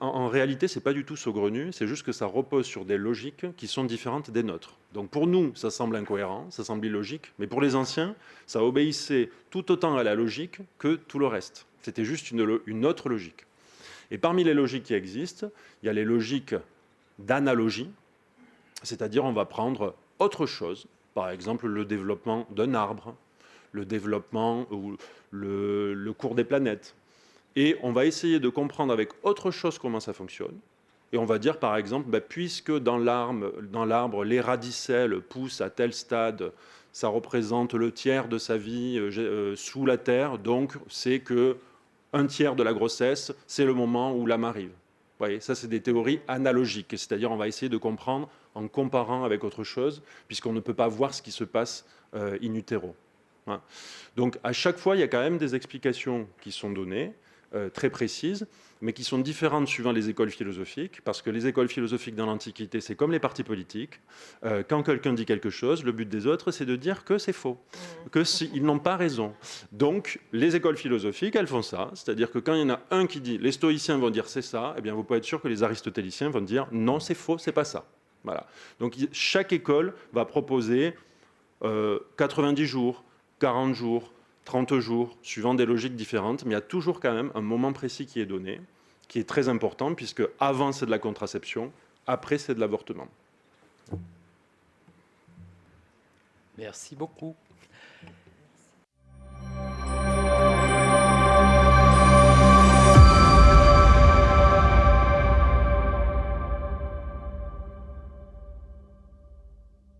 En réalité, ce n'est pas du tout saugrenu, c'est juste que ça repose sur des logiques qui sont différentes des nôtres. Donc pour nous, ça semble incohérent, ça semble illogique, mais pour les anciens, ça obéissait tout autant à la logique que tout le reste. C'était juste une autre logique. Et parmi les logiques qui existent, il y a les logiques d'analogie, c'est-à-dire on va prendre autre chose, par exemple le développement d'un arbre, le développement ou le cours des planètes. Et on va essayer de comprendre avec autre chose comment ça fonctionne. Et on va dire, par exemple, puisque dans l'arbre, les radicelles poussent à tel stade, ça représente le tiers de sa vie sous la terre, donc c'est que un tiers de la grossesse, c'est le moment où l'âme arrive. Vous voyez, ça, c'est des théories analogiques, c'est-à-dire on va essayer de comprendre en comparant avec autre chose, puisqu'on ne peut pas voir ce qui se passe in utero. Voilà. Donc, à chaque fois, il y a quand même des explications qui sont données, très précises, mais qui sont différentes suivant les écoles philosophiques, parce que les écoles philosophiques dans l'Antiquité, c'est comme les partis politiques. Quand quelqu'un dit quelque chose, le but des autres, c'est de dire que c'est faux, qu'ils n'ont pas raison. Donc, les écoles philosophiques, elles font ça, c'est-à-dire que quand il y en a un qui dit, les stoïciens vont dire c'est ça, eh bien, vous pouvez être sûr que les aristotéliciens vont dire non, c'est faux, c'est pas ça. Voilà. Donc, chaque école va proposer 90 jours, 40 jours, 30 jours, suivant des logiques différentes, mais il y a toujours quand même un moment précis qui est donné, qui est très important, puisque avant c'est de la contraception, après c'est de l'avortement. Merci beaucoup.